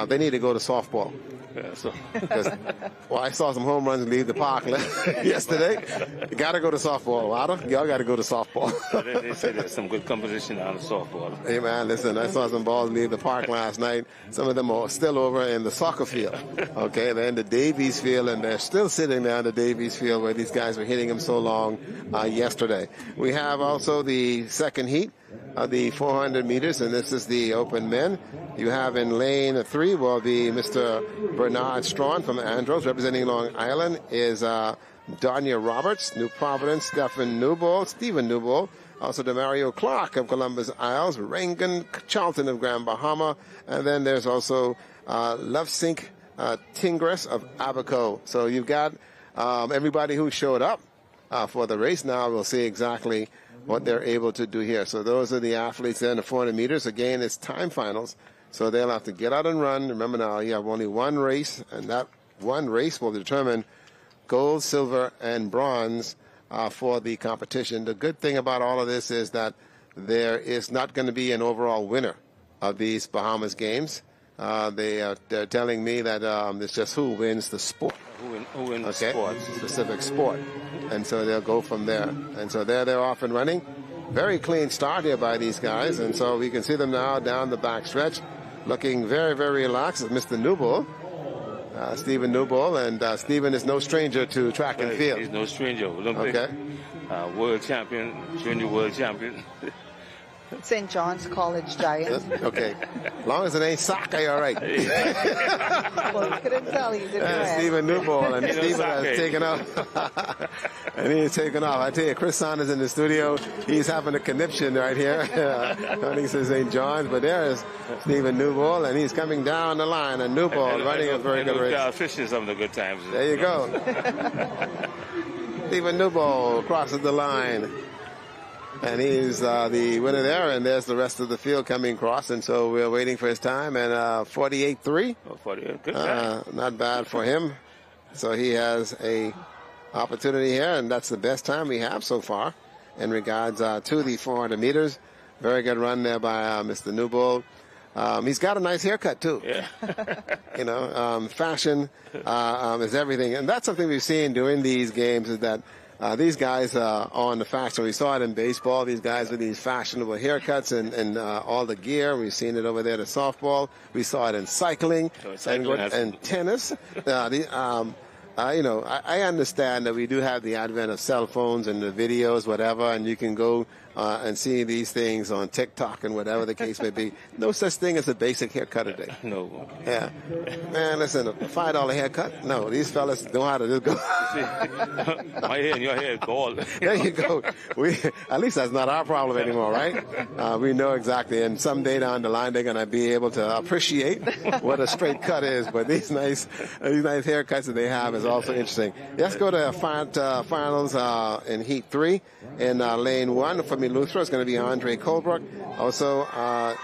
they need to go to softball. Yeah, so. Well, I saw some home runs leave the park yesterday. You got to go to softball. Y'all got to go to softball. They say there's some good competition on the softball. Hey, man, listen, I saw some balls leave the park last night. Some of them are still over in the soccer field. Okay, they're in the Davies field, and they're still sitting there in the Davies field where these guys were hitting them so long yesterday. We have also the second heat of the 400 meters, and this is the open men. You have in lane 3 will be Mr. Bernard Strawn from Andros. Representing Long Island is Danya Roberts, New Providence, Stephen Newbold, also Demario Clark of Columbus Isles, Rangan Charlton of Grand Bahama, and then there's also Lovesink Tingres of Abaco. So you've got everybody who showed up for the race. Now we'll see exactly what they're able to do here. So those are the athletes there in the 400 meters. Again, it's time finals, so they'll have to get out and run. Remember now, you have only one race, and that one race will determine gold, silver, and bronze for the competition. The good thing about all of this is that there is not going to be an overall winner of these Bahamas games. They're telling me that it's just who wins the sport. Who wins the sport. Specific sport. And so they'll go from there. And so they're off and running. Very clean start here by these guys. And so we can see them now down the back stretch, looking very, very relaxed. Mr. Newbold, Stephen Newbold. And Stephen is no stranger to track and field. He's no stranger. Olympic, world champion, junior world champion. St. John's College Giant. Okay. As long as it ain't soccer, you're all right. Well, you couldn't tell he's in red. Stephen Newbold, and Stephen has taken off. And he's taken off. I tell you, Chris Saunders in the studio, he's having a conniption right here. Running to St. John's, but there is Stephen Newbold, and he's coming down the line. And Newbold running a very good race. Fishing some of the good times. There you go. Stephen Newbold crosses the line. And he's the winner there, and there's the rest of the field coming across, and so we're waiting for his time, and 48.3. Oh, 48, good time. Not bad for him. So he has a opportunity here, and that's the best time we have so far in regards to the 400 meters. Very good run there by Mr. Newbold. He's got a nice haircut, too. Yeah. Fashion is everything, and that's something we've seen during these games is that these guys are on the fashion. We saw it in baseball, these guys with these fashionable haircuts and all the gear. We've seen it over there to softball. We saw it in cycling and tennis. I understand that we do have the advent of cell phones and the videos, whatever, and you can go and see these things on TikTok and whatever the case may be. No such thing as a basic haircut today. No. Yeah. Man, listen, a $5 haircut? No, these fellas know how to just go. My hair and your hair is bald. There you go. At least that's not our problem anymore, right? We know exactly, and someday down the line they're going to be able to appreciate what a straight cut is. But these nice haircuts that they have is also interesting. Let's go to finals in Heat 3. In Lane 1 from Eleuthera is going to be Andre Colebrook. Also,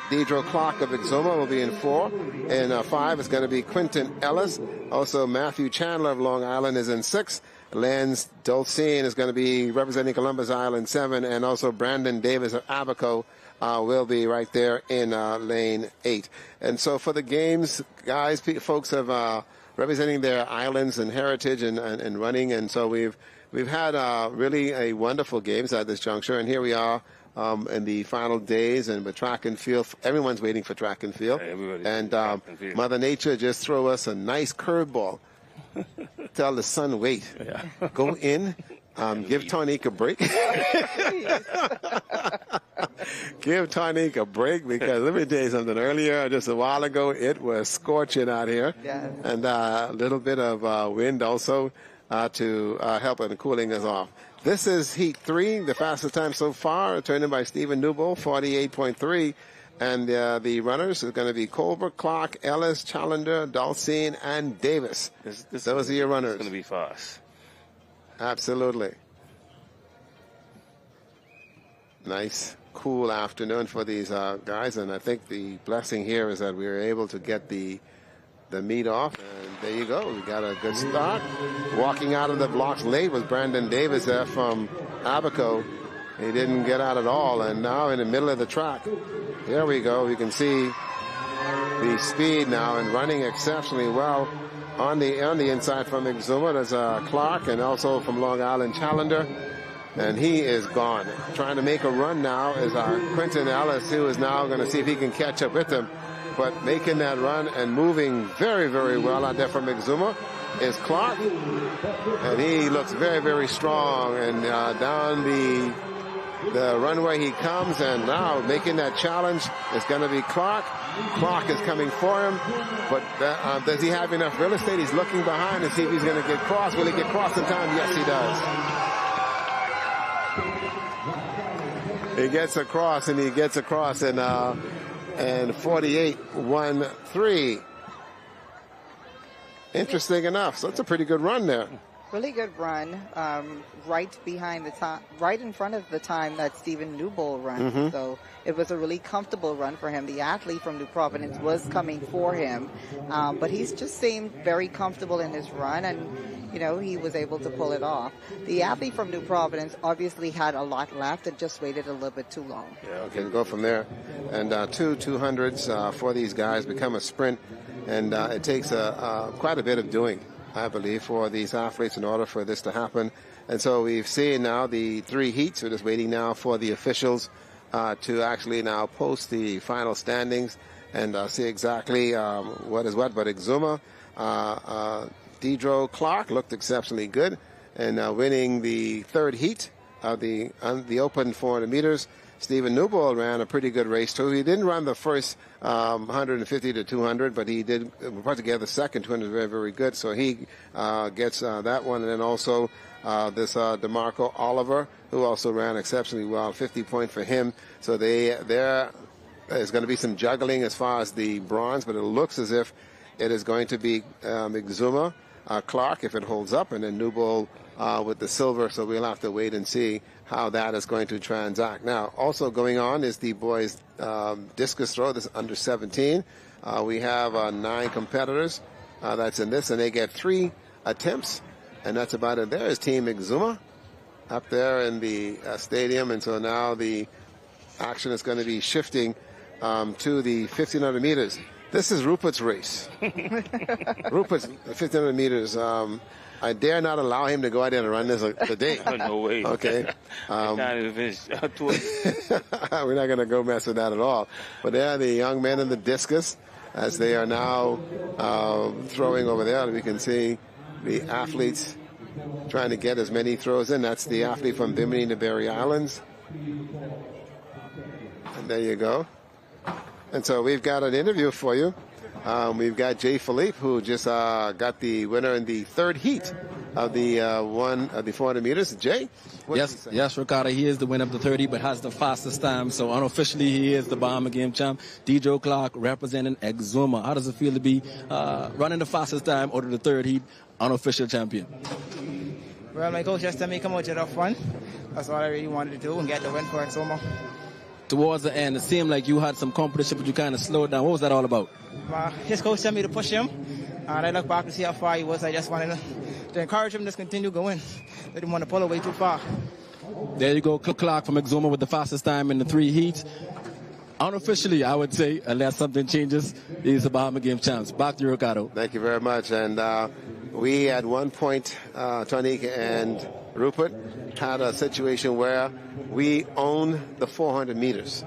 Deidre Clark of Exuma will be in 4. In 5 is going to be Quentin Ellis. Also, Matthew Chandler of Long Island is in 6. Lance Dulcine is going to be representing Columbus Island 7. And also Brandon Davis of Abaco will be right there in Lane 8. And so for the games, guys, folks have representing their islands and heritage and running. And so we've had really a wonderful games at this juncture. And here we are in the final days, and with track and field, everyone's waiting for track and field. And Mother Nature just throw us a nice curveball. Tell the sun, wait. Yeah. Go in. Give Tonique a break. Give Tonique a break, because let me tell you something. Earlier, just a while ago, it was scorching out here. Yes. And a little bit of wind also to help in cooling us off. This is Heat 3, the fastest time so far, turning by Stephen Newbold, 48.3. And the runners is going to be Colbert, Clark, Ellis, Challenger, Dulcine, and Davis. Those are your runners. It's going to be fast. Absolutely. Nice, cool afternoon for these guys. And I think the blessing here is that we were able to get the meet off. And there you go. We got a good start. Walking out of the blocks late was Brandon Davis there from Abaco. He didn't get out at all. And now in the middle of the track, here we go. You can see the speed now and running exceptionally well on the inside from Exuma. There's Clark, and also from Long Island Challenger. And he is gone. Trying to make a run now is Quentin Ellis, who is now going to see if he can catch up with him. But making that run and moving very, very well out there from Exuma is Clark. And he looks very, very strong. And down the runway he comes, and now making that challenge is going to be Clark. Clark is coming for him, but does he have enough real estate? He's looking behind to see if he's going to get crossed. Will he get crossed in time? Yes, he does. He gets across, and he gets across in 48.13. Interesting enough. So it's a pretty good run there. Really good run, right behind the time, right in front of the time that Stephen Newbold ran. Mm-hmm. So it was a really comfortable run for him. The athlete from New Providence was coming for him, but he's just seemed very comfortable in his run, and you know, he was able to pull it off. The athlete from New Providence obviously had a lot left and just waited a little bit too long. Yeah, okay, go from there. And 200s for these guys become a sprint, and it takes quite a bit of doing, I believe, for these athletes in order for this to happen. And so we've seen now the 3 heats. We're just waiting now for the officials to actually now post the final standings and see exactly what is what. But Exuma, Deidre Clark looked exceptionally good and winning the 3rd heat of the open 400 meters. Stephen Newbold ran a pretty good race too. He didn't run the first 150 to 200, but he did put together the second 200 very, very good. So he gets that one. And then also this DeMarco Oliver, who also ran exceptionally well, 50 point for him. So there is going to be some juggling as far as the bronze, but it looks as if it is going to be Exuma, Clark, if it holds up, and then Newbold with the silver. So we'll have to wait and see how that is going to transact. Now, also going on is the boys' discus throw. This is under 17. We have 9 competitors that's in this, and they get 3 attempts, and that's about it. There is Team Exuma up there in the stadium, and so now the action is going to be shifting to the 1,500 meters. This is Rupert's race. Rupert's 1,500 meters. I dare not allow him to go out there and run this today. No way. Okay. We're not going to go mess with that at all. But there are the young men in the discus as they are now throwing over there. We can see the athletes trying to get as many throws in. That's the athlete from Bimini, the Berry Islands. And there you go. And so we've got an interview for you. We've got Jay Philippe, who just got the winner in the 3rd heat of the 400 meters. Jay? Yes, Ricardo, he is the winner of the 30, but has the fastest time. So unofficially, he is the Bahama Game champ. Deidre Clark representing Exuma. How does it feel to be running the fastest time out of the 3rd heat, unofficial champion? Well, my coach just told me come out to have fun. That's all I really wanted to do and get the win for Exuma. Towards the end, it seemed like you had some competition, but you kind of slowed down. What was that all about? His coach told me to push him, and I looked back to see how far he was. I just wanted to encourage him to just continue going. I didn't want to pull away too far. There you go, Clark from Exuma with the fastest time in the 3 heats. Unofficially, I would say, unless something changes, he's the Bahama Game champs. Back to you, Ricardo. Thank you very much. And we, at one point, Tonique and Rupert, had a situation where we own the 400 meters.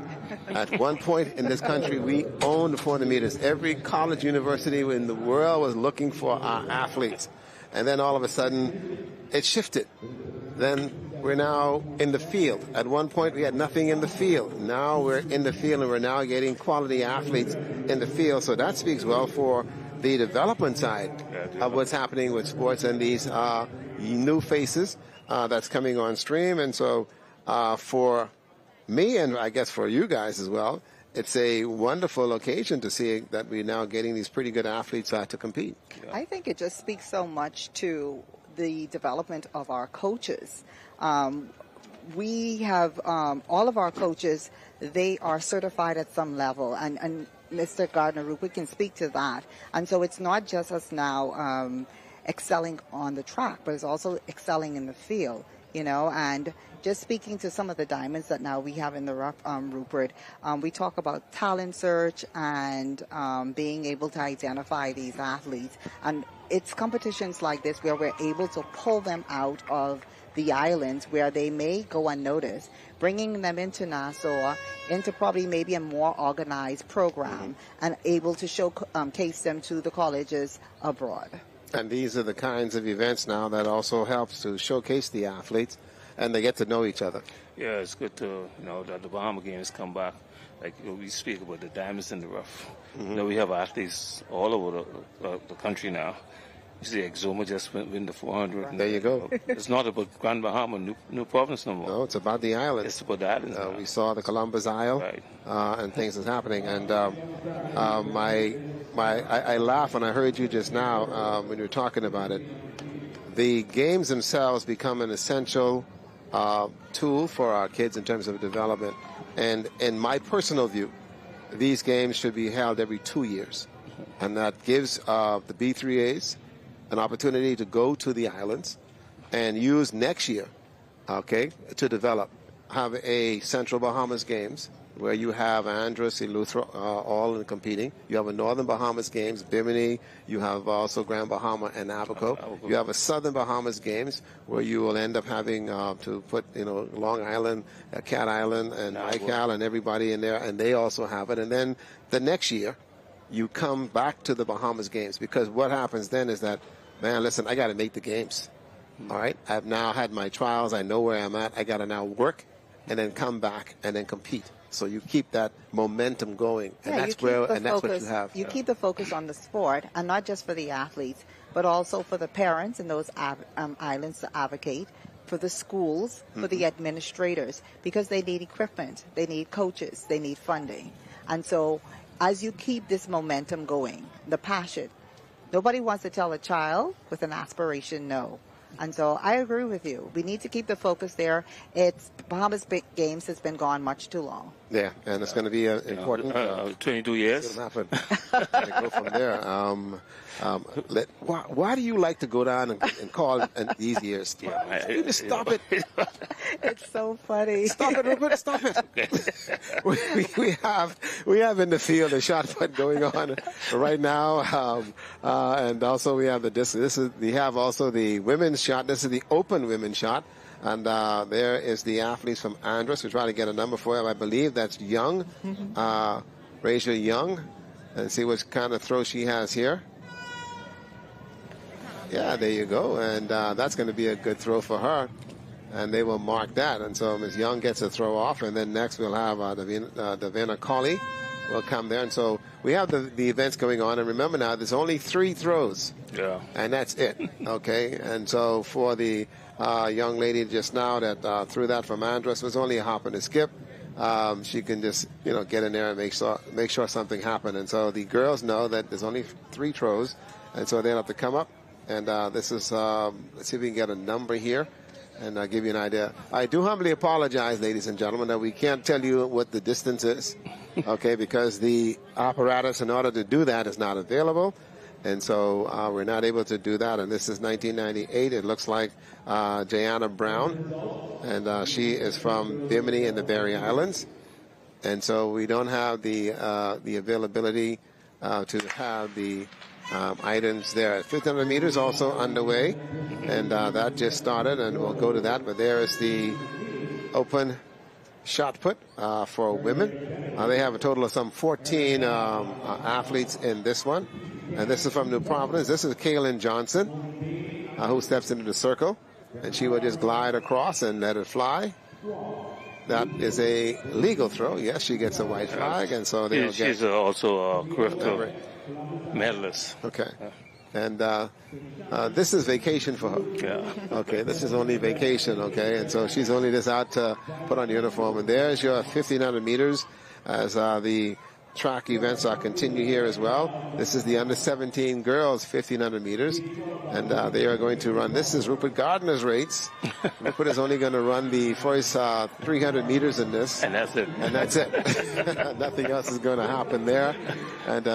At one point in this country, we owned the 400 meters. Every college university in the world was looking for our athletes. And then all of a sudden, it shifted. Then we're now in the field. At one point, we had nothing in the field. Now we're in the field, and we're now getting quality athletes in the field. So that speaks well for the development side of what's happening with sports and these new faces that's coming on stream. And so for me, and I guess for you guys as well, it's a wonderful occasion to see that we're now getting these pretty good athletes to compete. I think it just speaks so much to the development of our coaches. We have all of our coaches, they are certified at some level, and Mr. Gardner-Rupert can speak to that. And so it's not just us now excelling on the track, but it's also excelling in the field. And just speaking to some of the diamonds that now we have in the rough, Rupert, we talk about talent search and being able to identify these athletes. And it's competitions like this where we're able to pull them out of the islands where they may go unnoticed, bringing them into Nassau, into probably maybe a more organized program, and able to showcase them to the colleges abroad. And these are the kinds of events now that also helps to showcase the athletes, and they get to know each other. Yeah, it's good to, that the Bahama Games come back. Like we speak about the diamonds in the rough. We have athletes all over the country now. You see, Exuma just win the 400. There you go. It's not about Grand Bahama, New Province no more. No, it's about the islands. It's about the islands. We saw the Columbus Isle, right. And things is happening. And I laugh when I heard you just now when you were talking about it. The games themselves become an essential tool for our kids in terms of development. And in my personal view, these games should be held every 2 years. And that gives the B3As an opportunity to go to the islands and use next year, to develop. Have a Central Bahamas Games where you have Andros, Eleuthera all competing. You have a Northern Bahamas Games, Bimini. You have also Grand Bahama and Abaco. You have a Southern Bahamas Games where you will end up having to put, Long Island, Cat Island, and Ical and everybody in there, and they also have it. And then the next year, you come back to the Bahamas Games, because what happens then is that, man, listen, I got to make the games. All right? I've now had my trials. I know where I'm at. I got to now work and then come back and then compete. So you keep that momentum going, and that's what you have. You keep the focus on the sport, and not just for the athletes, but also for the parents in those islands to advocate, for the schools, for the administrators, because they need equipment, they need coaches, they need funding. And so as you keep this momentum going, the passion, nobody wants to tell a child with an aspiration no. And so I agree with you. We need to keep the focus there. Bahamas Games has been gone much too long. Yeah, and it's going to be important. 22 years. It'll happen. Go from there. Why do you like to go down and call these years? Stop it. It's so funny. Stop it, Rupert. Stop it. we have in the field a shot put going on right now, and also we have the disc. We have also the women's shot. This is the open women's shot. And there is the athletes from Andros. We're trying to get a number for him. I believe that's Young, Rasia Young. And see what kind of throw she has here. Yeah, there you go. And that's going to be a good throw for her. And they will mark that. And so Ms. Young gets a throw off. And then next we'll have Davina Colley will come there. And so we have the events going on. And remember now, there's only 3 throws. Yeah. And that's it. Okay. And so for the young lady just now that threw that from Andros, was only a hop and a skip. She can just get in there and make sure something happened. And so the girls know that there's only 3 throws, and so they'll have to come up. And this is let's see if we can get a number here and give you an idea. I do humbly apologize, ladies and gentlemen, that we can't tell you what the distance is, okay, because the apparatus in order to do that is not available. And so we're not able to do that. And this is 1998. It looks like Jayana Brown, and she is from Bimini in the Berry Islands. And so we don't have the availability to have the items there. 1,500 meters also underway, and that just started, and we'll go to that. But there is the open shot put for women. They have a total of some 14 athletes in this one. And this is from New Providence. This is Kaylin Johnson, who steps into the circle. And she will just glide across and let it fly. That is a legal throw. Yes, she gets a white flag. And so they'll She's also a critical medalist. Okay. And this is vacation for her. Yeah. Okay, this is only vacation, okay? And so she's only just out to put on uniform. And there's your 1,500 meters as the track events continue here as well. This is the under 17 girls 1500 meters, and they are going to run. This is Rupert Gardner's race. Rupert is only going to run the first 300 meters in this, and that's it. And that's it. Nothing else is going to happen there, and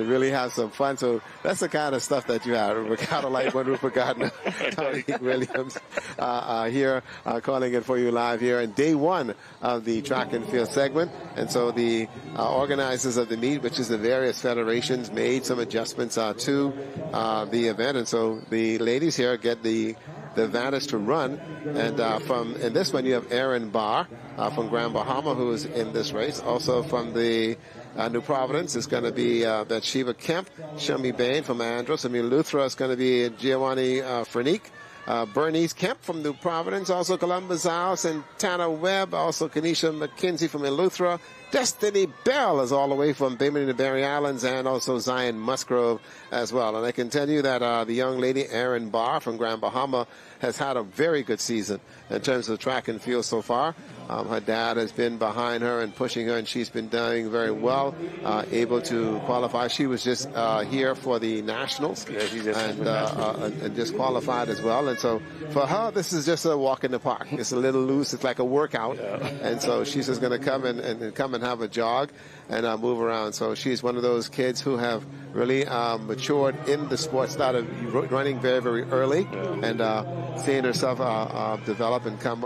really have some fun. So that's the kind of stuff that you have. Kind of like when Rupert Gardner, Tony Williams, here calling it for you live here in day one of the track and field segment. And so the organizers of the meet, which is the various federations, made some adjustments to the event. And so the ladies here get the advantage to run. And in this one, you have Erin Barr from Grand Bahama, who is in this race. Also from the New Providence is going to be Bathsheba Kemp, Shami Bain from Andros. Luthra is going to be Giovanni Frenique. Bernice Kemp from New Providence, also Columbus House, and Tana Webb, also Kenesha McKenzie from Eleuthera. Destiny Bell is all the way from Bimini to Berry Islands, and also Zion Musgrove as well. And I can tell you that the young lady, Erin Barr from Grand Bahama, has had a very good season in terms of track and field so far. Her dad has been behind her and pushing her, and she's been doing very well, able to qualify. She was just here for the Nationals, and just qualified as well. And so for her, this is just a walk in the park. It's a little loose. It's like a workout. And so she's just going to come and have a jog and move around. So she's one of those kids who have really matured in the sport, started running very, very early, and seeing herself develop and come.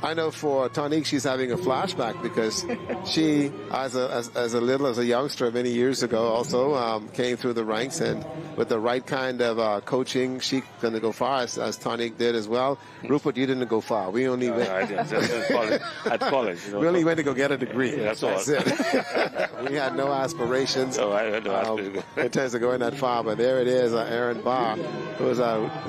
I know for Tonique, she's having a flashback because she, as a youngster many years ago, also came through the ranks, and with the right kind of coaching, she's going to go far, as Tonique did as well. Rupert, you didn't go far. We only went at college. We only went to go get a degree. Yeah, that's it. We had no aspirations in terms of going that far, but there it is, Erin Barr, who's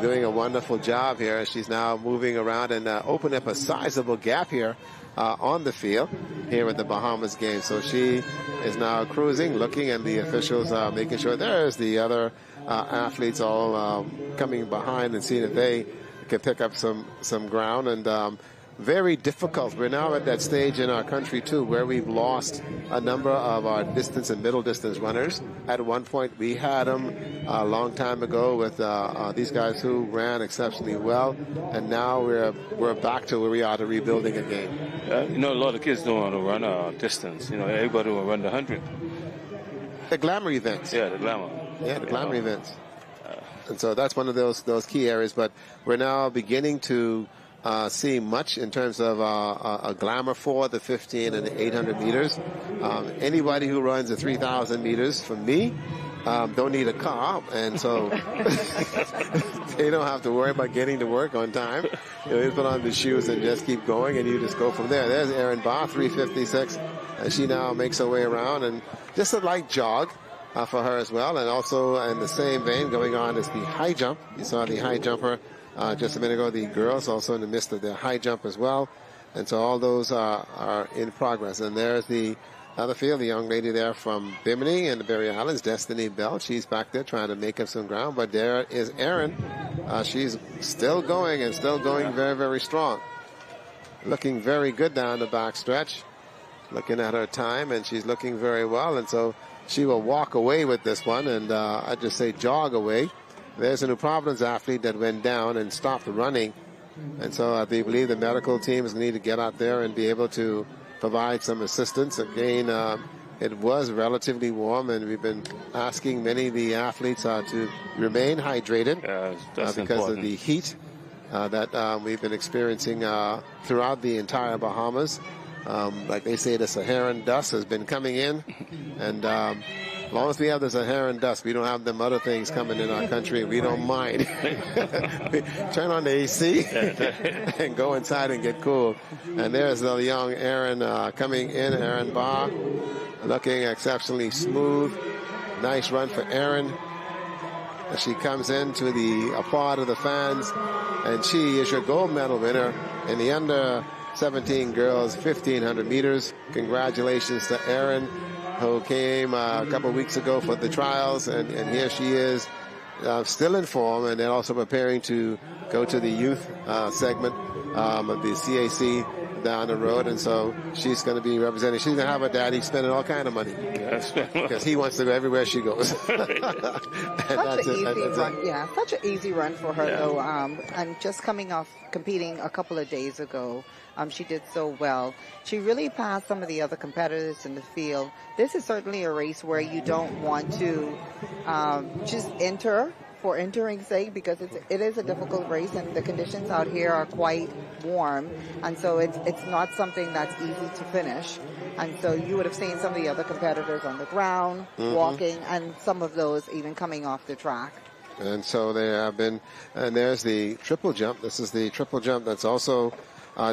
doing a wonderful job here. She's now moving around and opening up a sizable gap here on the field here at the Bahamas game. So she is now cruising, looking, and the officials are making sure there's the other athletes all coming behind and seeing if they can pick up some ground. And very difficult. We're now at that stage in our country, too, where we've lost a number of our distance and middle distance runners. At one point, we had them a long time ago with these guys who ran exceptionally well, and now we're back to where we are to rebuilding again. A lot of kids don't want to run distance. Everybody will run the 100. The glamour events. Yeah, the glamour. Yeah, the glamour events. And so that's one of those key areas, but we're now beginning to see much in terms of a glamour for the 15 and the 800 meters. Anybody who runs the 3,000 meters, for me, don't need a car, and so they don't have to worry about getting to work on time. You just put on the shoes and just keep going, and you just go from there. There's Erin Barr, 3:56, and she now makes her way around, and just a light jog for her as well. And also in the same vein going on is the high jump. You saw the high jumper just a minute ago. The girls also in the midst of their high jump as well. And so all those are in progress. And there's the other field, the young lady there from Bimini and the Berry Islands, Destiny Bell. She's back there trying to make up some ground. But there is Erin. She's still going and still going very, very strong. Looking very good down the back stretch. Looking at her time, and she's looking very well. And so she will walk away with this one, and I just say jog away. There's a New Providence athlete that went down and stopped running. And so I believe the medical team is going to need to get out there and be able to provide some assistance. Again, it was relatively warm, and we've been asking many of the athletes to remain hydrated because important. of the heat that we've been experiencing throughout the entire Bahamas. Like they say, the Saharan dust has been coming in, and as long as we have the Saharan dust, we don't have them other things coming in our country. We don't mind. Turn on the AC and go inside and get cool. And there's the young Erin coming in, Erin Barr, looking exceptionally smooth. Nice run for Erin. As she comes into the applaud of the fans, and she is your gold medal winner in the under 17 girls 1,500 meters. Congratulations to Erin, who came a couple of weeks ago for the trials, and here she is still in form, and then also preparing to go to the youth segment of the CAC down the road, and so she's going to be representing. She's going to have her daddy spending all kind of money because he wants to go everywhere she goes. Such an easy run for her though. And just coming off competing a couple of days ago, she did so well. She really passed some of the other competitors in the field. This is certainly a race where you don't want to just enter for entering's sake, because it is a difficult race and the conditions out here are quite warm, and so it's not something that's easy to finish. And so you would have seen some of the other competitors on the ground, walking, and some of those even coming off the track. And so there have been, and there's the triple jump. This is the triple jump that's also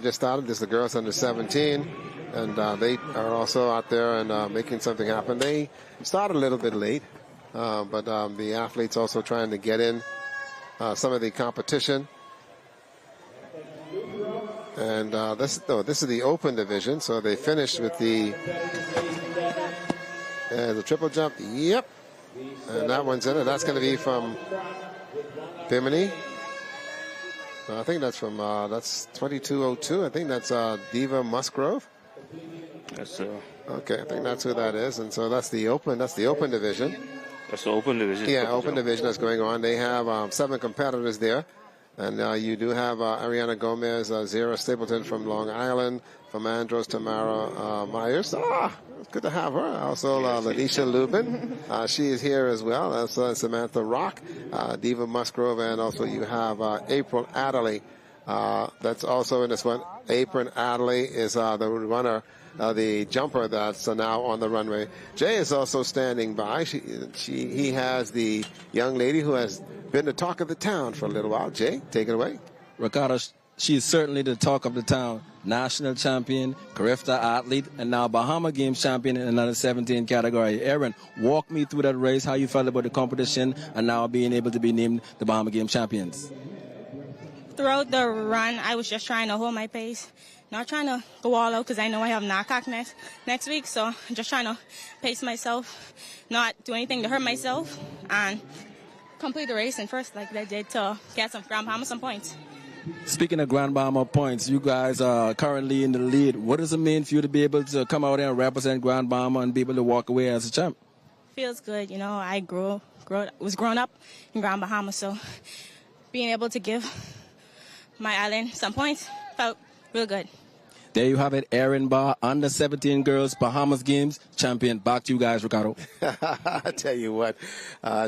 just started. This is the girls under 17, and they are also out there and making something happen. They started a little bit late. But the athletes also trying to get in some of the competition. And this is the open division. So they finished with the triple jump. Yep. And that one's in it. That's going to be from Bimini. I think that's from, that's 2202. I think that's Diva Musgrove. That's okay, I think that's who that is. And so that's the open division. That's the open division. Yeah, open division that's going on. They have 7 competitors there. And you do have Ariana Gomez, Zara Stapleton from Long Island, from Andros, Tamara Myers. It's good to have her. Also, Lanisha Lubin. She is here as well. That's Samantha Rock, Diva Musgrove, and also you have April Adderley. That's also in this one. April Adderley is the runner. The jumper that's now on the runway. Jay is also standing by. He has the young lady who has been the talk of the town for a little while. Jay, take it away. Ricardo, she is certainly the talk of the town. National champion, Carifta athlete, and now Bahama Games champion in another 17 category. Aaron, walk me through that race, how you felt about the competition, and now being able to be named the Bahama Games champions. Throughout the run, I was just trying to hold my pace. Not trying to go all out because I know I have NACAC next week, so I'm just trying to pace myself, not do anything to hurt myself, and complete the race in first like I did to get some Grand Bahama some points. Speaking of Grand Bahama points, you guys are currently in the lead. What does it mean for you to be able to come out there and represent Grand Bahama and be able to walk away as a champ? Feels good. You know, I was growing up in Grand Bahama, so being able to give my island some points felt real good. There you have it, Erin Barr, under 17 girls, Bahamas Games champion. Back to you guys, Ricardo. I tell you what,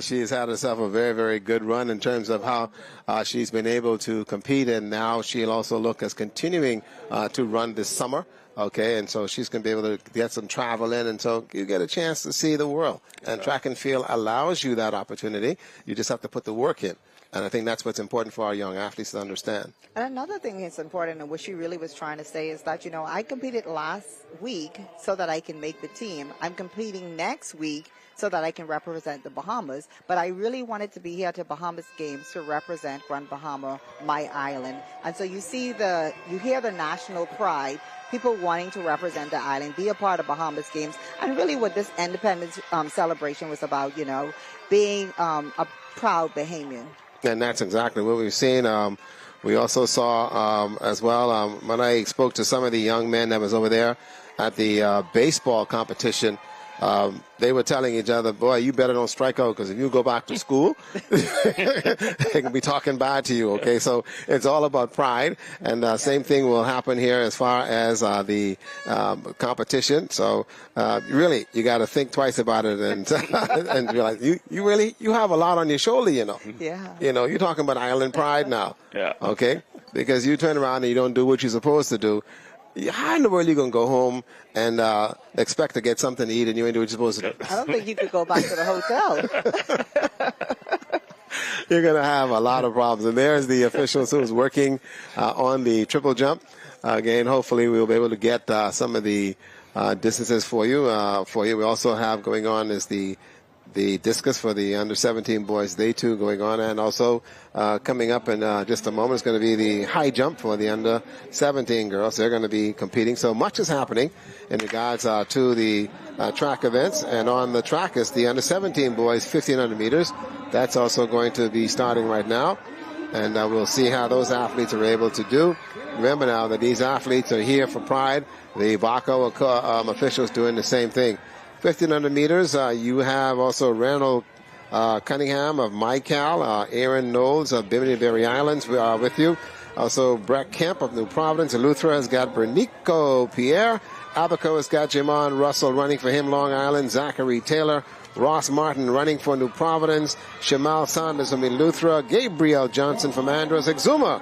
she's had herself a very, very good run in terms of how she's been able to compete, and now she'll also look as continuing to run this summer. Okay, and so she's going to be able to get some travel in, and so you get a chance to see the world. And track and field allows you that opportunity. You just have to put the work in. And I think that's what's important for our young athletes to understand. And another thing that's important, and what she really was trying to say, is that, you know, I competed last week so that I can make the team. I'm competing next week so that I can represent the Bahamas. But I really wanted to be here at the Bahamas Games to represent Grand Bahama, my island. And so you hear the national pride, people wanting to represent the island, be a part of Bahamas Games. And really what this independence celebration was about, you know, being a proud Bahamian. And that's exactly what we've seen. We also saw as well, when I spoke to some of the young men that was over there at the baseball competition, they were telling each other, boy, you better don't strike out, because if you go back to school, they can be talking bad to you, okay? So it's all about pride, and same thing will happen here as far as the competition. So really, you got to think twice about it and and realize you have a lot on your shoulder, you know. Yeah. You know, you're talking about island pride now, Yeah. okay? Because you turn around and you don't do what you're supposed to do. How in the world are you going to go home and expect to get something to eat and you ain't do what you're supposed to do? I don't think you could go back to the hotel. You're going to have a lot of problems. And there's the officials who's working on the triple jump. Again, hopefully we'll be able to get some of the distances for you. We also have going on is the discus for the under 17 boys. They too going on, and also coming up in just a moment is going to be the high jump for the under 17 girls. They're going to be competing. So much is happening in regards to the track events, and on the track is the under 17 boys 1500 meters. That's also going to be starting right now, and we'll see how those athletes are able to do. remember now that these athletes are here for pride. The Baco officials doing the same thing. 1,500 meters, you have also Randall Cunningham of MyCal, Aaron Knowles of Bimini Berry Islands with you. Also, Brett Kemp of New Providence. Eleuthera has got Bernico Pierre. Abaco has got Jamon Russell running for him, Long Island. Zachary Taylor. Ross Martin running for New Providence. Shamal Sanders from Eleuthera. Gabriel Johnson from Andros. Exuma.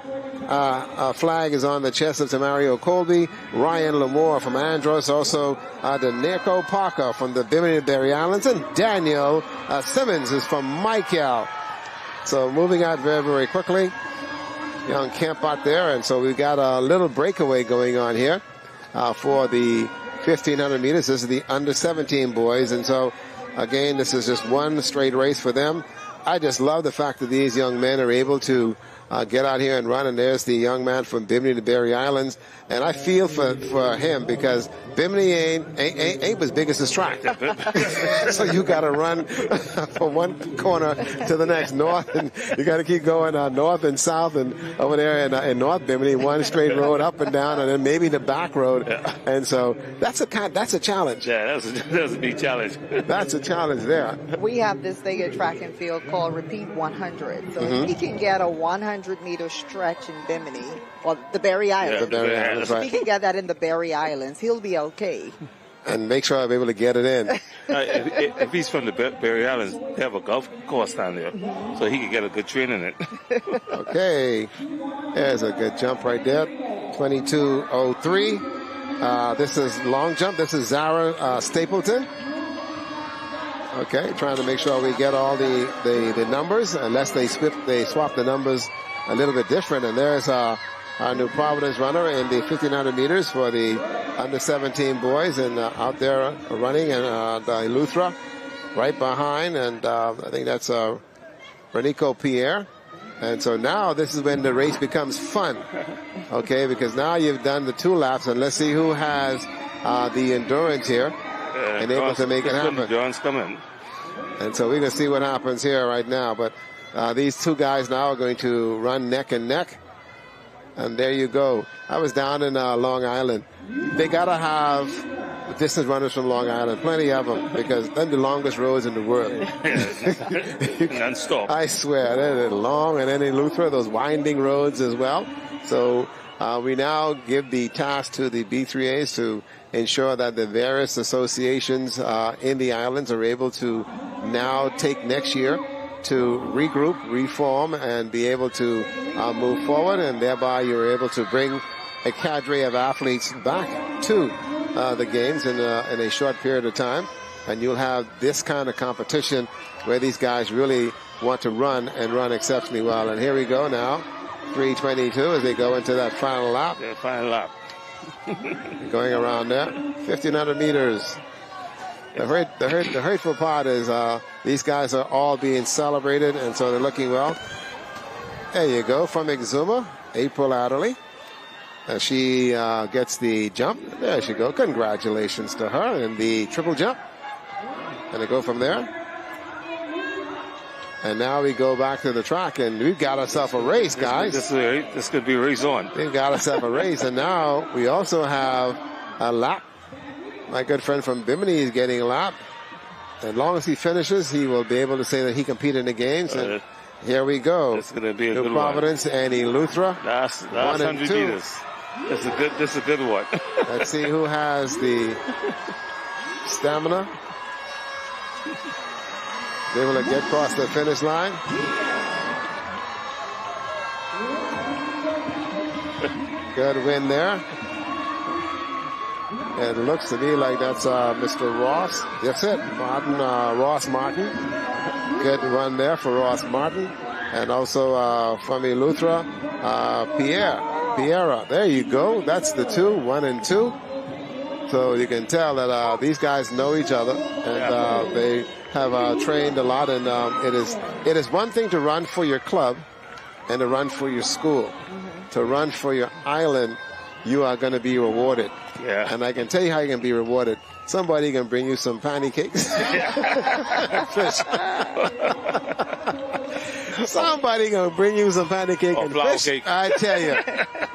Flag is on the chest of Tamario Colby. Ryan Lamore from Andros. Also, Daneko Parker from the Bimini Berry Islands. And Daniel Simmons is from MyCal. So moving out very, very quickly. Young Kemp out there, and so we've got a little breakaway going on here for the 1,500 meters. This is the under 17 boys, and so again, this is just one straight race for them. I just love the fact that these young men are able to get out here and run, and there's the young man from Bimini to Berry Islands, and I feel for him because Bimini ain't as big as this track. So you got to run from one corner to the next, north, and you got to keep going north and south, and over there in North Bimini, one straight road up and down, and then maybe the back road. Yeah. And so that's a challenge. Yeah, that's a big challenge. That's a challenge there. We have this thing at track and field called Repeat 100. So if he can get a 100-meter stretch in Bimini, well, the Berry Islands. Yeah, the Berry Islands, right. If he can get that in the Berry Islands, he'll be okay. And make sure I'm able to get it in. If he's from the Berry Islands, they have a golf course down there, so he can get a good train in it. Okay, there's a good jump right there, 22:03. This is long jump. This is Zara Stapleton. Okay, trying to make sure we get all the numbers, unless they swap the numbers a little bit different. And there's our New Providence runner in the 1,500 meters for the under 17 boys, and out there running, and the Eleuthera right behind, and I think that's Bernico Pierre. And so now this is when the race becomes fun, okay, because now you've done the 2 laps, and let's see who has the endurance here and able to make it happen. John's coming. And so we're going to see what happens here right now. But these 2 guys now are going to run neck and neck. And there you go. I was down in Long Island. They got to have distance runners from Long Island, plenty of them, because they're the longest roads in the world. Non-stop. I swear, they're long, and then in Eleuthera, those winding roads as well. So we now give the task to the B3As to ensure that the various associations in the islands are able to now take next year to regroup, reform, and be able to move forward, and thereby you're able to bring a cadre of athletes back to the games in a short period of time, and you'll have this kind of competition where these guys really want to run and run exceptionally well. And here we go now, 3:22 as they go into that final lap. The final lap. Going around there, 1,500 meters. The hurtful part is these guys are all being celebrated, and so they're looking well. There you go, from Exuma, April Adderley. She gets the jump. There she go. Congratulations to her in the triple jump. And they go from there. And now we go back to the track, and we've got ourselves a race, guys. This could be a race on. We've got ourselves a race, and now we also have a lap. My good friend from Bimini is getting a lap. As long as he finishes, he will be able to say that he competed in the games. And here we go. It's going to be a New good Providence one. and Eleuthera. Last 100 meters. This is a good one. Let's see who has the stamina. They will get across the finish line. Good win there. It looks to me like that's Mr. Ross. That's it. Ross Martin. Good run there for Ross Martin. And also from Eleuthera, Piera. There you go. That's the 2, 1 and 2. So you can tell that these guys know each other, and they have trained a lot. And it is one thing to run for your club and to run for your school. To run for your island, you are going to be rewarded. Yeah. And I can tell you how you can be rewarded. Somebody can bring you some pancakes. Fish. Somebody gonna bring you some pancake and fish. Cake. I tell you.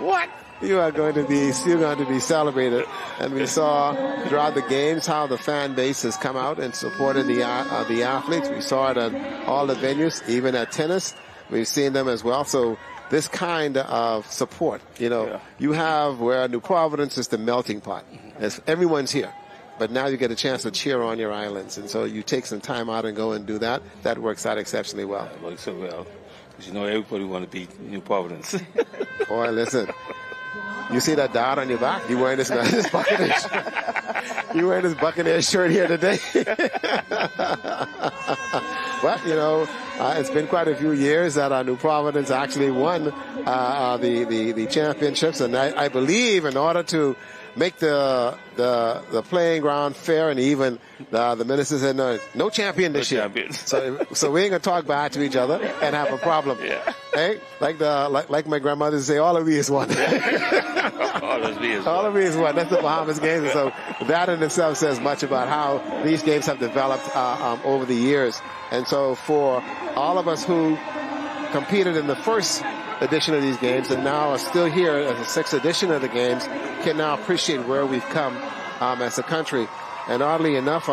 What? you are going to be celebrated. And we saw throughout the games how the fan base has come out and supported the athletes. We saw it at all the venues, even at tennis. We've seen them as well. So this kind of support, you have where New Providence is the melting pot. Everyone's here. But now you get a chance to cheer on your islands. And so you take some time out and go and do that. That works out exceptionally well. It works so well. Because everybody want to beat New Providence. Boy, listen. You see that dot on your back? You wearing this Buccaneers? You wearing this Buccaneers shirt here today? But, it's been quite a few years that New Providence actually won the championships. And I believe in order to make the playing ground fair and even, the minister said no champion this year. So we ain't gonna talk back to each other and have a problem. Yeah. Hey, like my grandmother say, all of me is one. All of me is one. That's the Bahamas games. And so that in itself says much about how these games have developed over the years. And so for all of us who competed in the first edition of these games and now are still here as the sixth edition of the games, can now appreciate where we've come as a country. And oddly enough,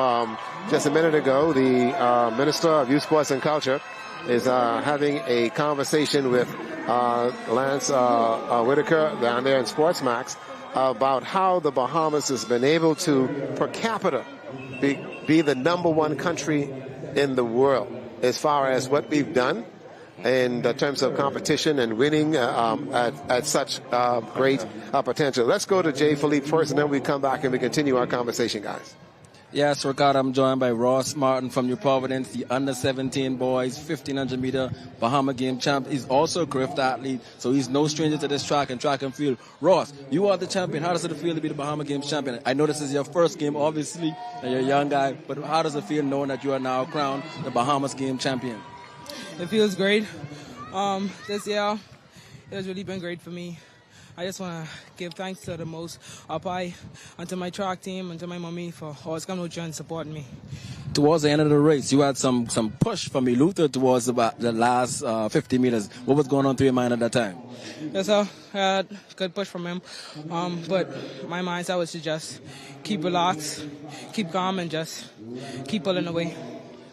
just a minute ago, the Minister of Youth, Sports and Culture is having a conversation with Lance Whitaker down there in Sportsmax about how the Bahamas has been able to, per capita, be the #1 country in the world as far as what we've done in terms of competition and winning at such great potential. Let's go to Jay Philippe first, and then we come back and we continue our conversation, guys. Yes, Ricardo, I'm joined by Ross Martin from New Providence, the under-17 boys 1500-meter Bahama game champ. He's also a career athlete, so he's no stranger to this track and field. Ross, you are the champion. How does it feel to be the Bahama Games champion? I know this is your first game, obviously, and you're a young guy, but how does it feel knowing that you are now crowned the Bahamas game champion? It feels great. This year, it has really been great for me. I just want to give thanks to the Most Up High and to my track team and to my mommy for always coming out and supporting me. Towards the end of the race, you had some push from Luther towards about the last 50 meters. What was going on through your mind at that time? Yes, sir. I had a good push from him. But my mindset was to just keep relaxed, keep calm, and just keep pulling away.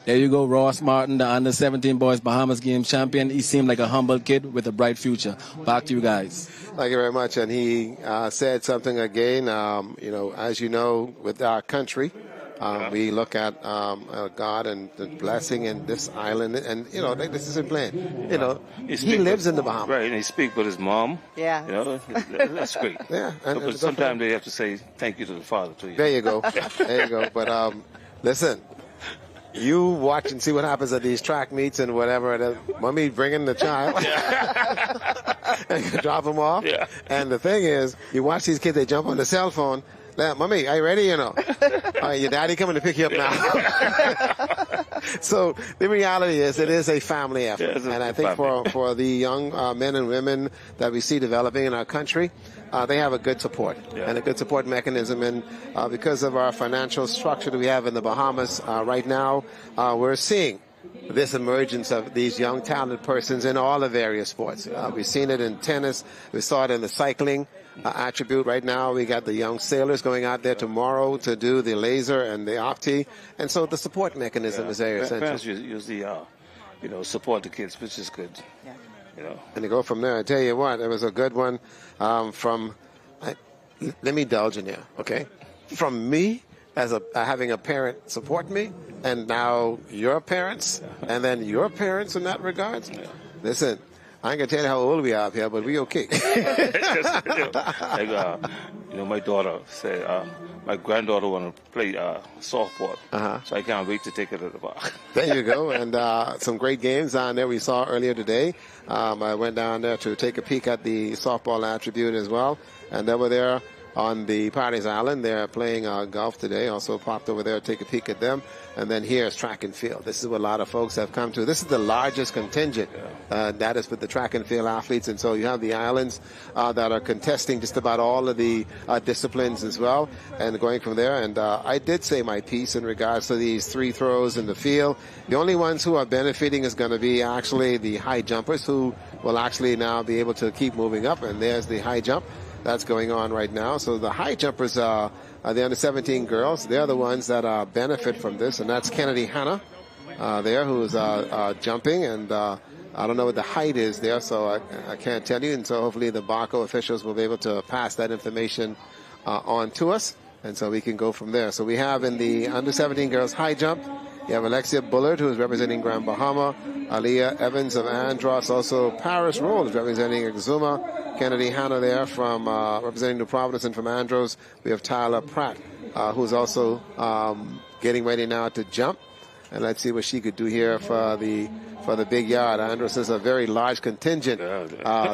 There you go, Ross Martin, the under-17 boys Bahamas game champion. He seemed like a humble kid with a bright future. Back to you guys. Thank you very much. And he said something again, as you know, with our country, we look at God and the blessing in this island. And, this isn't playing. He lives in the Bahamas. Right, and he speaks with his mom. Yeah. That's great. Yeah. But sometimes they have to say thank you to the father, too. There you go. There you go. But listen. You watch and see what happens at these track meets and whatever. And mommy bringing the child and you drop them off. Yeah. And the thing is, you watch these kids, they jump on the cell phone. Mommy, are you ready? All right, your daddy coming to pick you up now. So the reality is it is a family effort. Yeah, and I think for the young men and women that we see developing in our country, they have a good support and a good support mechanism. And because of our financial structure that we have in the Bahamas right now, we're seeing this emergence of these young talented persons in all the various sports. We've seen it in tennis. We saw it in the cycling attribute. Right now we got the young sailors going out there tomorrow to do the laser and the opti. And so the support mechanism is very essential. Parents usually, support the kids, which is good. Yeah. And to go from there, I tell you what, it was a good one let me indulge in here, okay? From me, as having a parent support me, and now your parents, and then your parents in that regards. Listen, I ain't gonna tell you how old we are up here, but we okay. My daughter said, my granddaughter want to play softball, so I can't wait to take her to the park. There you go, and some great games down there we saw earlier today. I went down there to take a peek at the softball attribute as well, and they were there on the Parties Island. They're playing golf today. Also popped over there to take a peek at them. And then here's track and field. This is what a lot of folks have come to. This is the largest contingent that is with the track and field athletes. And so you have the islands that are contesting just about all of the disciplines as well and going from there. And I did say my piece in regards to these three throws in the field. The only ones who are benefiting is going to be actually the high jumpers who will actually now be able to keep moving up. And there's the high jump. that's going on right now. So the high jumpers are the under-17 girls. They're the ones that benefit from this, and that's Kennedy Hanna there, who's jumping, and I don't know what the height is there, so I can't tell you. And so hopefully the BARCO officials will be able to pass that information on to us, and so we can go from there. So we have in the under-17 girls high jump, you have Alexia Bullard, who is representing Grand Bahama, Aliyah Evans of Andros, also Paris Roll is representing Exuma, Kennedy Hanna there from representing New Providence, and from Andros we have Tyler Pratt, who's also getting ready now to jump. And let's see what she could do here for the big yard. Andros is a very large contingent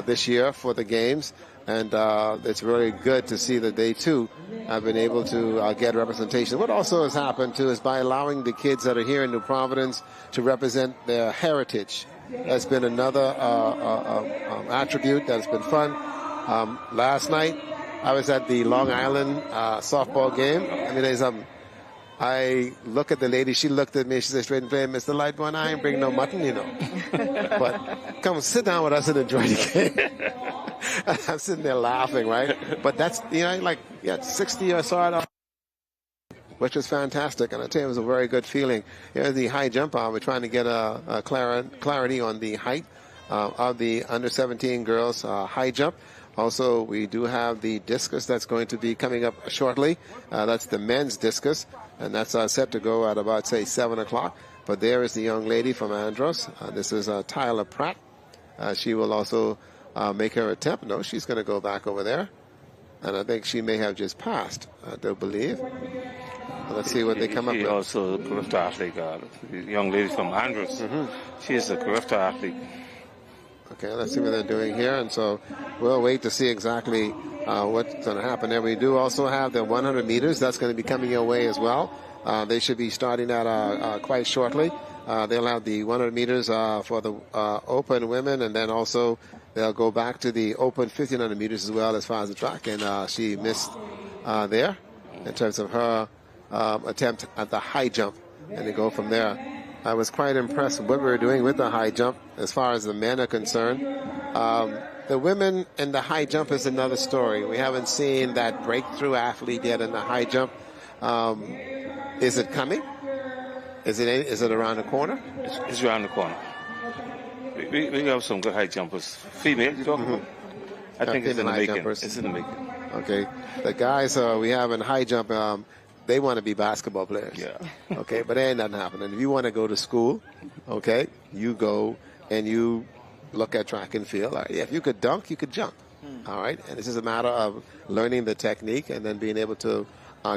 this year for the games, and it's really good to see that they too have been able to get representation. What also has happened too is by allowing the kids that are here in New Providence to represent their heritage. That's been another attribute that's been fun. Last night I was at the Long Island softball game. I mean, there's I look at the lady, she looked at me, she said straight and plain, Mr. Lightborn, I ain't bringing no mutton, you know. But come sit down with us and enjoy the game. I'm sitting there laughing, right? But that's, you know, like, 60 or so, which was fantastic. And I tell you, it was a very good feeling. Here's the high jump on. We're trying to get a clarity on the height of the under-17 girls high jump. Also, we do have the discus that's going to be coming up shortly. That's the men's discus. And that's set to go at about, say, 7 o'clock. But there is the young lady from Andros. This is Tyler Pratt. She will also make her attempt. No, she's going to go back over there. And I think she may have just passed, I do believe. Let's see what they come up with. Also a Carifta athlete, the young lady from Andros. She is a Carifta athlete. Okay, let's see what they're doing here. And so we'll wait to see exactly what's going to happen there. We do also have the 100 meters. That's going to be coming your way as well. They should be starting that quite shortly. They'll have the 100 meters for the open women, and then also they'll go back to the open 1500 meters as well as far as the track. And she missed there in terms of her attempt at the high jump, and they go from there. I was quite impressed with what we were doing with the high jump as far as the men are concerned. The women in the high jump is another story. We haven't seen that breakthrough athlete yet in the high jump. Is it coming? Is it around the corner? It's around the corner. We have some good high jumpers. Female, you talking about? I think it's in the making. It's in the making. Okay. The guys we have in high jump, they want to be basketball players. Yeah. Okay, but there ain't nothing happening. If you want to go to school, okay, you go and you look at track and field. Right, yeah, if you could dunk, you could jump. All right, and it's just a matter of learning the technique and then being able to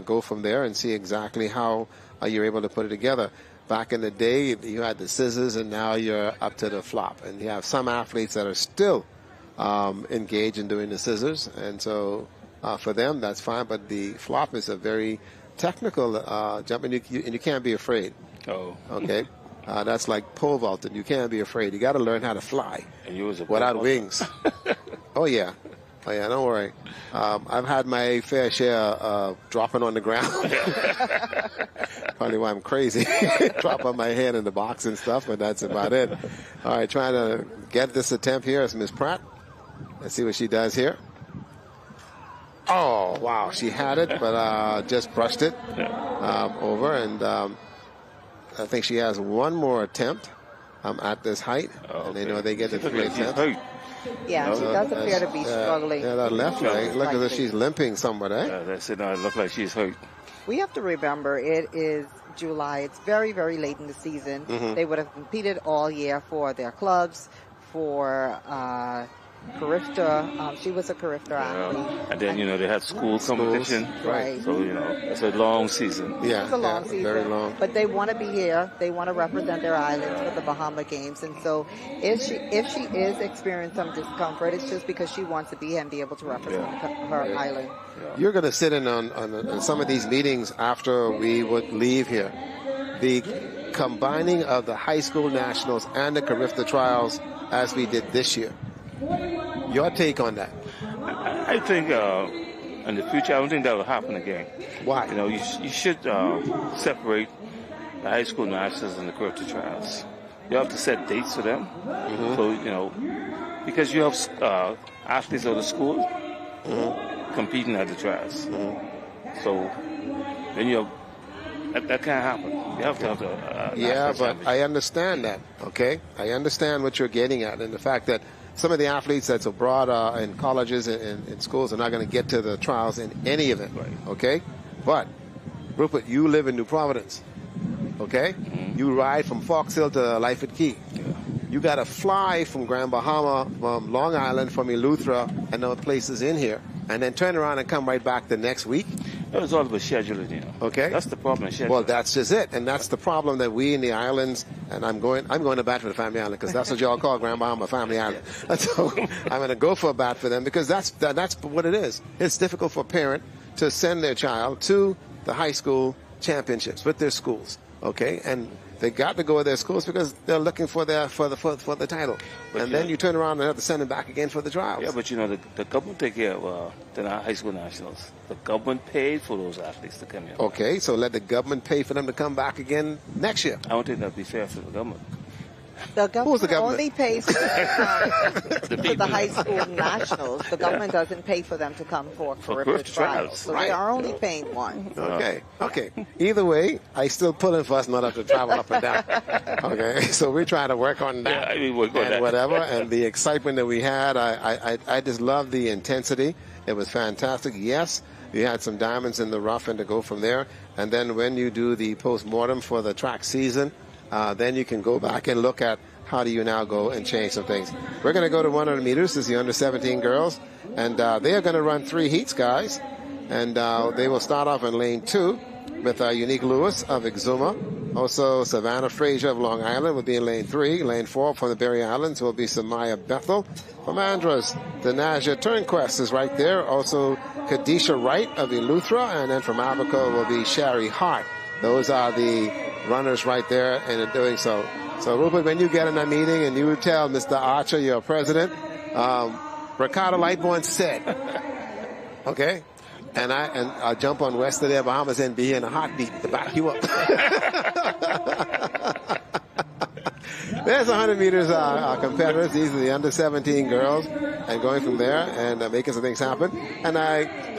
go from there and see exactly how you're able to put it together. Back in the day, you had the scissors, and now you're up to the flop. And you have some athletes that are still engaged in doing the scissors, and so for them, that's fine. But the flop is a very technical jump, and you can't be afraid. Oh. Okay. That's like pole vaulting. You can't be afraid. You got to learn how to fly And you was a without wings. Oh, yeah. Don't worry. I've had my fair share of dropping on the ground. Probably why I'm crazy. Drop on my head in the box and stuff, but that's about it. All right, trying to get this attempt here is Miss Pratt. Let's see what she does here. Oh, wow. She had it, but just brushed it over. And I think she has one more attempt at this height. And they know they get the 3 attempts. Yeah, she does appear to be struggling. Yeah, that left leg. Look as if she's limping somewhat, eh? Yeah, that's it. It looks like she's hurt. We have to remember it is July. It's very, very late in the season. They would have competed all year for their clubs, for Carifta. She was a Carifta athlete. And then, they had school competition. Right. So, it's a long season. Yeah, it's a long season. Very long. But they want to be here. They want to represent their islands for the Bahama Games. And so if she is experiencing some discomfort, it's just because she wants to be here and be able to represent her island. Yeah. You're going to sit in on some of these meetings after we would leave here. The combining of the high school nationals and the Carifta trials as we did this year. Your take on that? I think in the future, I don't think that will happen again. Why? You should separate the high school nationals and the Carifta trials. You have to set dates for them. So, because you have athletes out of school, competing at the trials. So when you're that can't happen. You have to have the yeah, but I understand that. Okay, I understand what you're getting at, and the fact that some of the athletes that's abroad in colleges and in schools are not going to get to the trials in any event. Right. Okay, but Rupert, you live in New Providence. Okay, you ride from Fox Hill to Life at Key. Yeah. You got to fly from Grand Bahama, from Long Island, from Eleuthera, and other places in here, and then turn around and come right back the next week. It was all about scheduling, you know. Okay. That's the problem, scheduling. Well, that's just it, and that's the problem that we in the islands, and I'm going to bat for the family island because that's what y'all call Grand Bahama Family Island. So I'm going to go for a bat for them because that's what it is. It's difficult for a parent to send their child to the high school championships with their schools. Okay, and they got to go with their schools because they're looking for the title, but and then you turn around and have to send them back again for the trials. Yeah, but you know the government take care of the high school nationals. The government paid for those athletes to come here. Okay, so let the government pay for them to come back again next year. I don't think that'd be fair for the government. The government, Who's the government? only pays for the high school nationals. The government doesn't pay for them to come for career trials. So right. they are only paying one. Okay. Either way, I still pulling for us not have to travel up and down. Okay, so we're trying to work on that. Yeah, I mean, we'll go and that. whatever, and the excitement that we had. I just love the intensity. It was fantastic. Yes, you had some diamonds in the rough and to go from there. And then when you do the post-mortem for the track season, then you can go back and look at how do you now go and change some things. We're going to go to 100 meters. This is the under 17 girls. And they are going to run 3 heats, guys. And they will start off in lane 2 with Unique Lewis of Exuma. Also, Savannah Frazier of Long Island will be in lane 3. Lane 4 from the Berry Islands will be Samaya Bethel. From Andros, Danaja Turnquest is right there. Also, Kadisha Wright of Eleuthera. And then from Abaco will be Sherry Hart. Those are the runners right there, and in doing so. So, Rupert, when you get in that meeting and you tell Mr. Archer, your president, Ricardo Lightbourne said, okay, and I'll jump on west of there, Bahamas, and be in a heartbeat to back you up. There's 100 meters competitors. These are the under 17 girls, and going from there and making some things happen. And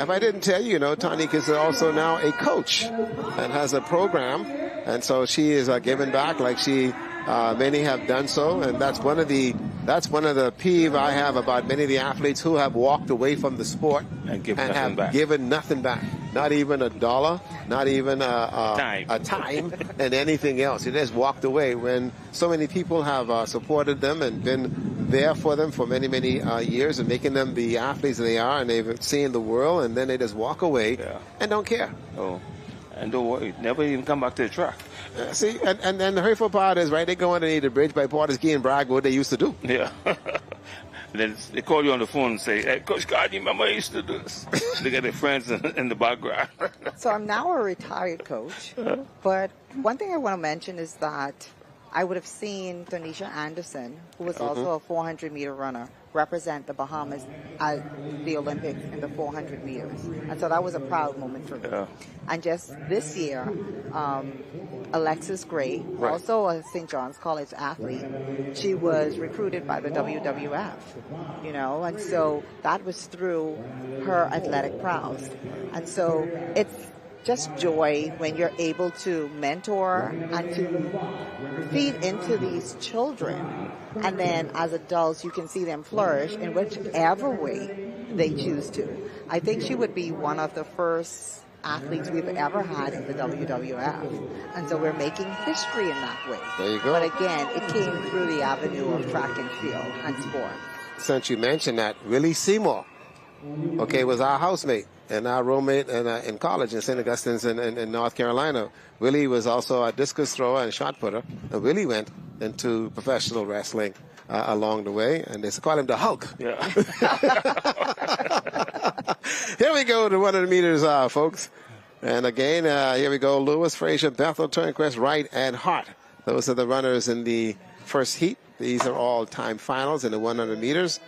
if I didn't tell you, Tanique is also now a coach and has a program, and so she is giving back like she many have done so, and that's one of the peeve I have about many of the athletes who have walked away from the sport and have given nothing back. Not even $1, not even a time, and anything else. They just walked away when so many people have supported them and been there for them for many, many years and making them the athletes they are, and they've seen the world, and then they just walk away and don't care. Oh, and don't worry, never even come back to the track. See, and then the hurtful part is, right, they go underneath the bridge by Porter's Key and brag what they used to do. Yeah. Then they call you on the phone and say, hey, Coach God, you remember I used to do this? They got their friends in the background. So I'm now a retired coach, but one thing I want to mention is that I would have seen Donisha Anderson, who was also a 400-meter runner, represent the Bahamas at the Olympics in the 400 meters. And so that was a proud moment for me. Yeah. And just this year, Alexis Gray, also a St. John's College athlete, she was recruited by the WWF, and so that was through her athletic prowess. And so it's just joy when you're able to mentor and to feed into these children. And then as adults, you can see them flourish in whichever way they choose to. I think she would be one of the first athletes we've ever had in the WWF. And so we're making history in that way. There you go. But again, it came through the avenue of track and field and sport. Since you mentioned that, Willie Seymour, was our housemate and our roommate in college in St. Augustine's in North Carolina. Willie was also a discus thrower and shot putter. And Willie went into professional wrestling along the way, and they call him the Hulk. Yeah. Here we go to 100 meters, folks. And again, here we go. Lewis, Frazier, Bethel, Turnquest, Wright, and Hart. Those are the runners in the first heat. These are all time finals in the 100 meters.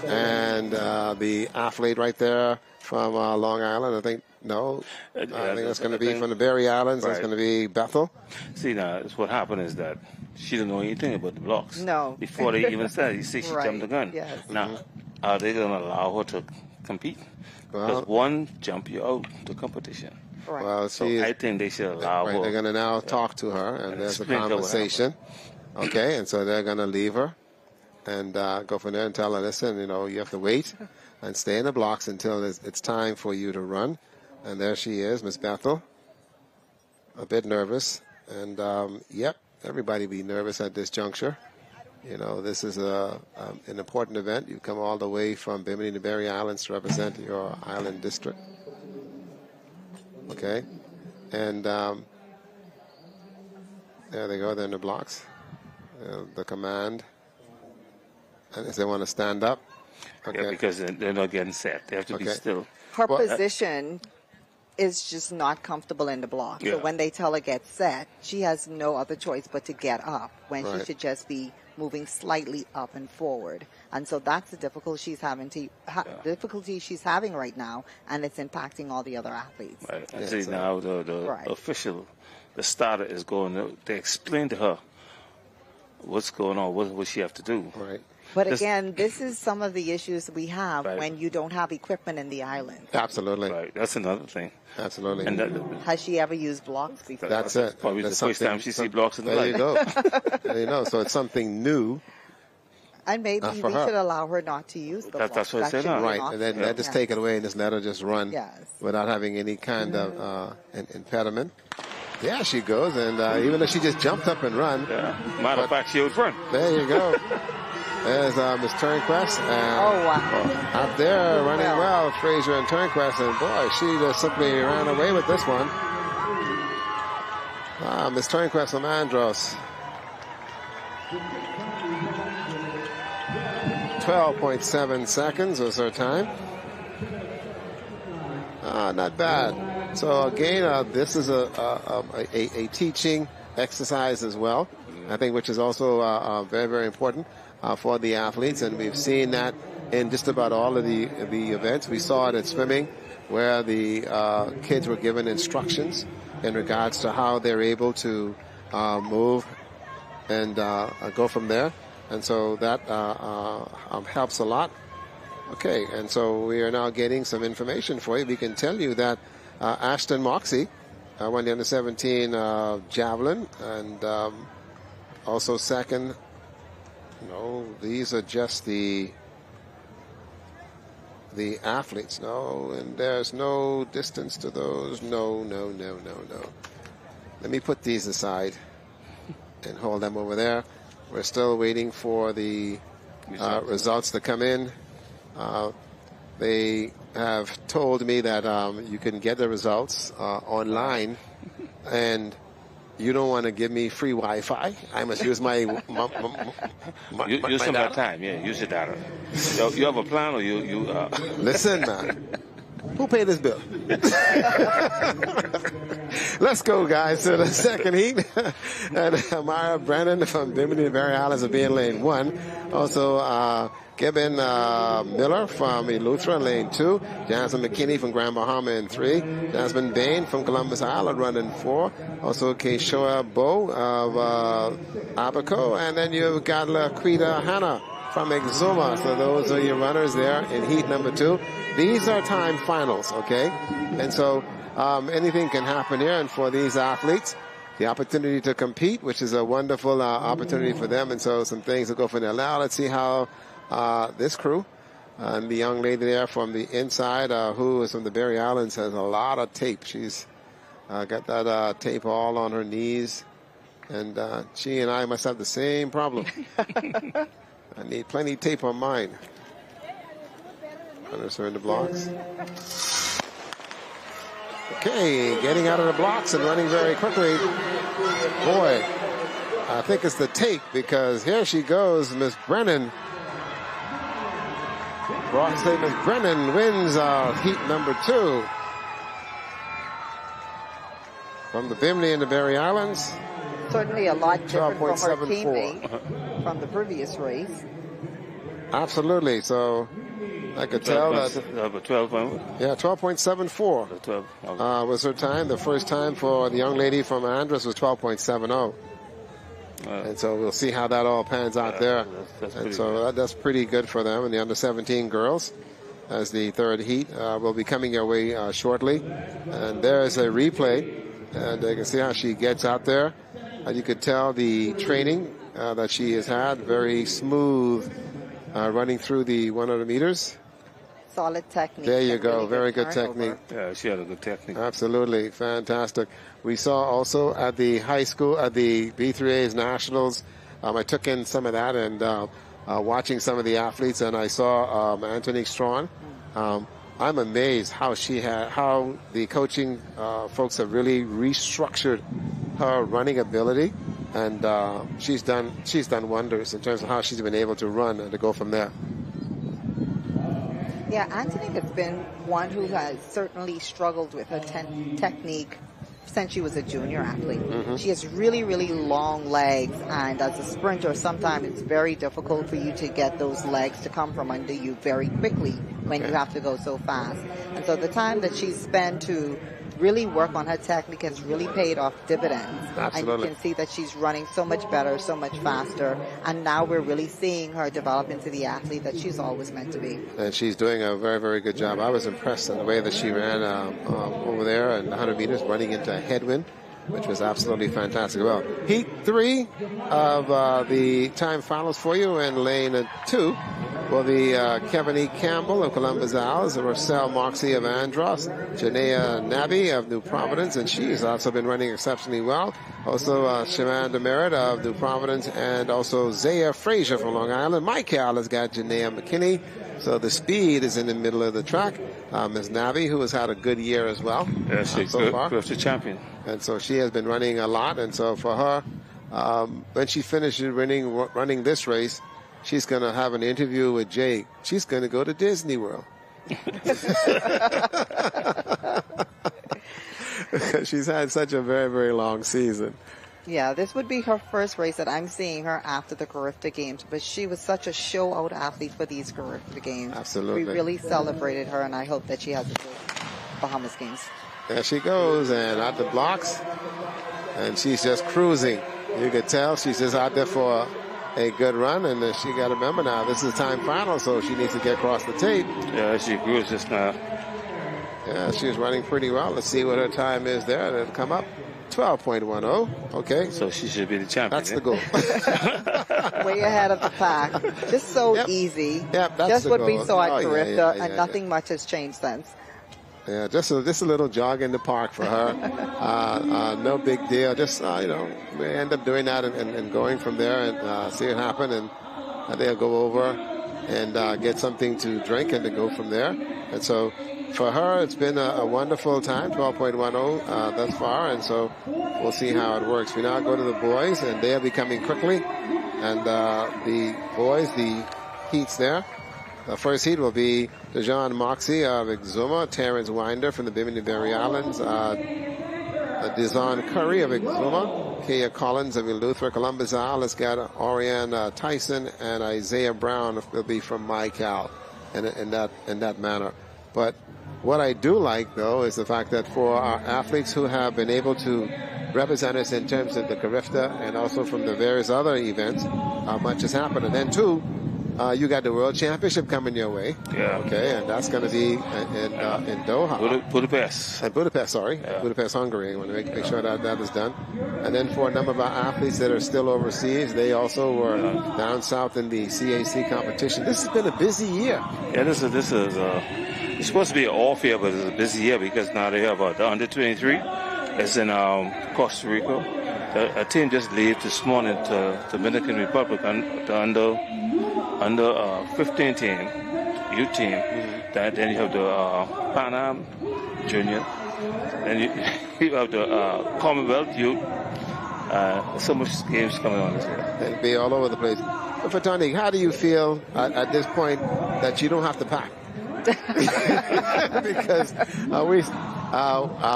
And the athlete right there from Long Island, I think that's going to be from the Berry Islands. Right. That's going to be Bethel. See, now, what happened is that she didn't know anything about the blocks. No. Before they even started, you see, she jumped the gun. Yes. Now, are they going to allow her to compete? Because one jump you out the competition. Right. Well, So I think they should allow her. They're going to now talk to her, and there's a conversation. Okay, and so they're going to leave her and go from there and tell her, listen, you have to wait and stay in the blocks until it's time for you to run. And there she is, Miss Bethel, a bit nervous. And, yep, everybody be nervous at this juncture. This is an important event. You've come all the way from Bimini and the Berry Islands to represent your island district. Okay, and there they go. They're in the blocks. The command, and if they want to stand up, okay, yeah, because they're not getting set. They have to be still. Her position is just not comfortable in the block. Yeah. So when they tell her get set, she has no other choice but to get up when she should just be moving slightly up and forward. And so that's the difficulty she's having right now, and it's impacting all the other athletes. Right. And see, now the official, the starter is going. They explain to her what's going on, what she have to do. Right. But again, this is some of the issues we have when you don't have equipment in the island. Absolutely. Right. That's another thing. Absolutely. And has she ever used blocks before? That's it. Probably the first time she sees blocks in the life. There life. you go. There you know. So it's something new. And maybe we should allow her not to use the blocks. That's what I said. Right. And then just take it away and just let her just run without having any kind of impediment. Yeah, she goes. And even though she just jumped up and run. Yeah. Matter of fact, she would run. There you go. There's Miss Turnquest. Out there running well, Fraser and Turnquest. And boy, she just simply ran away with this one. Miss Turnquest from Andros. 12.7 seconds was her time. Not bad. So again, this is a teaching exercise as well, I think, which is also very, very important for the athletes. And we've seen that in just about all of the events. We saw it in swimming, where the kids were given instructions in regards to how they're able to move and go from there. And so that helps a lot. Okay, and so we are now getting some information for you. We can tell you that Ashton Moxie won the under-17 javelin, and also second. No, these are just the athletes. No, and there's no distance to those. No. Let me put these aside and hold them over there. We're still waiting for the results to come in. They have told me that you can get the results online, and you don't want to give me free Wi-Fi. I must use my use some of that time. Yeah, use your data. You have a plan, or you? Listen, man. Who paid this bill? Let's go, guys, to the second heat. And Mara Brennan from Bimini and Berry Islands will be in lane 1. Also, Gibbon Miller from Eleuthera in lane 2. Jasmine McKinney from Grand Bahama in 3. Jasmine Bain from Columbus Island running 4. Also, Keishoa Bo of Abaco. And then you've got Laquita Hanna from Exuma. So those are your runners there in heat number 2. These are time finals, okay? And so anything can happen here. And for these athletes, the opportunity to compete, which is a wonderful opportunity for them. And so some things will go from there. Now let's see how this crew and the young lady there from the inside, who is from the Berry Islands, has a lot of tape. She's got that tape all on her knees. And she and I must have the same problem. I need plenty of tape on mine. Runners are in the blocks. Okay, getting out of the blocks and running very quickly. Boy, I think it's the tape, because here she goes, Miss Brennan. Broad State Miss Brennan wins heat number 2. From the Bimini and the Berry Islands. Certainly a lot different from her teammate from the previous race. Absolutely. So I could tell that 12.74 was her time. The first time for the young lady from Andros was 12.70. And so we'll see how that all pans out there. And so that's pretty good for them. And the under-17 girls, as the third heat, will be coming your way shortly. And there's a replay. And you can see how she gets out there. And you could tell the training that she has had, very smooth running through the 100 meters. Solid technique. There you go. Really Very good technique. Yeah, she had a good technique. Absolutely. Fantastic. We saw also at the high school, at the B3A's Nationals, I took in some of that and watching some of the athletes, and I saw Antonique Strawn. I'm amazed how how the coaching folks have really restructured her running ability, and she's done wonders in terms of how she's been able to run and to go from there. Yeah, Antonique has been one who has certainly struggled with her technique since she was a junior athlete. She has really, really long legs, and as a sprinter, sometimes it's very difficult for you to get those legs to come from under you very quickly when you have to go so fast. And so the time that she's spent to really work on her technique has really paid off dividends. Absolutely. And you can see that she's running so much better, so much faster, and now we're really seeing her develop into the athlete that she's always meant to be. And she's doing a very, very good job. I was impressed in the way that she ran over there in 100 meters, running into a headwind, which was absolutely fantastic. Well, Heat 3 of the time finals for you, in lane 2 will be Kevin E. Campbell of Columbus Owls, and Rochelle Moxie of Andros, Janaea Nabi of New Providence, and she's also been running exceptionally well. Also, Shaman Demerit of New Providence, and also Zaya Frazier from Long Island. Mike Cal has got Janaea McKinney. So the speed is in the middle of the track. Ms. Nabi, who has had a good year as well. Yeah, she's so far. Good champion. And so she has been running a lot. And so for her, when she finishes running this race, she's going to have an interview with Jay. She's going to go to Disney World. She's had such a very, very long season. Yeah, this would be her first race that I'm seeing her after the Carifta Games, but she was such a show-out athlete for these Carifta Games. Absolutely. We really celebrated her, and I hope that she has a good Bahamas Games. There she goes, and out the blocks, and she's just cruising. You could tell she's just out there for a good run, and she got to remember now, this is time final, so she needs to get across the tape. Yeah, she cruised just now. Yeah, she's running pretty well. Let's see what her time is there. It'll come up. 12.10. Okay. So she should be the champion. That's the goal. Way ahead of the pack. Just so easy. Yep, that's just the what goal. we saw at Carifta, yeah, and nothing much has changed since. Yeah, just a little jog in the park for her. No big deal. Just, we end up doing that and going from there and see what happens. And they'll go over and get something to drink and to go from there. And so for her, it's been a wonderful time, 12.10 thus far. And so we'll see how it works. We now go to the boys, and they'll be coming quickly. And the boys, the heats there. The first heat will be Dejan Moxie of Exuma, Terrence Winder from the Bimini Berry Islands, Dizon Curry of Exuma, Kaya Collins of Eleuthera, Columbus Isle. Let's get Oriane Tyson and Isaiah Brown will be from MyCal in that manner. But what I do like, though, is the fact that for our athletes who have been able to represent us in terms of the Carifta and also from the various other events, much has happened. And then, too, you got the World Championship coming your way. Yeah. Okay, and that's going to be in Doha. Budapest. Budapest, sorry. Yeah. Budapest, Hungary. I want to make sure that is done. And then for a number of our athletes that are still overseas, they also were down south in the CAC competition. This has been a busy year. Yeah, this is it's supposed to be an off year, but it's a busy year because now they have the under-23. It's in Costa Rica. A team just left this morning to Dominican Republic, the under 15 team, youth team. Then you have the Pan Am Junior. Then you have the Commonwealth Youth. So much games coming on this year. It'll be all over the place. But for Tony, how do you feel at this point that you don't have to pack? Because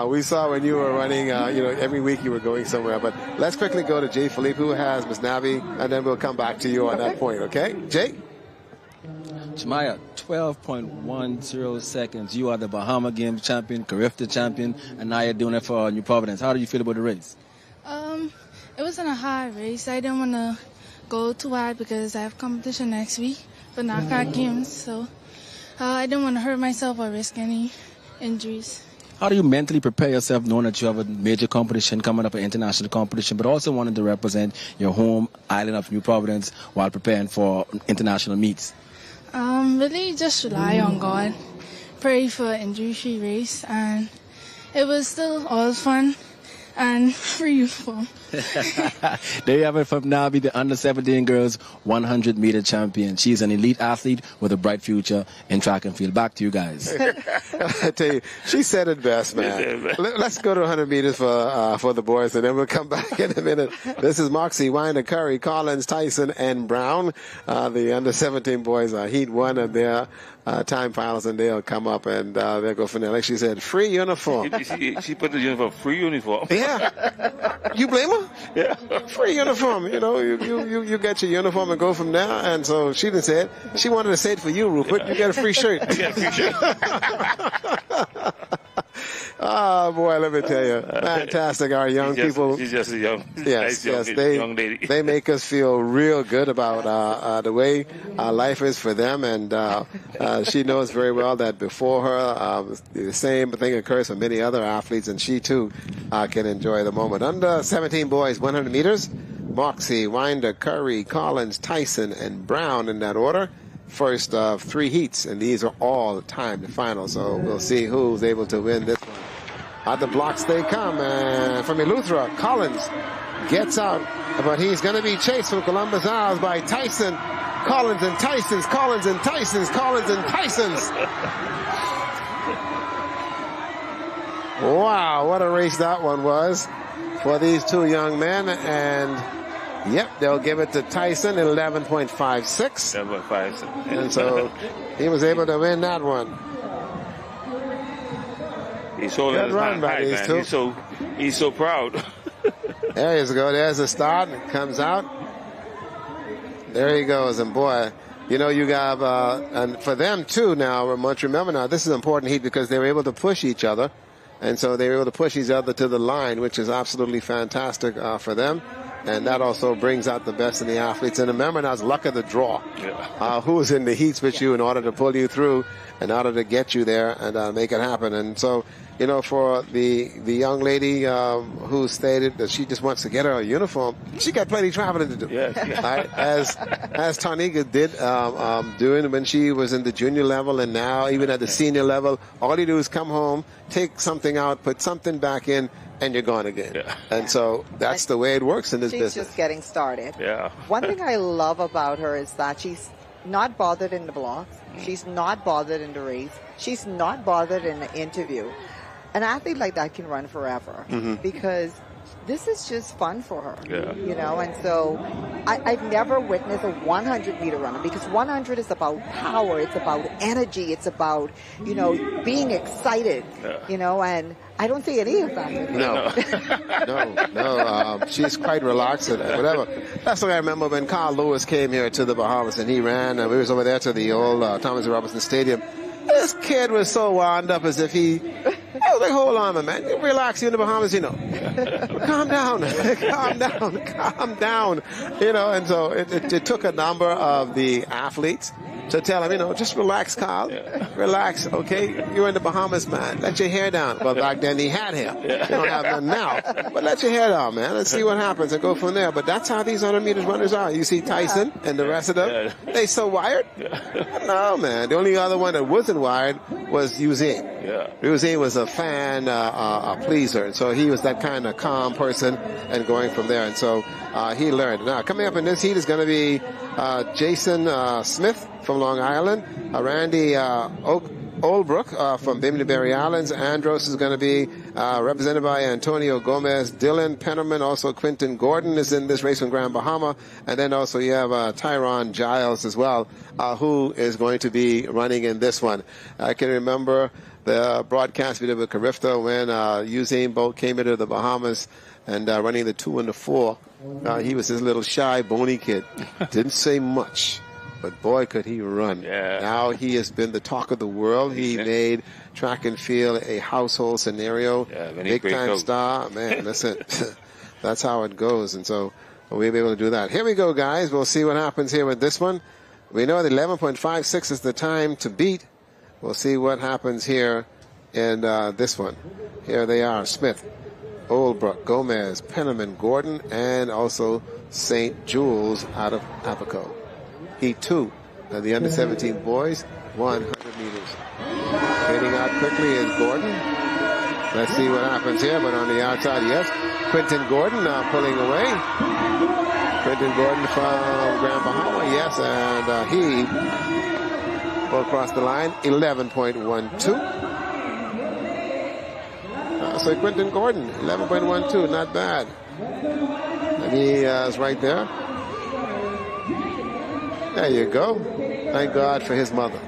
we saw when you were running, every week you were going somewhere. But let's quickly go to Jay Philippe, who has Ms. Nabi, and then we'll come back to you on that point, okay? Jay? Jemiah, 12.10 seconds. You are the Bahama Games champion, Carifta champion, and now you're doing it for New Providence. How do you feel about the race? It wasn't a hard race. I didn't want to go too hard because I have competition next week for knockout games. So I didn't want to hurt myself or risk any injuries. How do you mentally prepare yourself knowing that you have a major competition coming up, an international competition, but also wanting to represent your home island of New Providence while preparing for international meets? Really just rely on God, pray for an injury-free race, and it was still all fun and free uniform. There you have it from Nabi, the under-17 girls 100-meter champion. She's an elite athlete with a bright future in track and field. Back to you guys. I tell you, she said it best, man. Let's go to 100 meters for the boys, and then we'll come back in a minute. This is Moxie, Winder, Curry, Collins, Tyson, and Brown. The under-17 boys are Heat 1 of their time finals, and they'll come up and they'll go from there. Like she said, free uniform. She put the uniform, free uniform. Yeah. You blame her? Yeah. Free uniform. You know, you get your uniform and go from there. And so she didn't say it. She wanted to say it for you, Rupert. Yeah. You get a free shirt. You get a free shirt. Oh, boy, let me tell you. Fantastic. Our young people. She's just a young, yes, nice young lady. They make us feel real good about the way life is for them. And she knows very well that before her, the same thing occurs for many other athletes, and she, too, can enjoy the moment. Under 17 boys, 100 meters, Moxie, Winder, Curry, Collins, Tyson, and Brown in that order. First of 3 heats, and these are all timed finals, so we'll see who's able to win this one. At the blocks they come, and from Eleuthera, Collins gets out, but he's going to be chased from Columbus Isles by Tyson. Collins and Tyson's, Collins and Tyson's, Collins and Tyson's. Wow, what a race that one was for these 2 young men, and yep, they'll give it to Tyson in 11.56. 11.56. And so he was able to win that one. He's holding his hand high, man. He's so proud. There you go. There's the start. It comes out. There he goes. And boy, you know, you got, and for them too now, we must remember now, this is an important heat because they were able to push each other. And so they were able to push each other to the line, which is absolutely fantastic for them. And that also brings out the best in the athletes. And remember, now it's luck of the draw. Yeah. Who's in the heats with you in order to pull you through, in order to get you there and make it happen. And so, you know, for the young lady who stated that she just wants to get her a uniform, she got plenty of traveling to do. Yes. Right? As Tanika did doing when she was in the junior level, and now even at the senior level, all you do is come home, take something out, put something back in, and you're gone again. Yeah. And so that's the way it works in this business. She's just getting started. Yeah. One thing I love about her is that she's not bothered in the blocks. She's not bothered in the race. She's not bothered in the interview. An athlete like that can run forever because this is just fun for her. Yeah. You know, and so I've never witnessed a 100-meter runner because 100 is about power. It's about energy. It's about, you know, being excited, you know, and I don't see any of that. No. She's quite relaxed and whatever. That's what I remember when Carl Lewis came here to the Bahamas and he ran, and we was over there to the old Thomas Robinson Stadium. This kid was so wound up as if he, I was like, hold on, man. Relax, you're in the Bahamas, you know. Calm down. Calm down. You know, and so it took a number of the athletes to tell him, you know, just relax, Carl. Yeah. Relax, okay? You're in the Bahamas, man. Let your hair down. Well, back then he had hair. Yeah. You don't have none now. But let your hair down, man. Let's see what happens and go from there. But that's how these 100 meters runners are. You see Tyson and the rest of them, they so wired? No, man. The only other one that wasn't wired was Usain. Yeah. Usain was a fan, a pleaser. And so he was that kind of calm person and going from there. And so he learned. Now, coming up in this heat is going to be Jason Smith from Long Island, Randy Oldbrook from Bimini Berry Islands. Andros is going to be represented by Antonio Gomez. Dylan Pennerman, also Quentin Gordon is in this race from Grand Bahama. And then also you have Tyron Giles as well, who is going to be running in this one. I can remember the broadcast we did with Carifta when Usain Bolt came into the Bahamas and running the 2 and the 4. He was this little shy, bony kid. Didn't say much. But boy, could he run. Yeah. Now he has been the talk of the world. He made track and field a household scenario. Yeah, big time star. Man, listen. That's how it goes. And so we'll be able to do that. Here we go, guys. We'll see what happens here with this one. We know that 11.56 is the time to beat. We'll see what happens here in this one. Here they are: Smith, Oldbrook, Gomez, Penniman, Gordon, and also St. Jules out of Apico. Heat 2 of the under-17 boys, 100 meters. Getting out quickly is Gordon. Let's see what happens here, but on the outside, yes, Quentin Gordon now pulling away. Quentin Gordon from Grand Bahama, yes, and he will cross the line, 11.12. So Quentin Gordon, 11.12, not bad. And he is right there. There you go. Thank God for his mother.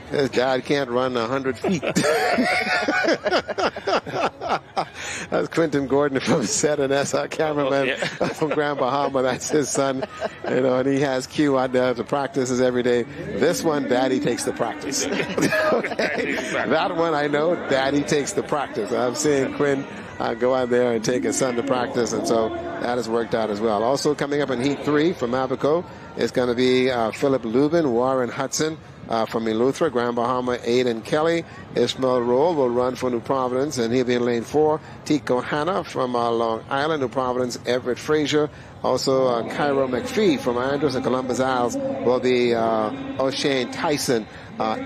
His dad can't run 100 feet. That's Quentin Gordon from ZNS, our cameraman from Grand Bahama. That's his son. You know, and he has Q out there to practices every day. This one, Daddy takes the practice. Okay? That one, I know, Daddy takes the practice. I'm seeing Quinn go out there and take his son to practice, and so that has worked out as well. Also coming up in Heat 3 from Abaco is going to be Philip Lubin, Warren Hudson, from Eleuthera, Grand Bahama, Aiden Kelly. Ishmael Roll will run for New Providence, and he'll be in lane 4. Tico Hanna from Long Island, New Providence, Everett Frazier. Also, Cairo McPhee from Andrews and Columbus Isles will be O'Shane Tyson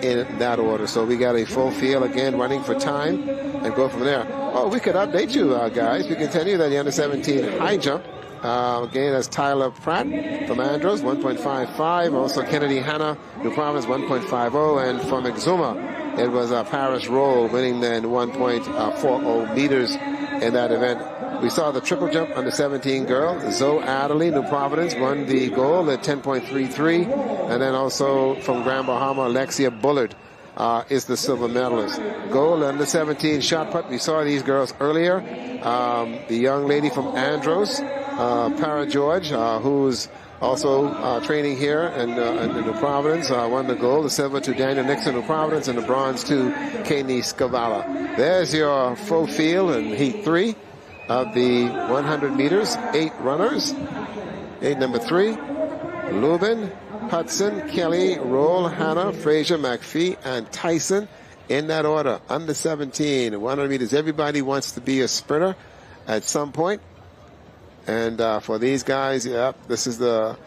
in that order. So we got a full field again running for time and go from there. Oh, we could update you guys. We can tell you that the under-17 high jump again, as Tyler Pratt from Andros, 1.55. Also Kennedy Hanna, New Providence, 1.50. And from Exuma, it was Paris Roll winning then 1.40 meters in that event. We saw the triple jump under 17 girl. Zoe Adderley, New Providence, won the gold at 10.33. And then also from Grand Bahama, Alexia Bullard is the silver medalist. Gold under 17 shot put. We saw these girls earlier. The young lady from Andros, Para George, who's also training here in New Providence, won the gold. The silver to Daniel Nixon, New Providence, and the bronze to Kaylee Scavala. There's your full field in Heat 3 of the 100 meters. 8 runners. 8 number 3. Lubin, Hudson, Kelly, Roll, Hanna, Frazier, McPhee, and Tyson in that order. Under 17, 100 meters. Everybody wants to be a sprinter at some point. And for these guys, this is the,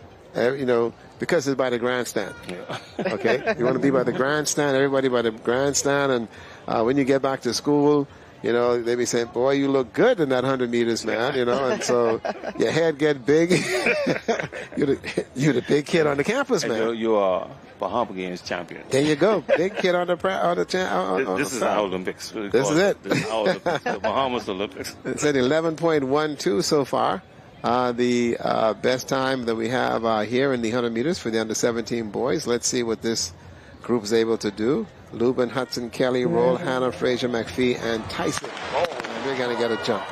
because it's by the grandstand. Yeah. Okay? You want to be by the grandstand, everybody by the grandstand. And when you get back to school, they be saying, boy, you look good in that 100 meters, man, and so your head get big. You're the big kid on the campus, man. You are Bahama Games champion. There you go. Big kid on the This is our Olympics. This is it. This is our Olympics. The Bahamas Olympics. It's at 11.12 so far. The best time that we have here in the 100 meters for the under 17 boys. Let's see what this group is able to do. Lubin, Hudson, Kelly, Roll, Hanna, Frazier, McPhee, and Tyson. And we're going to get a jump.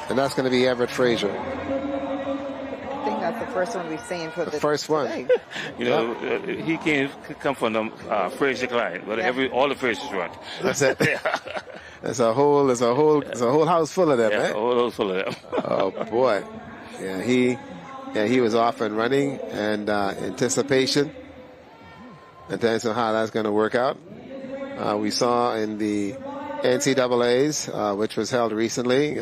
And that's going to be Everett Frazier. I think that's the first one we've seen for the first one. He can come from the Frazier Clyde, but all the Fraziers run. That's it. There's a whole house full of them, a eh? whole house full of them. Oh boy. He was off and running, and anticipation. And tell you how that's going to work out. We saw in the NCAAs, which was held recently,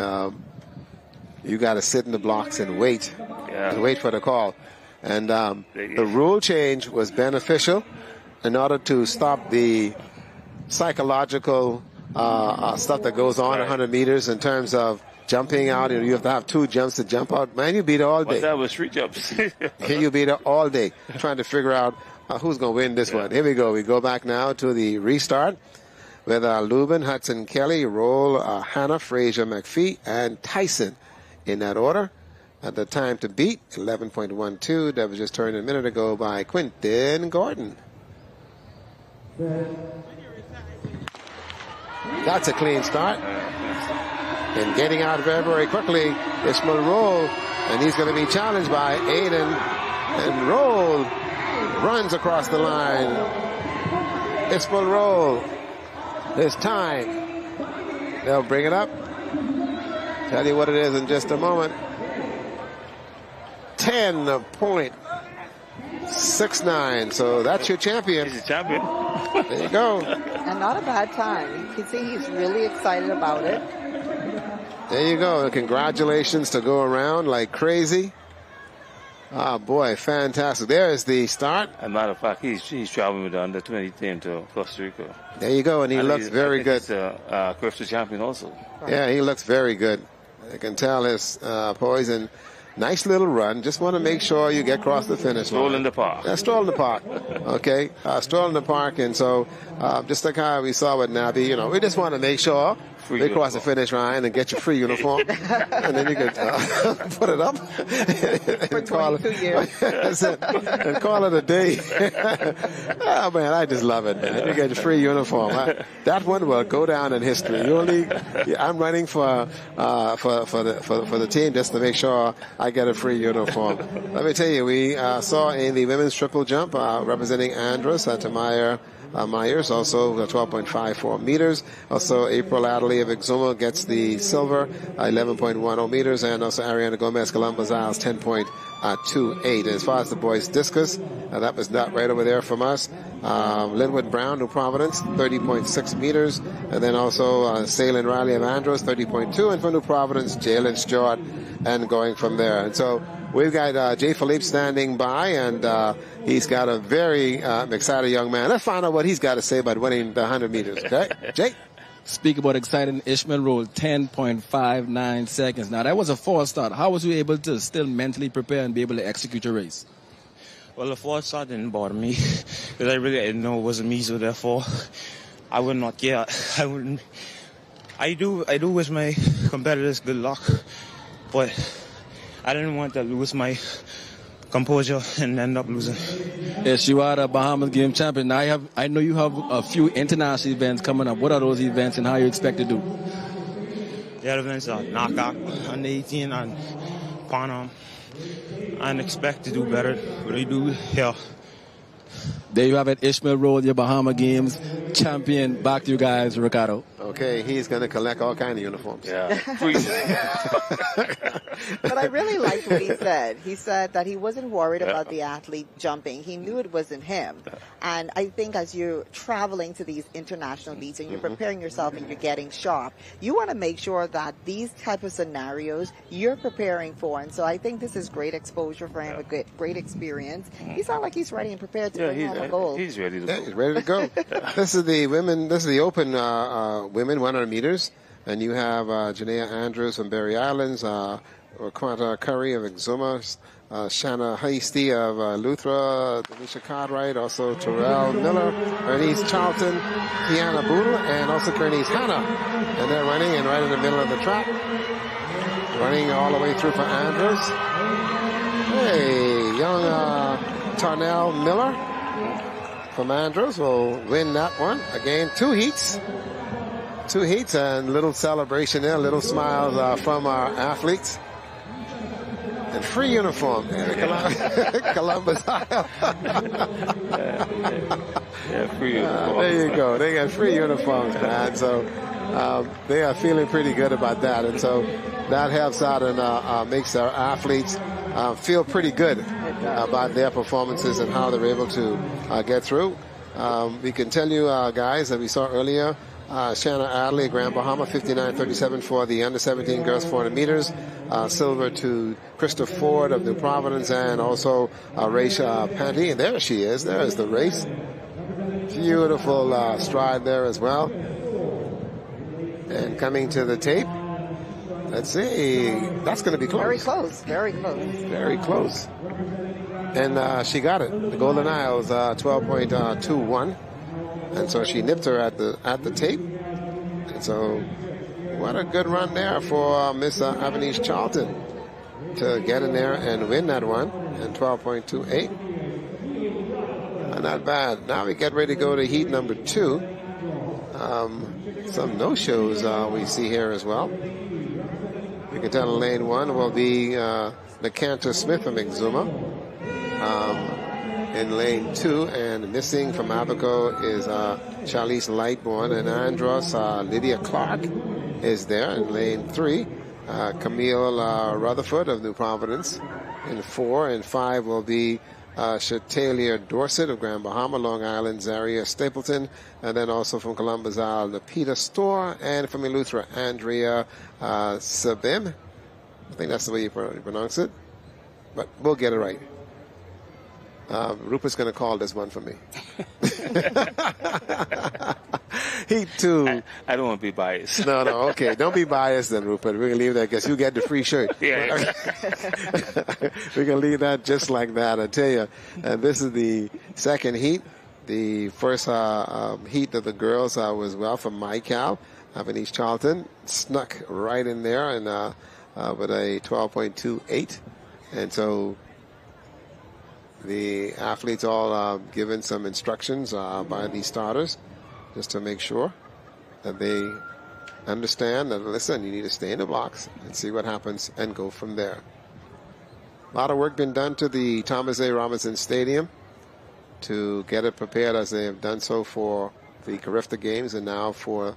you got to sit in the blocks and wait. And wait for the call. And the rule change was beneficial in order to stop the psychological stuff that goes on 100 meters in terms of jumping out. You have to have 2 jumps to jump out. Man, you beat it all day. That was 3 jumps. You beat it all day trying to figure out who's going to win this one. Here we go. We go back now to the restart with Lubin, Hudson, Kelly, Roll, Hanna, Frazier, McPhee, and Tyson in that order. At the time to beat, 11.12. That was just turned a minute ago by Quentin Gordon. That's a clean start. And getting out very quickly, Ishmael Roll, and he's going to be challenged by Aiden. And Roll runs across the line. Ishmael Roll. This time, they'll bring it up. Tell you what it is in just a moment. 10.69. So that's your champion. He's a champion. There you go. And not a bad time. You can see he's really excited about it. There you go. Congratulations to go around like crazy. Oh, boy, fantastic. There is the start. As a matter of fact, he's traveling with the under-20 team to Costa Rica. There you go, and he looks very good. He's a crystal champion also. Yeah, he looks very good. I can tell his poise and nice little run. Just want to make sure you get across the finish line. Stroll in the park. Yeah, stroll in the park. Okay, stroll in the park. And so just like how we saw with Nabi, we just want to make sure they cross the finish line and get your free uniform. And then you can put it up For 22 years. That's it. And call it a day. Oh, man, I just love it, man. You get your free uniform. That one will go down in history. I'm running for the team just to make sure I get a free uniform. Let me tell you, we saw in the women's triple jump representing Andros, Tamaya Myers, also 12.54 meters. Also, April Adderley of Exuma gets the silver, 11.10 meters. And also, Ariana Gomez, Columbus Isles, 10.28. As far as the boys' discus, that was that right over there from us. Linwood Brown, New Providence, 30.6 meters. And then also, Salen Riley of Andros, 30.2. And for New Providence, Jalen Stewart, and going from there. And so, we've got Jay Philippe standing by, and he's got a very excited young man. Let's find out what he's got to say about winning the 100 meters. Okay, Jay? Speak about exciting. Ishmael rolled 10.59 seconds. Now, that was a false start. How was you able to still mentally prepare and be able to execute your race? Well, the false start didn't bother me because I really didn't know it wasn't me, so therefore I would not care. I do wish my competitors good luck, but I didn't want to lose my composure and end up losing. Yes, you are the Bahamas game champion. Now I know you have a few international events coming up. What are those events and how you expect to do? The other events are knockout, under 18 and Panam. And expect to do better what I do here. There you have it, Ishmael Road, your Bahama Games champion. Back to you guys, Ricardo. Okay, he's going to collect all kinds of uniforms. Yeah. But I really liked what he said. He said that he wasn't worried about the athlete jumping. He knew it wasn't him. And I think as you're traveling to these international meets and you're preparing yourself and you're getting sharp, you want to make sure that these type of scenarios you're preparing for. And so I think this is great exposure for him, a great experience. He sounds like he's ready and prepared to bring home a gold. He's ready to go. He's ready to go. This is the women. This is the open women 100 meters. And you have Janaea Andrews from Berry Islands, Quanta Curry of Exuma, Shanna Hasty of Luthra, Denisha Cartwright, also Terrell Miller, Bernice Charlton, Tiana Boodle, and also Kernice Hanna. And they're running and right in the middle of the track. Running all the way through for Andrews. Hey, young Tarnell Miller from Andrews will win that one. Again, two heats and little celebration there, little smiles from our athletes. And free uniform. Columbus Isle. Yeah, free uniform. There you go. They got free uniforms, man. So they are feeling pretty good about that. And so that helps out and makes our athletes feel pretty good about their performances and how they're able to get through. We can tell you, guys, that we saw earlier, Shanna Adley, Grand Bahama, 59.37 for the under-17 girls 400 meters. Silver to Krista Ford of New Providence, and also Raisha Panty. And there she is. There is the race. Beautiful stride there as well. And coming to the tape. Let's see. That's going to be close. Very close. Very close. Very close. And she got it. The Golden Isles, 12.21. And so she nipped her at the tape. And so what a good run there for Miss Avanish Charlton to get in there and win that one in 12.28. Not bad. Now we get ready to go to heat number 2. Some no-shows we see here as well. You can tell in lane 1 will be Nicantor Smith from Exuma. In lane 2, and missing from Abaco is Charlize Lightbourne, and Andros Lydia Clark is there in lane 3. Camille Rutherford of New Providence in 4, and 5 will be Chatelier Dorset of Grand Bahama, Long Island, Zaria Stapleton, and then also from Columbus Isle, Lapita Store, and from Eleuthera, Andrea Sabim. I think that's the way you pronounce it, but we'll get it right. Rupert's going to call this one for me. Heat 2. I don't want to be biased. No, okay. Don't be biased then, Rupert. We're going to leave that because you get the free shirt. Yeah. We're going to leave that just like that. I tell you, this is the second heat. The first heat of the girls was from MyCal up in East Charlton. Snuck right in there and with a 12.28. And so the athletes all given some instructions by the starters just to make sure that they understand that, listen, you need to stay in the blocks and see what happens and go from there. A lot of work been done to the Thomas A. Robinson Stadium to get it prepared as they have done so for the Carifta games and now for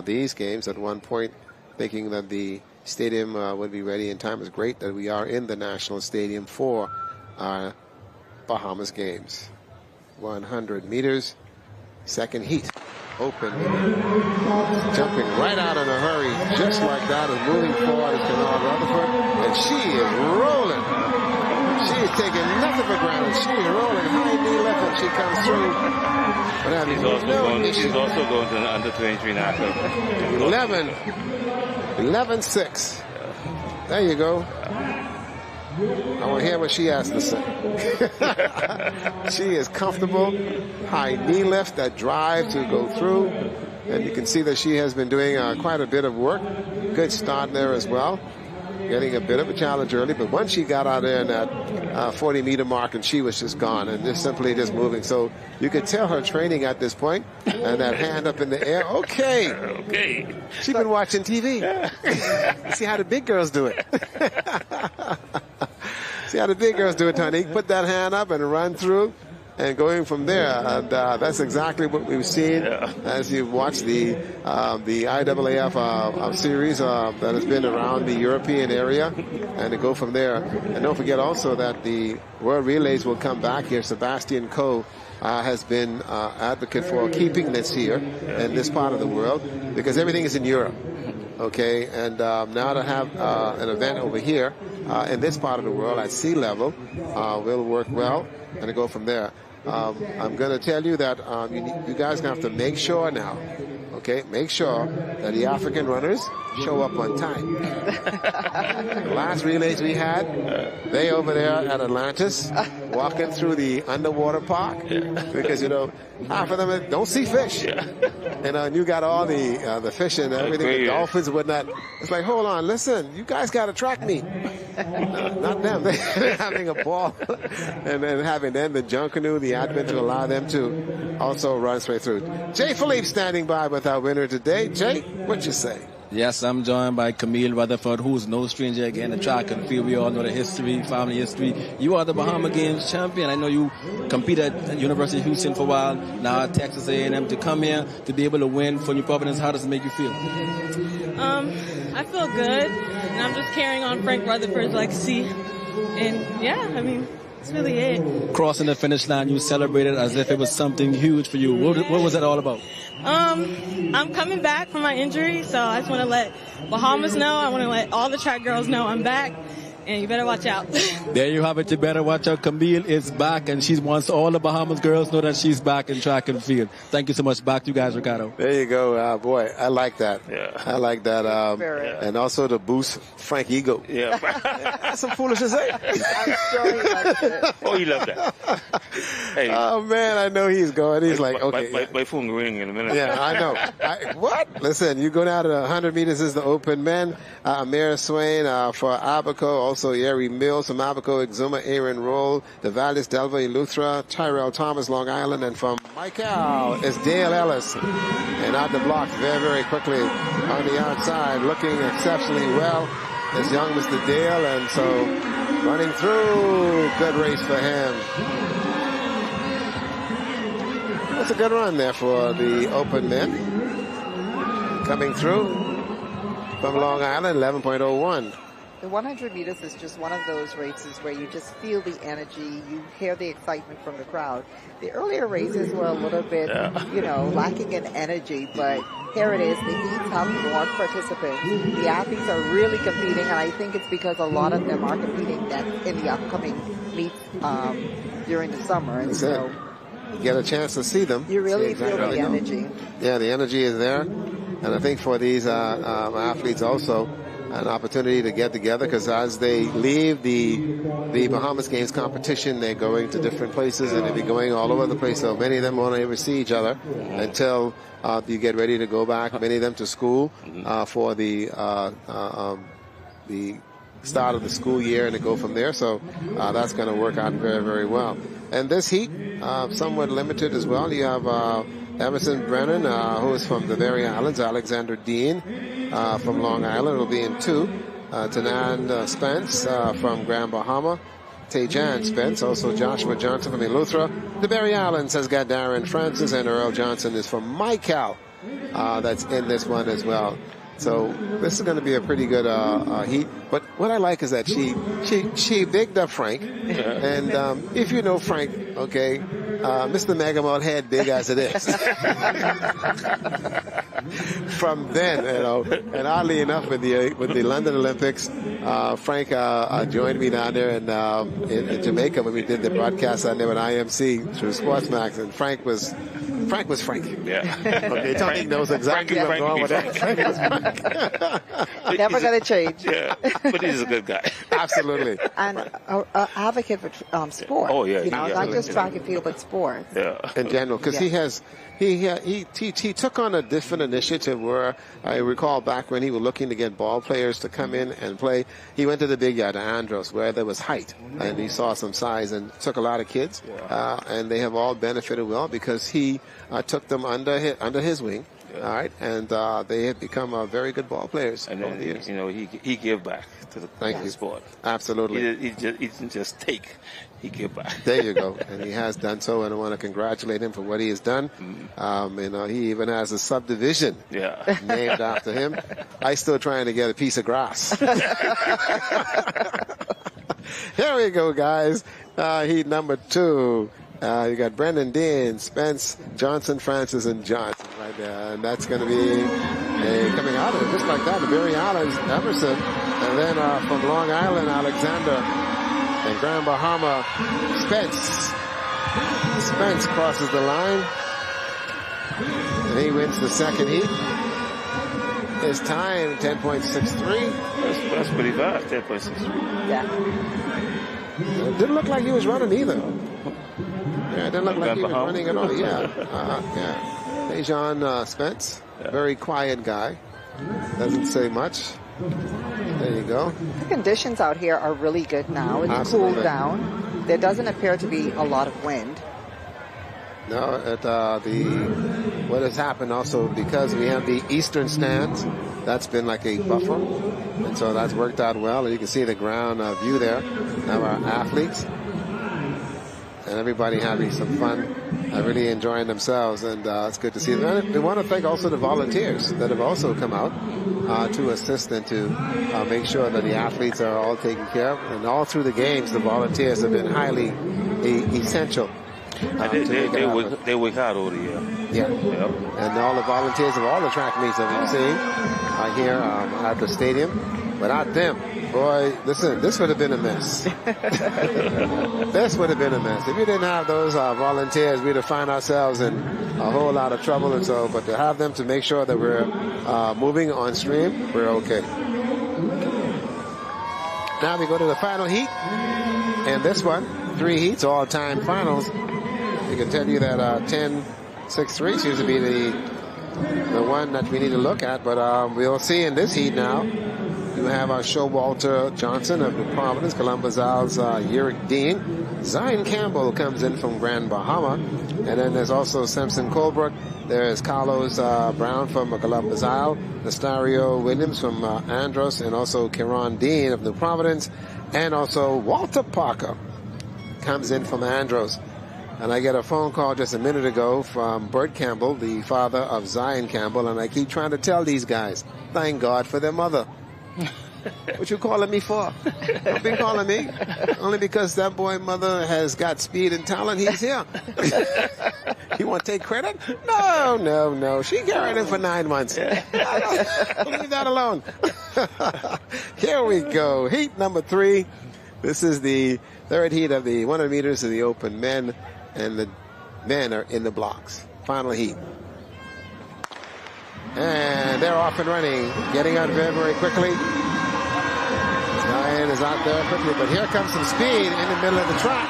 these games. At one point, thinking that the stadium would be ready in time. It's great that we are in the National Stadium for our Bahamas games. 100 meters, second heat. Open, jumping right out in a hurry, just like that, and moving forward is Camille Rutherford, and she is rolling. She is taking nothing for granted. She is rolling high knee left when she comes through. She's also going to the under 23 national. 11-6. There you go. I want to hear what she has to say. She is comfortable. High knee lift, that drive to go through. And you can see that she has been doing quite a bit of work. Good start there as well. Getting a bit of a challenge early. But once she got out there in that 40-meter mark, and she was just gone and just simply just moving. So you could tell her training at this point. And that hand up in the air. Okay. Okay. She's been watching TV. See how the big girls do it. See how the big girls do it, Tonique. Put that hand up and run through and going from there. And that's exactly what we've seen as you watch the IAAF series that has been around the European area, and to go from there. And don't forget also that the World Relays will come back here. Sebastian Coe has been advocate for keeping this here in this part of the world because everything is in Europe. Okay, and now to have an event over here in this part of the world at sea level will work well, and to go from there. I'm going to tell you that you guys have to make sure now, okay, make sure that the African runners show up on time. The last relays we had, they over there at Atlantis, walking through the underwater park, because, half of them don't see fish. And you got all the fish and everything, the dolphins and whatnot. It's like, hold on, listen, you guys got to track me. Not them. They're having a ball. And then having then the junk canoe, the advent to allow them to also run straight through. Jay Philippe standing by with our winner today. Jay, what you say? Yes, I'm joined by Camille Rutherford, who's no stranger again to track and field. We all know the history, family history. You are the Bahama Games champion. I know you competed at University of Houston for a while, now at Texas A&M. To come here to be able to win for New Providence, how does it make you feel? I feel good, and I'm just carrying on Frank Rutherford's legacy. And that's really it. Crossing the finish line, you celebrated as if it was something huge for you. What was that all about? I'm coming back from my injury, so I just want to let Bahamas know. I want to let all the track girls know I'm back, and you better watch out. There you have it. You better watch out. Camille is back, and she wants all the Bahamas girls know that she's back in track and field. Thank you so much. Back to you guys, Ricardo. There you go. Boy, I like that. Yeah. I like that. And also to boost Frank ego. Yeah. That's some foolishness, eh? I'm sure he likes it. Oh, you love that. Hey. Oh, man, I know he's going. He's like, okay. My phone will ring in a minute. Yeah, I know. What? Listen, you go down to 100 meters is the open men. Amir Swain for Abaco, also Yeri Mills from Abaco, Exuma, Aaron Roll, Devalis, Delva, Eleuthera, Tyrell Thomas, Long Island, and from Michael is Dale Ellis. And out the blocks very, very quickly on the outside, looking exceptionally well. This young Mr. Dale, and so running through, good race for him. That's a good run there for the open men. Coming through. from Long Island, 11.01. The 100 meters is just one of those races where you just feel the energy, you hear the excitement from the crowd. The earlier races were a little bit, lacking in energy, but here it is. The heats have more participants. The athletes are really competing, and I think it's because a lot of them are competing in the upcoming meets during the summer. And so you get a chance to see them. You really feel the energy. Yeah, the energy is there. And I think for these athletes also, an opportunity to get together, because as they leave the Bahamas Games competition, they're going to different places and they'll be going all over the place. So many of them won't ever see each other until you get ready to go back. Many of them to school for the start of the school year, and to go from there. So that's going to work out very, very well. And this heat, somewhat limited as well. You have Emerson Brennan, who is from the Balearic Islands, Alexander Dean from Long Island will be in 2. Tanan Spence from Grand Bahama. Tejan Spence, also Joshua Johnson from Eleuthera. The Balearic Islands has got Darren Francis, and Earl Johnson is from Mical. That's in this one as well. So this is going to be a pretty good heat. But what I like is that she bigged up Frank. And if you know Frank, okay, Mr. Megamall head big as it is. From then, and oddly enough, with the London Olympics, Frank joined me down there in Jamaica when we did the broadcast down there with IMC through Sportsmax, and Frank was Frank. Yeah. Okay, Tony knows exactly what's wrong with that. Frank was Frank. Never going to change. Yeah, but he's a good guy. Absolutely. And an advocate for sport. Oh, yeah. Not just track and field, but sports. Yeah. In general, because he took on a different initiative where I recall back when he was looking to get ball players to come in and play. He went to the big yard, Andros, where there was height, and he saw some size and took a lot of kids, and they have all benefited well because he took them under his wing. Yeah. All right, and they have become very good ball players. And then, he gave back to the sport. Absolutely. He didn't just take. He gave back. There you go. And he has done so, and I want to congratulate him for what he has done. He even has a subdivision named after him. I still trying to get a piece of grass. Here we go, guys. Heat number 2. You got Brendan Dean, Spence, Johnson, Francis, and Johnson right there. And that's going to be coming out of it just like that. The Balearic Islands, Emerson. And then from Long Island, Alexander. And Grand Bahama, Spence. Spence crosses the line. And he wins the second heat. His time, 10.63. That's pretty fast, 10.63. Yeah. It didn't look like he was running either. Yeah, it didn't look like he was running at all. Yeah. Tejan Spence, very quiet guy. Doesn't say much. There you go. The conditions out here are really good now. It's cooled down. There doesn't appear to be a lot of wind. No, what has happened also, because we have the eastern stands, that's been like a buffer, and so that's worked out well. And you can see the ground view there of our athletes, and everybody having some fun, really enjoying themselves, and it's good to see them. And we want to thank also the volunteers that have also come out to assist and to make sure that the athletes are all taken care of. And all through the games, the volunteers have been highly essential. They work hard over the year. Yeah. Yep. And all the volunteers of all the track meets that we've seen are here at the stadium. Without them, boy, listen, this would have been a mess. This would have been a mess. If we didn't have those volunteers, we'd have found ourselves in a whole lot of trouble. And so, but to have them to make sure that we're moving on stream, we're okay. Now we go to the final heat. And this one, 3 heats, all-time finals. I can tell you that 10.63 seems to be the one that we need to look at. But we'll see in this heat now. You have Showalter Johnson of New Providence, Columbus Isles, Uric Dean. Zion Campbell comes in from Grand Bahama. And then there's also Simpson Colebrook. There's Carlos Brown from Columbus Isle. Nastario Williams from Andros. And also Kieran Dean of New Providence. And also Walter Parker comes in from Andros. And I get a phone call just a minute ago from Bert Campbell, the father of Zion Campbell. And I keep trying to tell these guys, thank God for their mother. What you calling me for? Don't be calling me. Only because that boy mother has got speed and talent, he's here. You want to take credit? No. She carried him for 9 months. Leave that alone. Here we go. Heat number 3. This is the third heat of the 100 meters of the open men, and the men are in the blocks. Final heat. And they're off and running, getting out very, very quickly. Zion is out there quickly, but here comes some speed in the middle of the track.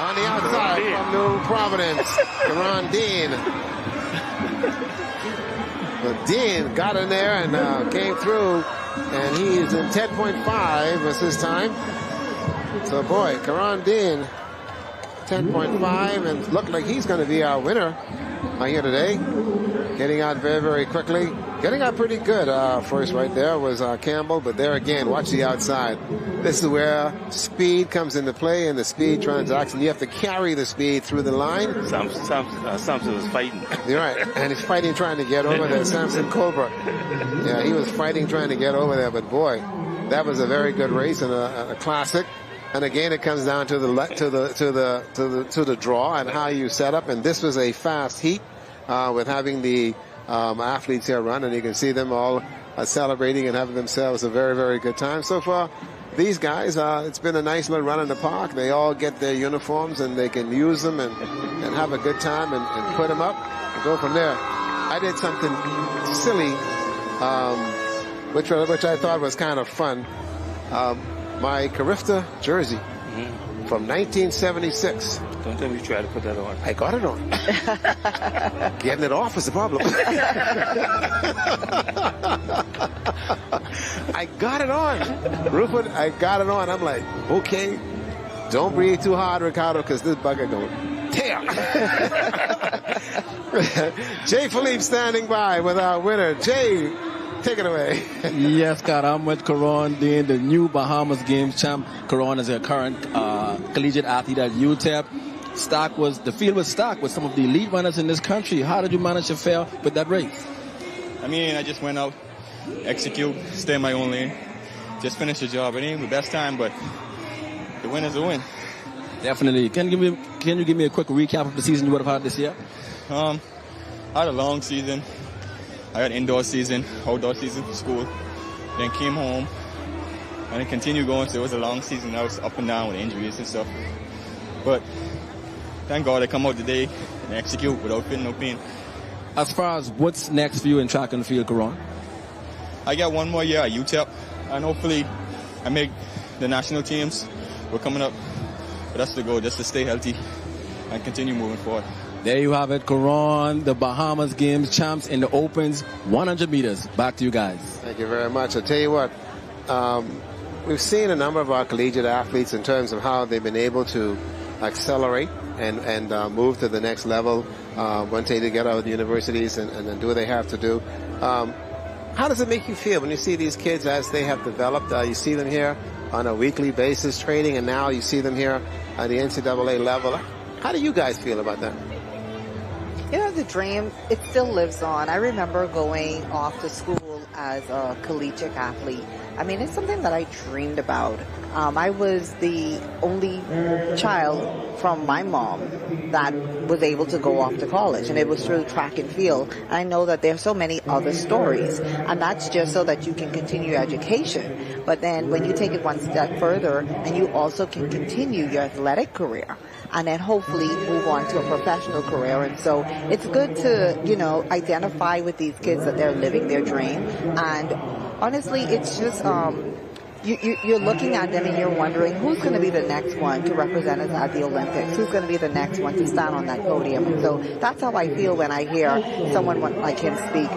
On the outside from New Providence, Karan Dean. But Dean got in there and came through, and he's in 10.5 was his time. So, boy, Karan Dean, 10.5, and looked like he's going to be our winner here today. Getting out very, very quickly. Getting out pretty good. First right there was Campbell, but there again, watch the outside. This is where speed comes into play in the speed transaction. You have to carry the speed through the line. Samson was fighting. You're right. And he's fighting trying to get over there. Samson Colbert. Yeah, he was fighting trying to get over there, but boy, that was a very good race and a classic. And again, it comes down to the draw and how you set up. And this was a fast heat with having the athletes here run, and you can see them all celebrating and having themselves a very, very good time so far. These guys, it's been a nice little run in the park. They all get their uniforms and they can use them and have a good time and put them up and go from there. I did something silly, which I thought was kind of fun. My Carifta jersey from 1976. Don't tell me you tried to put that on. I got it on. Getting it off is the problem. I got it on. Rupert, I got it on. I'm like, okay, don't breathe too hard, Ricardo, because this bugger going tear. Jay Philippe standing by with our winner. Jay, take it away. Yes, Scott, I'm with Karan Dean, the new Bahamas Games champ. Karan is a current collegiate athlete at UTEP. The field was stocked with some of the elite runners in this country. How did you manage to fare with that race? I mean, I just went out, execute, stay in my own lane, just finish the job. It ain't the best time, but the win is a win. Definitely. Can you give me a quick recap of the season you would have had this year? I had a long season. I had indoor season, outdoor season for school, then came home, and then continued going. So it was a long season. I was up and down with injuries and stuff. But thank God I come out today and execute without feeling no pain. As far as what's next for you in track and field, Karan? I got one more year at UTEP, and hopefully I make the national teams. We're coming up. But that's the goal, just to stay healthy and continue moving forward. There you have it, Karan, the Bahamas Games champs in the Opens, 100 meters. Back to you guys. Thank you very much. I'll tell you what, we've seen a number of our collegiate athletes in terms of how they've been able to accelerate and move to the next level once they get out of the universities and do what they have to do. How does it make you feel when you see these kids as they have developed? You see them here on a weekly basis training, and now you see them here at the NCAA level. How do you guys feel about that? You know, the dream, it still lives on. I remember going off to school as a collegiate athlete. I mean, it's something that I dreamed about. I was the only child from my mom that was able to go off to college, and it was through track and field. I know that there's so many other stories, and that's just so that you can continue your education. But then when you take it one step further, and you also can continue your athletic career, and then hopefully move on to a professional career. And so it's good to, identify with these kids that they're living their dream. And honestly, it's just, you're looking at them and you're wondering who's going to be the next one to represent us at the Olympics, who's going to be the next one to stand on that podium. And so that's how I feel when I hear someone like him speak.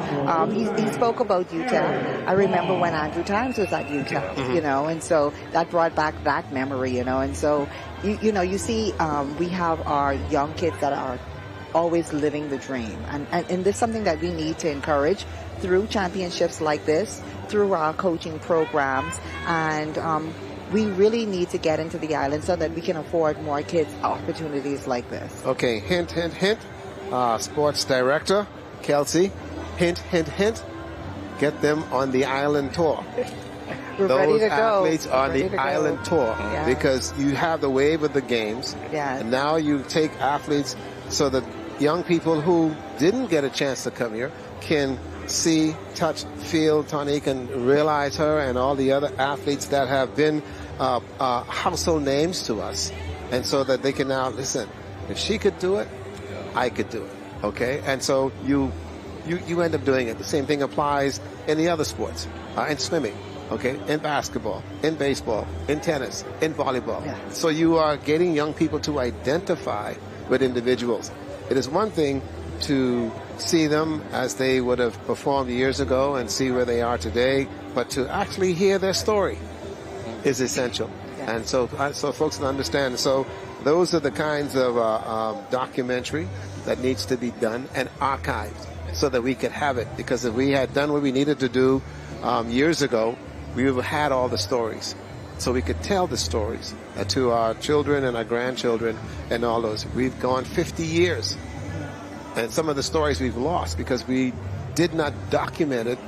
He spoke about UTEP. I remember when Andrew Times was at UTEP, and so that brought back that memory, and so you see we have our young kids that are always living the dream, and this is something that we need to encourage through championships like this, through our coaching programs, and we really need to get into the island so that we can afford more kids opportunities like this. Okay, hint, hint, hint. Sports director, Kelsey, hint, hint, hint. get them on the island tour. We're Those ready to go. athletes on the island tour because you have the wave of the games. Yeah. And now you take athletes so that young people who didn't get a chance to come here can see, touch, feel Tonique and realize her and all the other athletes that have been household names to us. And so that they can now, listen, if she could do it, I could do it. Okay? And so you end up doing it. The same thing applies in the other sports, in swimming. Okay, in basketball, in baseball, in tennis, in volleyball. Yeah. So you are getting young people to identify with individuals. It is one thing to see them as they would have performed years ago and see where they are today, but to actually hear their story is essential. Yeah. And so folks can understand. So those are the kinds of documentary that needs to be done and archived so that we could have it. Because if we had done what we needed to do years ago, we would have had all the stories. So we could tell the stories to our children and our grandchildren and all those. We've gone 50 years. And some of the stories we've lost because we did not document it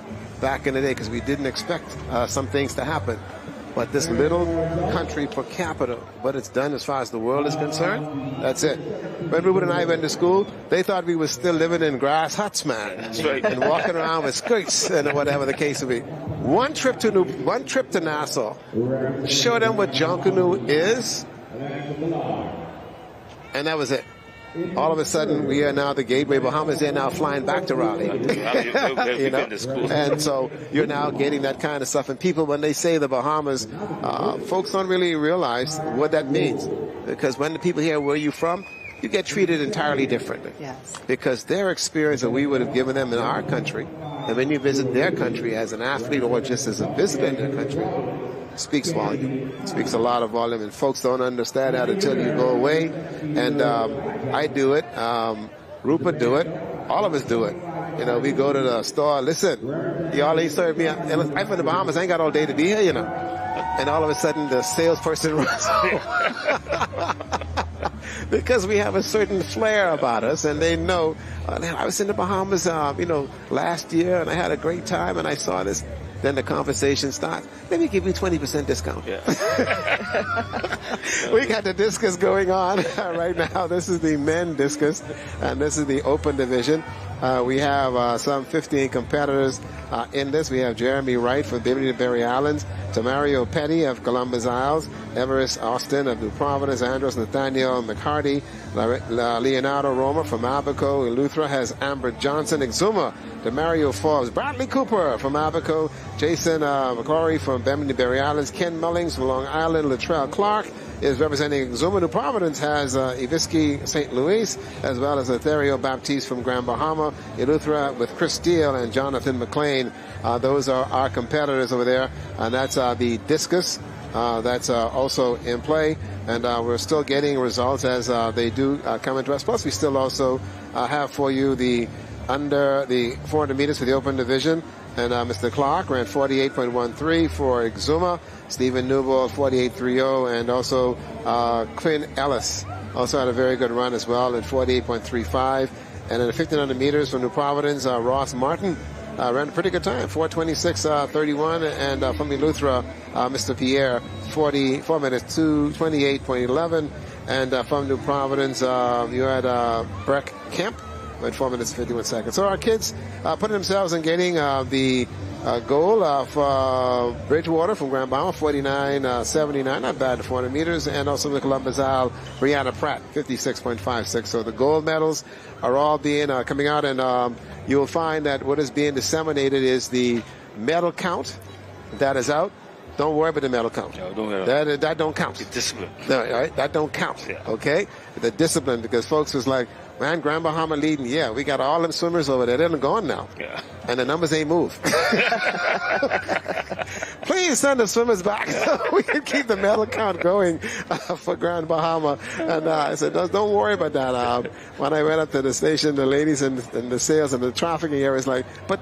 back in the day because we didn't expect some things to happen. But this little country per capita, what it's done as far as the world is concerned, that's it. When Ruben and I went to school, they thought we were still living in grass huts, man. That's right. And walking around with skirts and whatever the case would be. One trip to Nassau, show them what Junkanoo is, and that was it. All of a sudden, we are now the Gateway Bahamas. They're now flying back to Raleigh. You know? And so you're now getting that kind of stuff. And people, when they say the Bahamas, folks don't really realize what that means. Because when the people hear where you're from, you get treated entirely differently. Yes. Because their experience that we would have given them in our country, and when you visit their country as an athlete or just as a visitor in their country, speaks volume. It speaks a lot of volume, and folks don't understand that until you go away. And I do it. Rupert do it. All of us do it. You know, we go to the store. Listen, y'all ain't served me. I'm from the Bahamas. I ain't got all day to be here, you know. And all of a sudden, the salesperson runs over. Because we have a certain flair about us, and they know. I was in the Bahamas, last year, and I had a great time, and I saw this. Then the conversation starts. Let me give you 20% discount. Yeah. We got the discus going on right now. This is the men discus, and this is the open division. We have some 15 competitors in this. We have Jeremy Wright from Bimini Berry Islands, Tamario Petty of Columbus Isles, Everest Austin of New Providence, Andros Nathaniel McCarty, Leonardo Roma from Abaco. Eleuthera has Amber Johnson, Exuma, Demario Forbes, Bradley Cooper from Abaco, Jason McClory from Bimini Berry Islands, Ken Mullings from Long Island, Latrell Clark is representing Exuma. New Providence has Iviski St. Louis, as well as Etherio Baptiste from Grand Bahama, Eleuthera with Chris Steele and Jonathan McLean. Those are our competitors over there, and that's the discus. That's also in play, and we're still getting results as they do come into us. Plus, we still also have for you the under the 400 meters for the open division. And Mr. Clark ran 48.13 for Exuma. Stephen Newbold 48.30, and also Quinn Ellis also had a very good run as well at 48.35. And in the 1500 meters from New Providence, Ross Martin ran a pretty good time, 4:26.31, and from Eleuthera, Mr. Pierre 4 minutes 2:28.11, and from New Providence you had Breck Kemp with 4 minutes 51 seconds. So our kids putting themselves in getting the goal of Bridgewater from Grand Bahama, 49.79, not bad, 400 meters, and also the Columbus Isle, Brianna Pratt, 56.56. So the gold medals are all being coming out, and you'll find that what is being disseminated is the medal count that is out. Don't worry about the medal count. No, don't worry. That don't count. The discipline. No, all right? That don't count. Yeah. Okay? The discipline, because folks was like, man, Grand Bahama leading. Yeah, we got all them swimmers over there. They're gone now. Yeah. And the numbers ain't moved. Please send the swimmers back so we can keep the medal count going for Grand Bahama. And I said, don't worry about that. When I went up to the station, the ladies and the sales and the trafficking area was like, but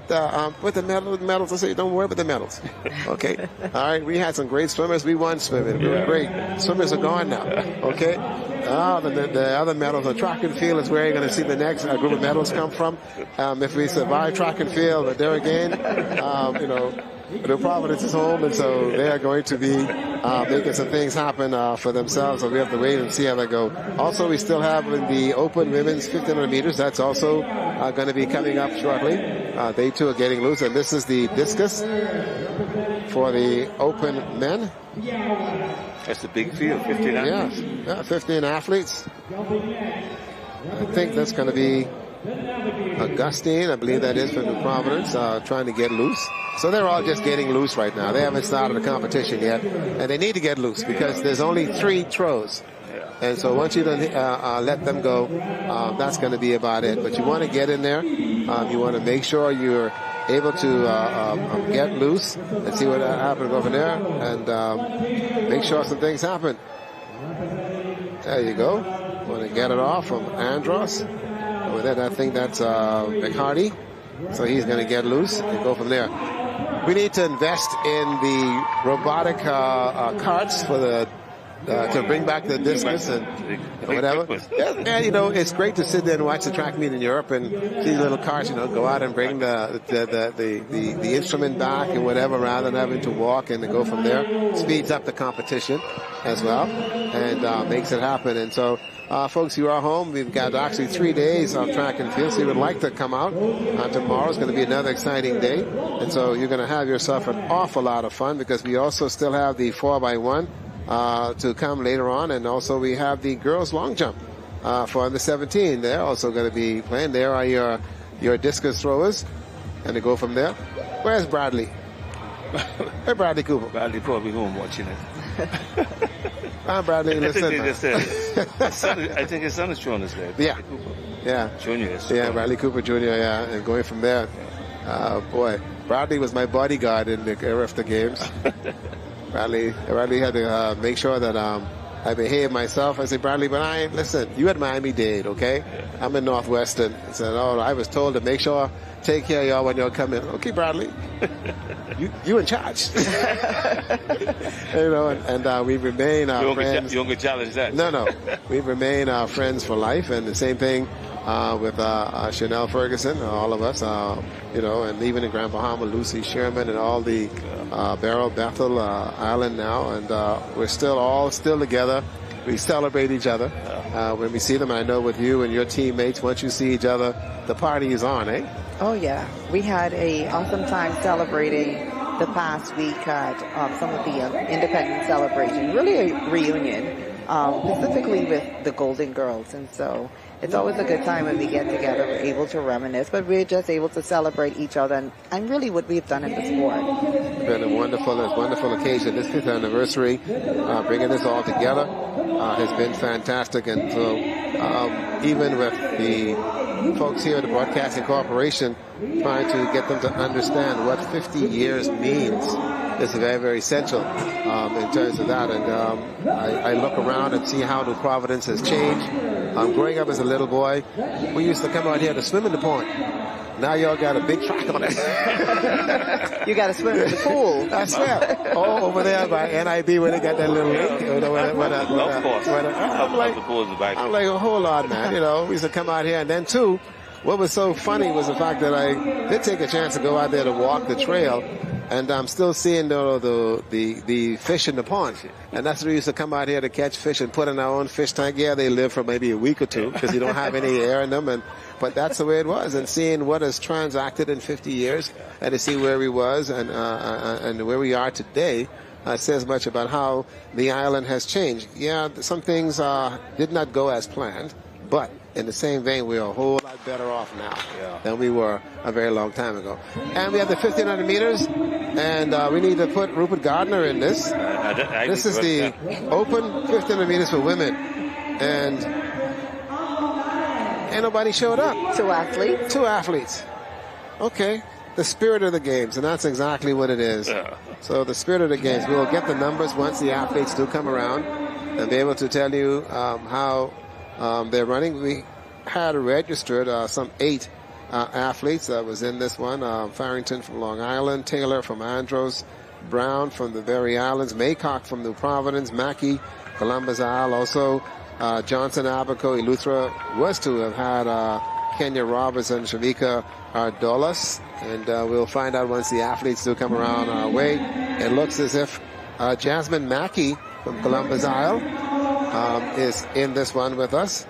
with the medals, I said, don't worry about the medals. Okay? All right, we had some great swimmers. We won swimming. We were great. Swimmers are gone now. Okay? The other medals, the track and field is where you're going to see the next group of medals come from. If we survive track and field, but there again, New Providence is home, and so they are going to be making some things happen for themselves. So we have to wait and see how they go. Also, we still have the open women's 1500 meters. That's also going to be coming up shortly. They too are getting loose, and this is the discus for the open men. That's a big field, 15 athletes. Yeah, 15 athletes. I think that's going to be Augustine, I believe that is from New Providence, trying to get loose. So they're all just getting loose right now. They haven't started the competition yet, and they need to get loose because there's only 3 throws. And so once you don't let them go, that's going to be about it. But you want to get in there. You want to make sure you're able to get loose and see what happens over there, and make sure some things happen. There you go. Want to get it off from Andros. Over there, I think that's McHardy. So he's going to get loose and go from there. We need to invest in the robotic carts for the to bring back the discus and whatever. Yeah, it's great to sit there and watch the track meet in Europe and see little carts, go out and bring the instrument back and whatever, rather than having to walk and to go from there. Speeds up the competition as well and makes it happen. And so, folks, you are home. We've got actually 3 days of track and field, so you would like to come out. Tomorrow's going to be another exciting day. And so you're going to have yourself an awful lot of fun because we also still have the 4x1 to come later on, and also we have the girls long jump for under 17. They're also going to be playing. There are your discus throwers, and to go from there. Where's Bradley? Hey, Bradley Cooper. Bradley probably home watching it. Bradley, listen. I think his son is showing us there. Yeah. Yeah. Junior. Yeah, Bradley Cooper Jr., yeah, and going from there. Boy, Bradley was my bodyguard in the era of the games. Bradley had to make sure that I behaved myself. I said, Bradley, but listen, you at Miami-Dade, okay? I'm in Northwestern. I said, I was told to make sure, take care of y'all when y'all come in. Okay, Bradley, you in charge. And we remain friends. You don't get challenged that. No. We remain friends for life, and the same thing with Chanel Ferguson, all of us, and even in Grand Bahama, Lucy Sherman, and all the Beryl, Bethel Island now, and we're still together. We celebrate each other when we see them. And I know with you and your teammates, once you see each other, the party is on, eh? Oh yeah, we had a awesome time celebrating the past week at some of the independent celebration. Really a reunion, specifically with the Golden Girls, and so it's always a good time when we get together. We're able to reminisce, but we're just able to celebrate each other and really what we've done in the sport. It's been a wonderful occasion. This 5th anniversary, bringing this all together has been fantastic. And so even with the folks here at the Broadcasting Corporation trying to get them to understand what 50 years means is very, very essential in terms of that. And I look around and see how New Providence has changed. Growing up as a little boy, we used to come out here to swim in the pond. Now y'all got a big track on it. You got to swim in the pool. I swear. Over there by NIB where they got that little lake. I'm like, hold on, man. We used to come out here. And then, too, what was so funny was the fact that I did take a chance to go out there to walk the trail. And I'm still seeing the fish in the pond. And that's where we used to come out here to catch fish and put in our own fish tank. Yeah, they live for maybe a week or two because you don't have any air in them. But that's the way it was. And seeing what has transacted in 50 years and to see where we was and where we are today says much about how the island has changed. Yeah, some things did not go as planned, but in the same vein, we're a whole lot better off now than we were a very long time ago. And we have the 1,500 meters, and we need to put Rupert Gardner in this. This is the open 1,500 meters for women. And ain't nobody showed up. Two athletes. Okay. The spirit of the games, and that's exactly what it is. So the spirit of the games. We will get the numbers once the athletes do come around and be able to tell you how they're running. We had registered some 8 athletes that was in this one. Farrington from Long Island, Taylor from Andros, Brown from the Berry Islands, Maycock from New Providence, Mackey, Columbus Isle, also Johnson Abaco Eleuthera was to have had Kenya Roberts and Shavika Ardolas. And we'll find out once the athletes do come around our way. It looks as if Jasmine Mackey from Columbus Isle is in this one with us.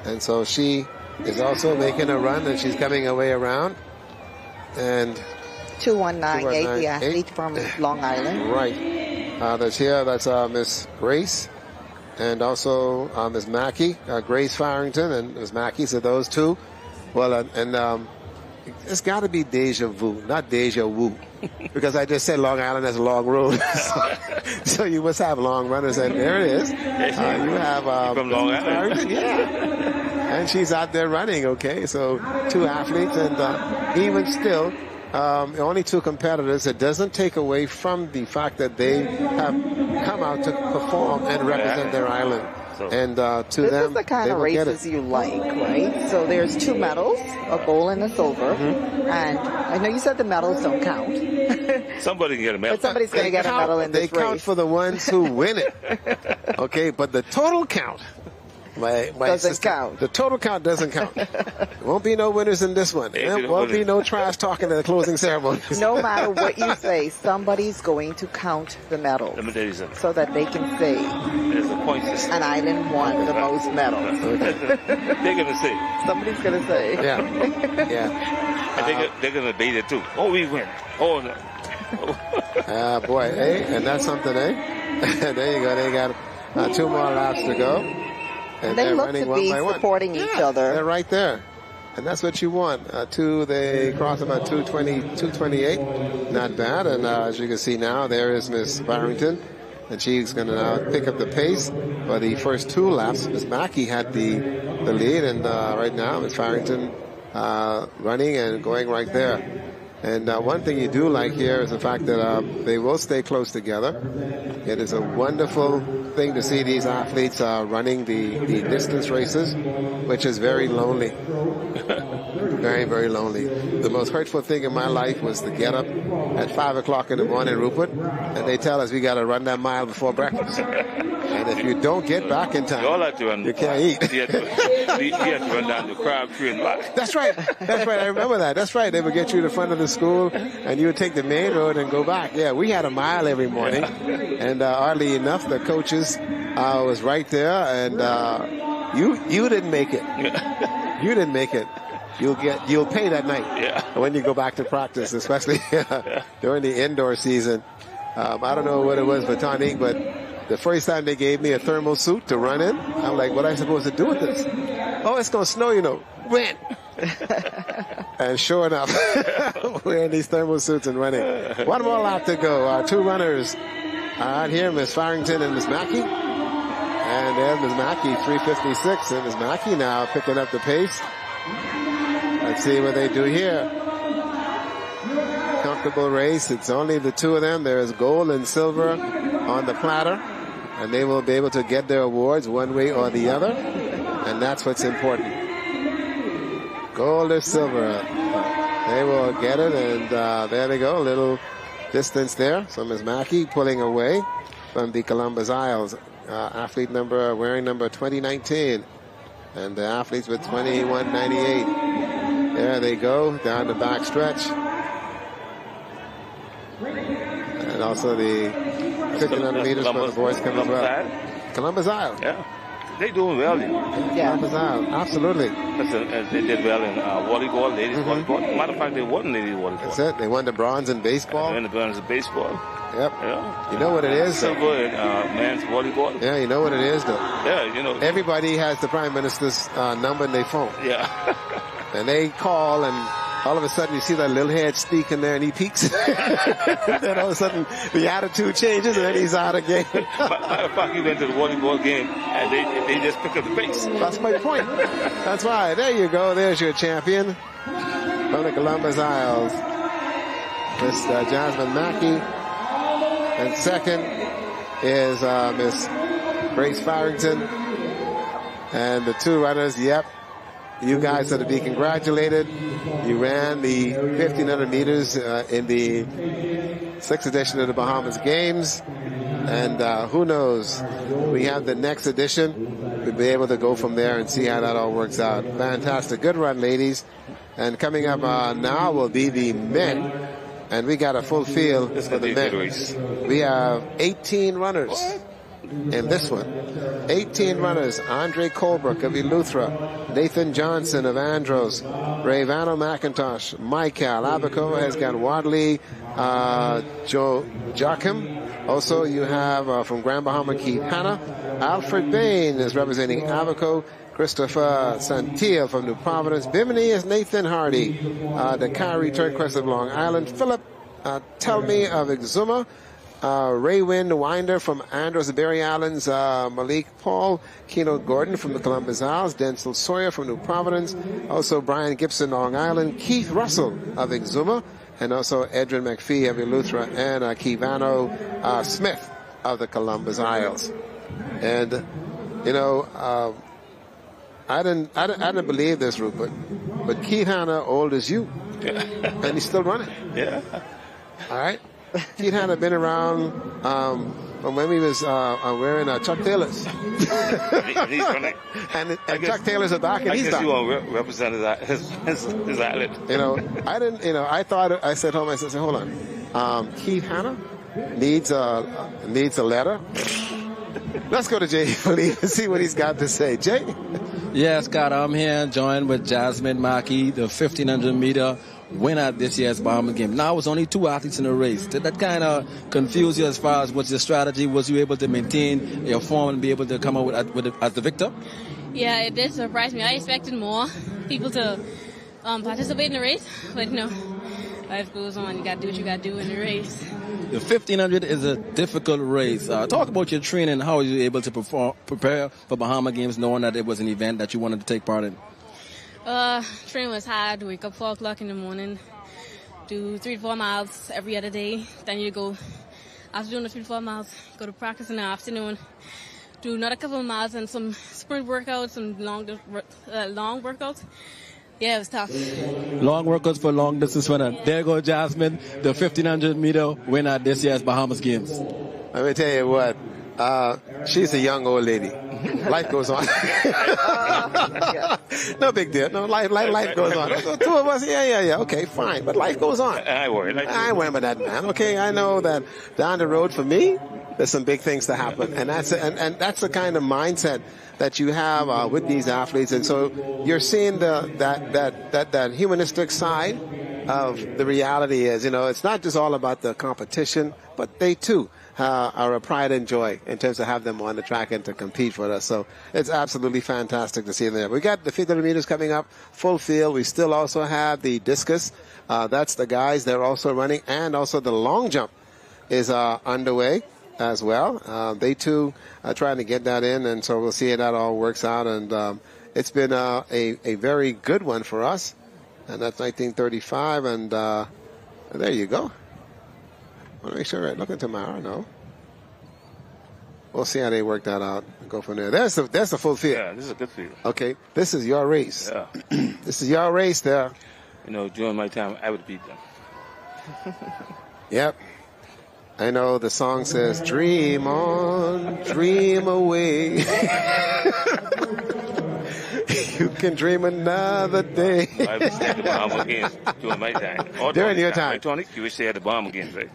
And so she is also making a run, and she's coming her way around. And 2198, the athlete from Long Island. Right. That's Miss Grace. And also Miss Mackey, Grace Farrington and Miss Mackey. So those two. Well, it's got to be deja vu, not deja vu, because I just said Long Island has a long road. So you must have long runners, and there it is. You have from Long Island. Yeah. And she's out there running, okay? So 2 athletes, and even still, only 2 competitors. It doesn't take away from the fact that they have come out to perform and represent their island. And to this them, is the kind they of will get races it. you like, right? So there's 2 medals, a gold and a silver. And I know you said the medals don't count. Somebody can get a medal. But somebody's going to get a medal in this race. They count for the ones who win it. Okay, but the total count. Doesn't count. The total count doesn't count. There won't be no winners in this one. There won't be no trash talking in the closing ceremonies. No matter what you say, somebody's going to count the medals so that they can say an island won the most medals. They're going to say. Somebody's going to say. Yeah. Yeah. And they're going to debate it too. Oh, we win. Oh, no. Boy, and that's something, there you go. They got 2 more laps to go. And they look to be supporting each other. They're right there. And that's what you want. They cross about 2:28. Not bad. And as you can see now, there is Miss Barrington. And she's going to now pick up the pace. For the first 2 laps, Miss Mackey had the lead. And right now, Miss Barrington running and going right there. And one thing you do like here is the fact that they will stay close together. It is a wonderful thing to see these athletes running the distance races, which is very lonely. Very, very lonely. The most hurtful thing in my life was to get up at 5 o'clock in the morning, Rupert, and they tell us we got to run that mile before breakfast. And if you don't get back in time, you can't eat. You have to run down to Crabtree and back. That's right. That's right. I remember that. That's right. They would get you to the front of the school, and you would take the main road and go back. Yeah, we had a mile every morning, and oddly enough, the coaches was right there, and you didn't make it. You didn't make it. You'll pay that night when you go back to practice, especially during the indoor season. I don't know what it was for Tonique, but the first time they gave me a thermal suit to run in, I'm like, what am I supposed to do with this? Oh, it's going to snow, When? And sure enough, we're in these thermal suits and running. 1 more lap to go. Our 2 runners out here, Miss Farrington and Miss Mackey. And there's Miss Mackey, 3:56. And Miss Mackey now picking up the pace. Let's see what they do here. Comfortable race. It's only the 2 of them. There is gold and silver on the platter. And they will be able to get their awards one way or the other. And that's what's important. Gold or silver. They will get it. And there they go. A little distance there. So Ms. Mackey pulling away from the Columbus Isles. Athlete wearing number 2019. And the athletes with 2198. There they go. Down the back stretch. And also the 1,500 meters for the boys come as well. Columbus Isle. Yeah. They're doing well. Columbus Isle. Absolutely. They did well in volleyball, ladies volleyball. Matter of fact, they won ladies volleyball. That's it. They won the bronze in baseball. They won the bronze in baseball. Yep. Yeah. You know what it is? Silver in men's volleyball. Yeah, you know what it is, though. Yeah, Everybody has the Prime Minister's number in their phone. Yeah. And they call, and all of a sudden you see that little head sneak in there, and he peeks. Then all of a sudden the attitude changes, and then he's out again. Matter of fact, he went to the volleyball game, and they just pick up the pace. That's my point. That's why. There you go. There's your champion from the Columbus Isles, Miss Jasmine Mackey. And second is Miss Grace Farrington. And the 2 runners, you guys are to be congratulated. You ran the 1,500 meters in the 6th edition of the Bahamas Games. And who knows? We have the next edition. be able to go from there and see how that all works out. Fantastic. Good run, ladies. And coming up now will be the men. And we got a full field for the men. We have 18 runners in this one. 18 runners. Andre Colbrook of Eleuthera, Nathan Johnson of Andros, Rayvano McIntosh, Michael Abaco has got Wadley, Joe Joachim. Also, you have from Grand Bahama, Keith Hanna. Alfred Bain is representing Abaco. Christopher Santia from New Providence. Bimini is Nathan Hardy. The Kyrie Turnquest of Long Island. Philip Tellme of Exuma. Raywind Winder from Andros Berry Islands. Malik Paul. Keno Gordon from the Columbus Isles. Denzel Sawyer from New Providence. Also Brian Gibson, Long Island. Keith Russell of Exuma. And also Edrin McPhee of Eleuthera. And Kivano Smith of the Columbus Isles. And, you know, I didn't believe this, Rupert, but Keith Hanna old as you, and he's still running. Yeah. All right. Keith Hanna been around from when we was wearing Chuck Taylors. He's running. and Chuck Taylors are back, and he's back. I guess you want to represent his outlet. You know, I didn't. You know, I said home. I said, hold on. Keith Hanna needs a letter. Let's go to Jay Philippe and see what he's got to say. Jay? Yeah, Scott, I'm here joined with Jasmine Mackey, the 1,500-meter winner this year's Bahamas game. Now, it was only 2 athletes in the race. Did that kind of confuse you as far as what's your strategy? Was you able to maintain your form and be able to come out as the victor? Yeah, it did surprise me. I expected more people to participate in the race, but no. Life goes on. You got to do what you got to do in the race. The 1,500 is a difficult race. Talk about your training. How were you able to prepare for Bahama Games knowing that it was an event that you wanted to take part in? Training was hard. Wake up 4 o'clock in the morning. Do 3 to 4 miles every other day. Then you go, after doing the 3 to 4 miles, go to practice in the afternoon. Do another couple of miles and some sprint workouts, some long workouts. Yeah, it was tough. Long workouts for long distance runner. There goes Jasmine, the 1,500-meter winner this year's Bahamas Games. Let me tell you what. She's a young old lady. Life goes on. No big deal. No, life goes on. So 2 of us, yeah. Okay, fine. But life goes on. I worry about that, man. Okay, I know that down the road for me, there's some big things to happen, and that's the kind of mindset that you have with these athletes, and so you're seeing that humanistic side of the reality is, you know, it's not just all about the competition, but they too are a pride and joy in terms of have them on the track and to compete with us. So it's absolutely fantastic to see them there. We got the 1,500 meters coming up, full field. We still also have the discus. That's the guys. They're also running, and also the long jump is underway as well. They too are trying to get that in, and so we'll see how that all works out. And it's been a very good one for us, and that's 1935. And there you go. I want to make sure I look at tomorrow. No, we'll see how they work that out and go from there. That's the full field. Yeah, this is a good field. Okay, this is your race. Yeah. This is your race there. You know, during my time, I would beat them. Yep. I know the song says, dream on, dream away. You can dream another day. I wish they had the Bahama Games during my time. Or during your time. Tonic, you wish they had the Bahama Games, right?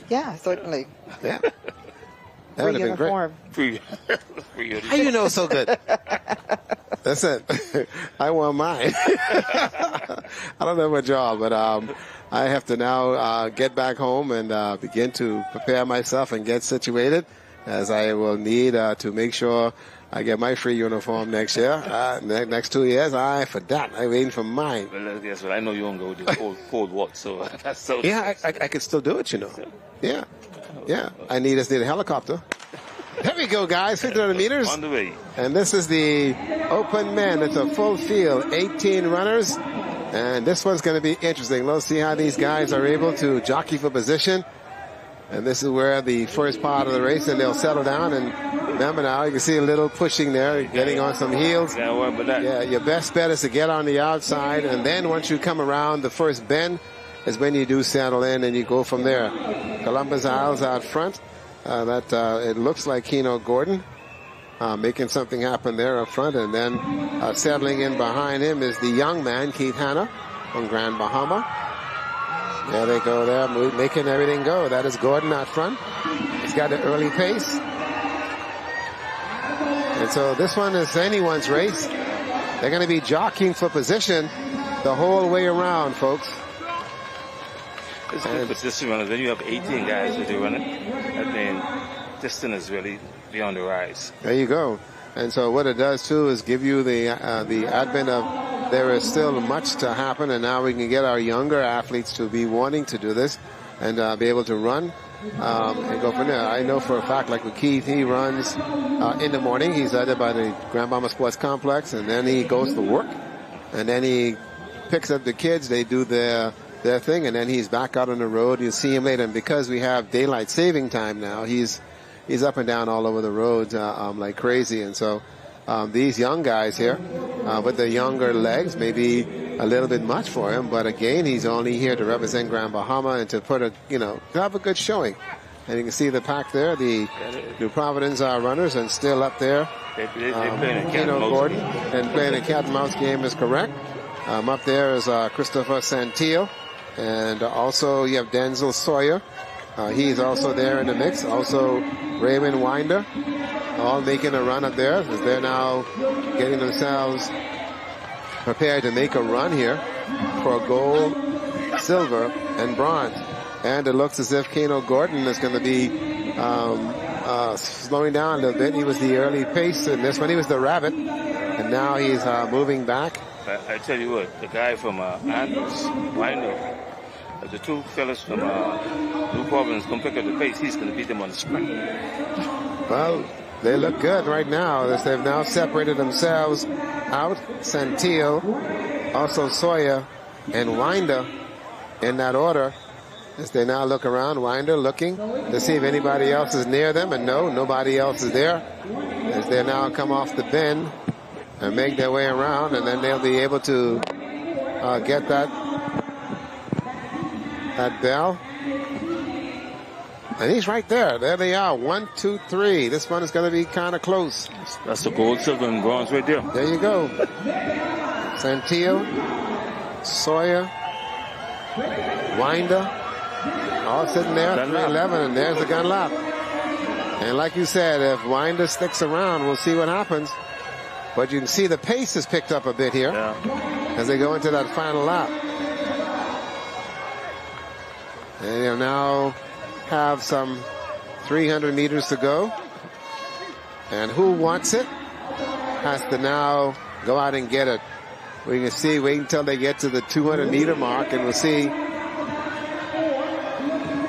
Yeah, certainly. Yeah. That would have been great. Free How you know so good? That's it. I want mine. I don't know my job, but I have to now get back home and begin to prepare myself and get situated, as I will need to make sure I get my free uniform next year. Next 2 years, I'm waiting for mine. Well, guess what? I know you won't go to cold water, so that's so. Yeah, I could still do it, you know. Yeah. I just need a helicopter. There we go, guys. 1,500 meters. On the way. And this is the open men. It's a full field, 18 runners. And this one's going to be interesting. Let's see how these guys are able to jockey for position. And this is where the first part of the race, and they'll settle down. And remember now, you can see a little pushing there, getting on some heels. Yeah, your best bet is to get on the outside. And then once you come around the first bend is when you do settle in and you go from there. Columbus Isles out front. It looks like Keno Gordon. making something happen there up front. And then settling in behind him is the young man, Keith Hanna from Grand Bahama. There they go there, making everything go. That is Gordon out front. He's got the early pace. And so this one is anyone's race. They're going to be jockeying for position the whole way around, folks. It's good for distance runners. When you have 18 guys that do running, I mean, distance is really beyond the rise. There you go. And so what it does, too, is give you the advent of there is still much to happen, and now we can get our younger athletes to be wanting to do this and be able to run and go from there. I know for a fact, like with Keith, he runs in the morning. He's either by the Grand Bahama Sports Complex, and then he goes to work, and then he picks up the kids. They do their thing, and then he's back out on the road. You'll see him later. And because we have daylight saving time now, he's up and down all over the roads like crazy. And so these young guys here with the younger legs may be a little bit much for him, but again, he's only here to represent Grand Bahama and to put to have a good showing. And you can see the pack there, the New Providence runners, and still up there, They're playing a cat and mouse Gordon, and playing a cat and mouse game is correct. Up there is Christopher Santillo, and also you have Denzel Sawyer. He's also there in the mix. Also Raymond Winder, all making a run up there as they're now getting themselves prepared to make a run here for gold, silver, and bronze. And it looks as if Kano Gordon is going to be slowing down a little bit. He was the early pace in this one. He was the rabbit, and now he's moving back. I tell you what, the guy from Andrews, Winder, the two fellas from New Providence come pick up the pace. He's going to beat them on the sprint. Well, they look good right now as they've now separated themselves out. Santillo, also Sawyer, and Winder in that order. As they now look around, Winder looking to see if anybody else is near them, and no, nobody else is there. As they now come off the bend and make their way around, and then they'll be able to get that bell. And he's right there. There they are. 1, 2, 3. This one is going to be kind of close. That's the gold, silver, and bronze right there. There you go. Santillo, Sawyer, Winder, all sitting there. 3:11, and there's the gun lap. And like you said, if Winder sticks around, we'll see what happens. But you can see the pace has picked up a bit here as they go into that final lap. And they'll now have some 300 meters to go. And who wants it has to now go out and get it. We can see, wait until they get to the 200 meter mark, and we'll see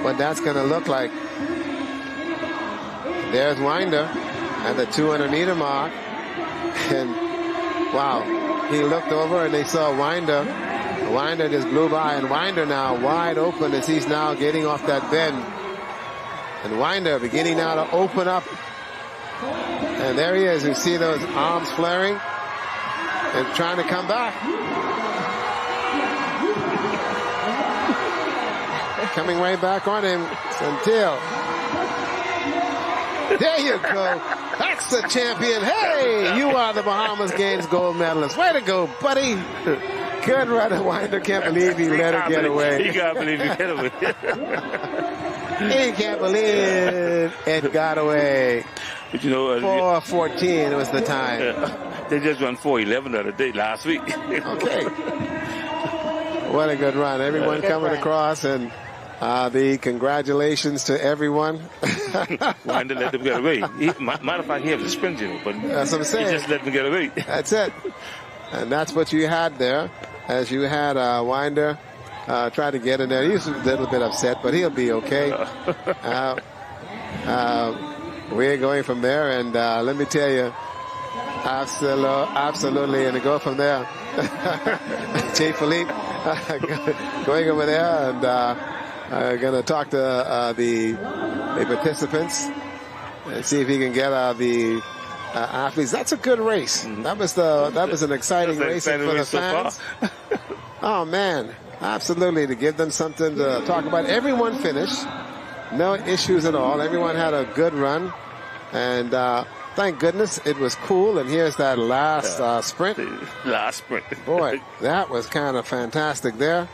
what that's going to look like. There's Winder at the 200 meter mark. And wow, he looked over and they saw Winder. Winder just blew by, and Winder now wide open as he's now getting off that bend. And Winder beginning now to open up. And there he is. You see those arms flaring and trying to come back. Coming right back on him until. There you go. That's the champion. Hey, you are the Bahamas Games gold medalist. Way to go, buddy. Good run. Winder can't believe he let it get away. He can't believe he got away. He can't believe it got away. But you know, 4:14 was the time. They just run 4:11 the other day, last week. Okay. What a good run. Everyone coming across, and the congratulations to everyone. Winder let them get away. Matter of fact, he has a sprint, but that's what I'm saying. He just let them get away. That's it. And that's what you had there, as you had Winder try to get in there. He's a little bit upset, but he'll be okay. We're going from there, and let me tell you, absolutely, and to go from there. Jay Philippe going over there and going to talk to the participants and see if he can get the athletes. That's a good race. That was an exciting race for the fans. Oh man, absolutely, to give them something to talk about. Everyone finished. No issues at all. Everyone had a good run. And thank goodness it was cool. And here's that last sprint. Last sprint. Boy, that was kind of fantastic there.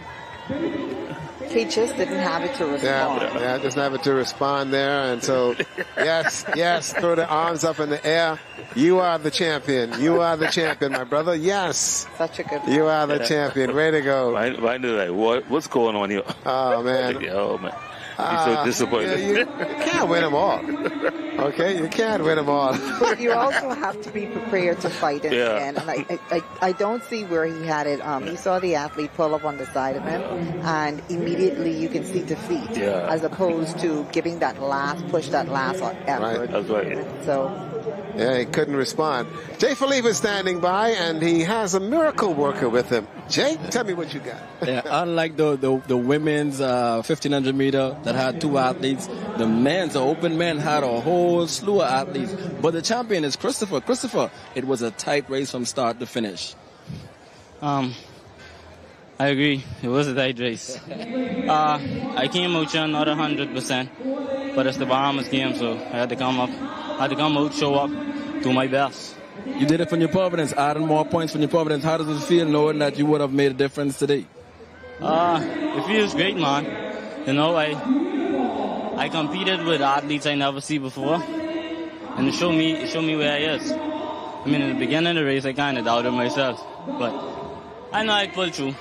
He just didn't have it to respond. Yeah, just have it to respond there. And so, yes, throw the arms up in the air. You are the champion. You are the champion, my brother. Yes. Such a good one. You are the champion. Way to go. Why do like, what's going on here? Oh, man. Oh, man. He's so disappointed. You can't win them all. Okay? You can't win them all. But you also have to be prepared to fight in the end. And I don't see where he had it. You saw the athlete pull up on the side of him, and immediately you can see defeat, as opposed to giving that last push, that last effort. Right. That's right. So... yeah, he couldn't respond. Jay Philippe is standing by, and he has a miracle worker with him. Jay, tell me what you got. Yeah, unlike the women's 1500 meter that had 2 athletes, the men's, the open men, had a whole slew of athletes. But the champion is Christopher. Christopher, it was a tight race from start to finish. I agree. It was a tight race. I came out here not 100%, but it's the Bahamas game, so I had to come out, show up, do my best. You did it for New Providence, adding more points for New Providence. How does it feel knowing that you would have made a difference today? It feels great, man. You know, I competed with athletes I never see before, and it showed me where I is. I mean, in the beginning of the race, I kind of doubted myself, but I know I pulled through.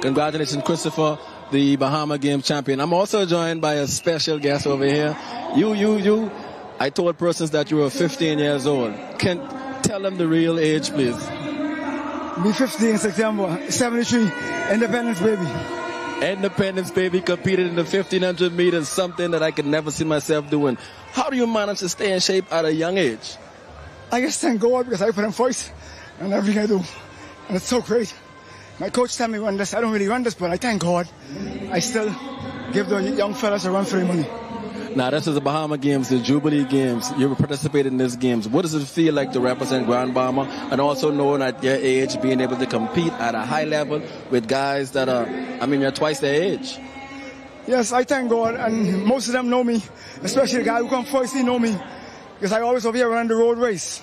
Congratulations, Christopher, the Bahama Games champion. I'm also joined by a special guest over here. You. I told persons that you were 15 years old. Can tell them the real age, please. Be 50 in September, 73, Independence baby. Independence baby, competed in the 1500 meters, something that I could never see myself doing. How do you manage to stay in shape at a young age? I just thank God because I put him first and everything I do. And it's so great. My coach tell me run this. I don't really run this, but I thank God. I still give the young fellas a run for their money. Now, this is the Bahama Games, the Jubilee Games. You participated in these games. What does it feel like to represent Grand Bahama and also knowing at your age, being able to compete at a high level with guys that are, you're twice their age? Yes, I thank God, and most of them know me, especially the guy who come first, he know me, because I always over here run the road race.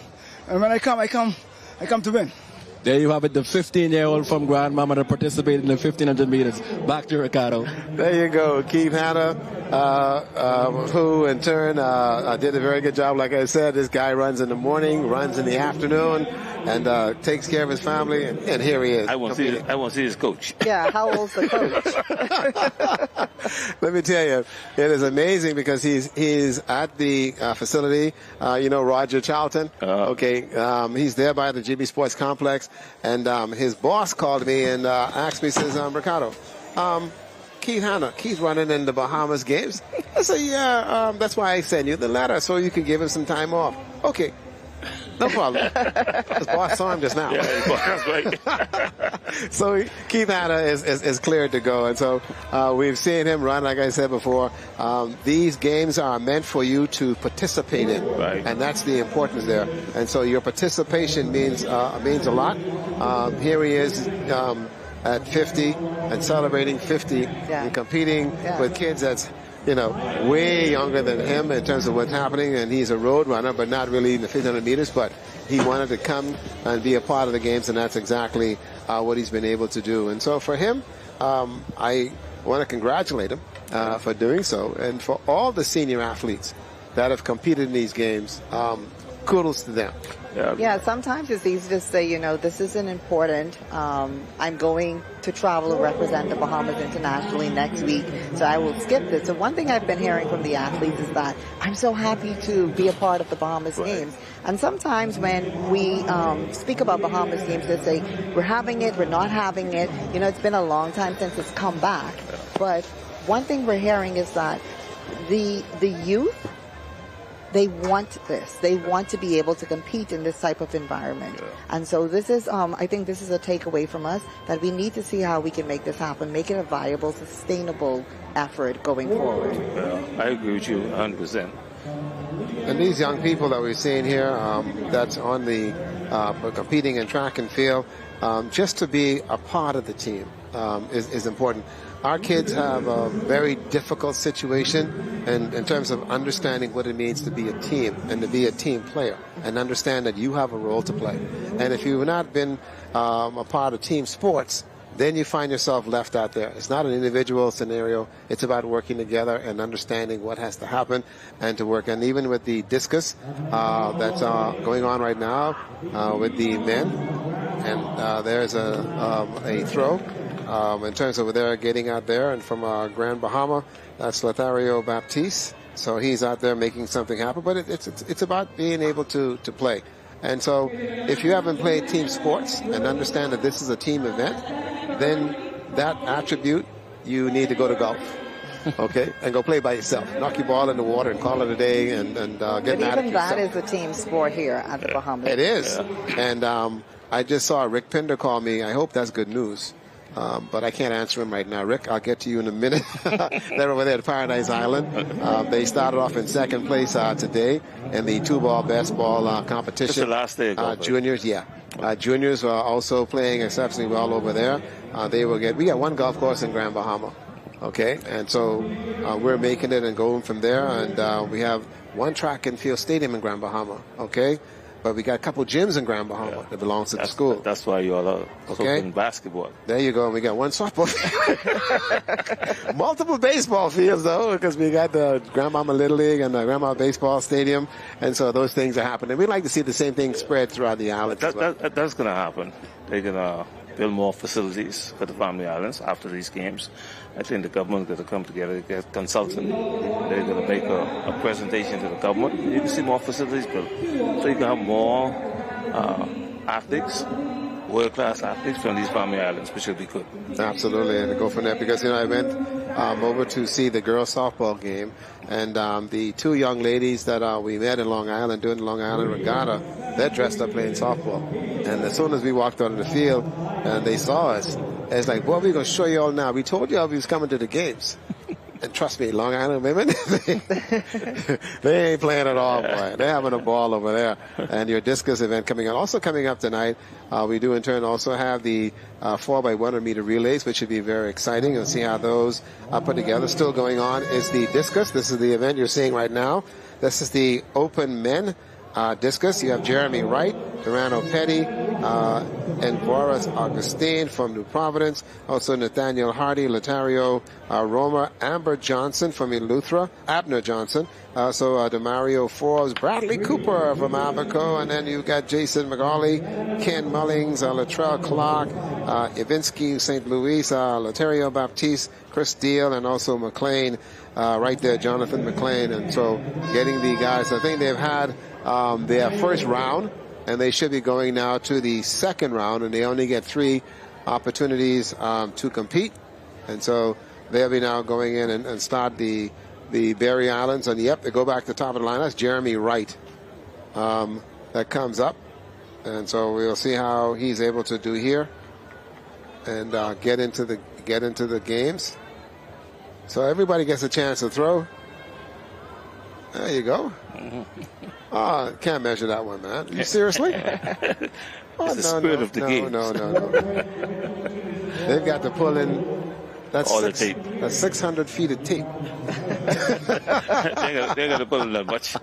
And when I come to win. There you have it, the 15-year-old from Grand Bahama that participated in the 1500 meters. Back to Ricardo. There you go, Keith Hanna, who in turn did a very good job. Like I said, this guy runs in the morning, runs in the afternoon, and takes care of his family. And here he is. I want to see his coach. Yeah, how old's the coach? Let me tell you, it is amazing because he's at the facility. Roger Charlton. He's there by the GB Sports Complex. And his boss called me and asked me, says, Ricardo, Keith Hanna, Keith running in the Bahamas Games? I said, yeah, that's why I sent you the letter, so you can give him some time off. Okay, no problem. His boss saw him just now. Yeah, that's right. So Keith Hanna is cleared to go. And so we've seen him run, like I said before. These games are meant for you to participate in. Right. And that's the importance there. And so your participation means a lot. Here he is at 50 and celebrating 50 and competing with kids that's way younger than him in terms of what's happening, and he's a road runner, but not really in the 1500 meters, but he wanted to come and be a part of the games, and that's exactly what he's been able to do. And so for him, I want to congratulate him for doing so, and for all the senior athletes that have competed in these games, kudos to them. Yeah, sometimes it's easy to say, this isn't important. I'm going to travel and represent the Bahamas internationally next week, so I will skip this. So one thing I've been hearing from the athletes is that I'm so happy to be a part of the Bahamas Games. And sometimes when we speak about Bahamas Games, they say, we're having it, we're not having it. It's been a long time since it's come back. But one thing we're hearing is that the youth, they want this. They want to be able to compete in this type of environment. Yeah. And so this is, I think this is a takeaway from us, that we need to see how we can make this happen, make it a viable, sustainable effort going forward. Yeah, I agree with you 100%. And these young people that we're seeing here, that's on the competing in track and field, just to be a part of the team is important. Our kids have a very difficult situation in terms of understanding what it means to be a team and to be a team player and understand that you have a role to play. And if you've not been a part of team sports, then you find yourself left out there. It's not an individual scenario. It's about working together and understanding what has to happen and to work. And even with the discus that's going on right now with the men, and there's a throw. In terms of they're getting out there, and from Grand Bahama, that's Lothario Baptiste. So he's out there making something happen. But it's about being able to play. And so if you haven't played team sports and understand that this is a team event, then that attribute, you need to go to golf. Okay, and go play by yourself. Knock your ball in the water and call it a day, and get mad at yourself. But even that is a team sport here at the Bahamas. It is. Yeah. And I just saw Rick Pinder call me. I hope that's good news. But I can't answer him right now. Rick, I'll get to you in a minute. They're over there at Paradise Island. They started off in second place today in the two-ball best ball competition. It's the last day. Juniors, yeah. Juniors are also playing exceptionally well over there. We got one golf course in Grand Bahama. Okay, and so we're making it and going from there. And we have one track and field stadium in Grand Bahama. Okay. But we got a couple gyms in Grand Bahama that belongs to the school. That's why you all are in basketball. There you go. We got one softball field. Multiple baseball fields, though, because we got the Grand Bahama Little League and the Grand Bahama Baseball Stadium. And so those things are happening. We'd like to see the same thing spread throughout the island. That's going to happen. They're going to build more facilities for the Family Islands after these games. I think the government is going to come together, get consultant. They're going to make a presentation to the government. You can see more facilities built. So you can have more athletes, world-class athletes from these Family Islands, which will be good. Absolutely, and to go from there, because I went over to see the girls softball game, and the two young ladies that we met in Long Island doing the Long Island Regatta, they're dressed up playing softball. And as soon as we walked onto the field and they saw us, it's like, boy, we're going to show you all now. We told you all we was coming to the games. And trust me, Long Island women, they ain't playing at all, boy. They're having a ball over there. And your discus event coming up. Also coming up tonight, we do in turn also have the 4x100 meter relays, which should be very exciting. You'll see how those are put together. Still going on is the discus. This is the event you're seeing right now. This is the open men discus. You have Jeremy Wright, Durano Petty, and Boris Augustine from New Providence. Also Nathaniel Hardy, Lothario Roma, Amber Johnson from Eleuthera, Abner Johnson. Also Demario Forbes, Bradley Cooper from Abaco, and then you've got Jason McGauley, Ken Mullings, Latrell Clark, Ivinsky, St. Louis, Lothario Baptiste, Chris Deal, and also McLean, right there, Jonathan McLean. And so getting the guys, I think they've had their first round, and they should be going now to the second round, and they only get 3 opportunities to compete. And so they'll be now going in and start the Berry Islands. And, yep, they go back to the top of the line. That's Jeremy Wright that comes up. And so we'll see how he's able to do here and get into the games. So everybody gets a chance to throw. There you go. Oh, can't measure that one, man. You seriously? It's the spirit of the game. No. They've got to pull in. That's all the tape. That's 600 feet of tape. They're going to pull in that much.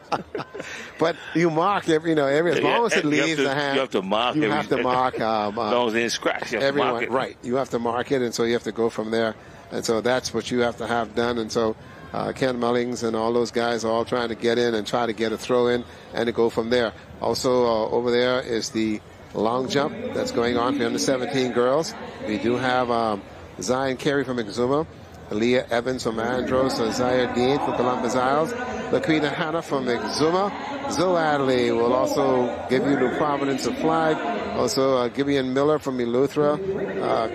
But you mark every as long as it leaves the hand. You have to mark. You have to mark. As long as they scratch, you have to mark it. Right. You have to mark it, and so you have to go from there. And so that's what you have to have done. And so Ken Mullings and all those guys are all trying to get in and try to get a throw in and to go from there. Also over there is the long jump that's going on for the under 17 girls. We do have Zion Carey from Exuma, Aaliyah Evans from Andros, Isaiah Dean from Columbus Isles, Laquita Hanna from Exuma. Zoe Adley will also give you New Providence a flag. Also Gibeon Miller from Eleuthera,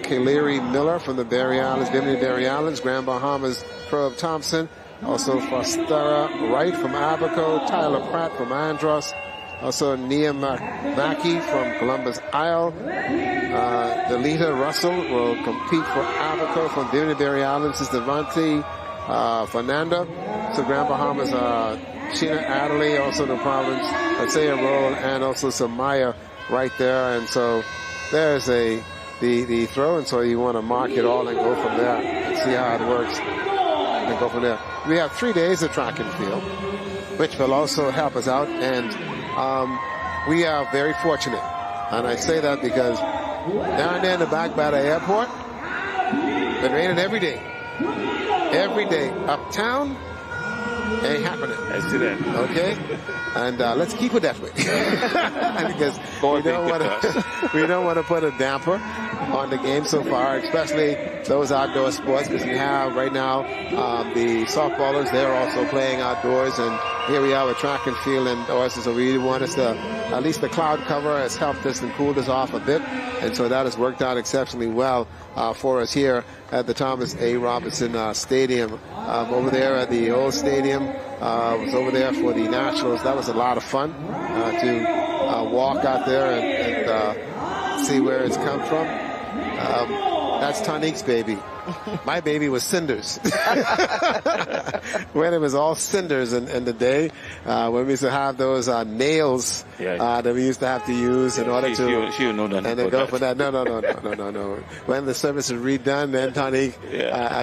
Kaleri Miller from the Berry Islands, Bimini Berry Islands, Grand Bahamas, Probe Thompson. Also Fostera Wright from Abaco, Tyler Pratt from Andros. Also Nia Mackey from Columbus Isle. Delita Russell will compete for Abaco from Bimini Berry Islands. This is Devante Fernanda. So Grand Bahamas, Sheena Adderley, also New Providence, Isaiah Roll, and also Samaya right there. And so there's the throw, and so you want to mark it all and go from there and see how it works and go from there. We have 3 days of track and field, which will also help us out, and we are very fortunate. And I say that because down there in the back by the airport, it's raining every day. Every day. Uptown, ain't happening. I see that. Okay? And let's keep it that way. Because we don't want to put a damper on the game so far, especially those outdoor sports, because we have right now the softballers, they're also playing outdoors, and here we are with track and field indoors, so we want us to, at least the cloud cover has helped us and cooled us off a bit, and so that has worked out exceptionally well for us here at the Thomas A. Robinson Stadium. Over there at the old stadium, was over there for the Nationals. That was a lot of fun to walk out there and see where it's come from. That's Tonique's baby. My baby was cinders. When it was all cinders in the day, when we used to have those nails that we used to have to use in order to... She would know nothing and then go for that. No. When the service is redone, then Tonique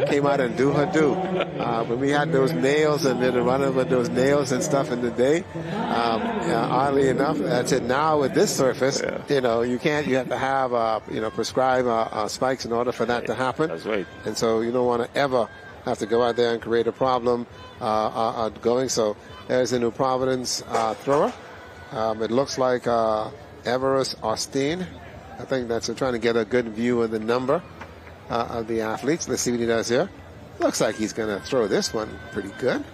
came out and do her do. When we had those nails and then running with those nails and stuff in the day, oddly enough, that's it. Now with this surface, you can't. You have to have prescribed spikes in order for that to happen. That's right. And so you don't want to ever have to go out there and create a problem going. So there's the New Providence thrower. It looks like Everest Austin. I think that's trying to get a good view of the number of the athletes. Let's see what he does here. Looks like he's going to throw this one pretty good.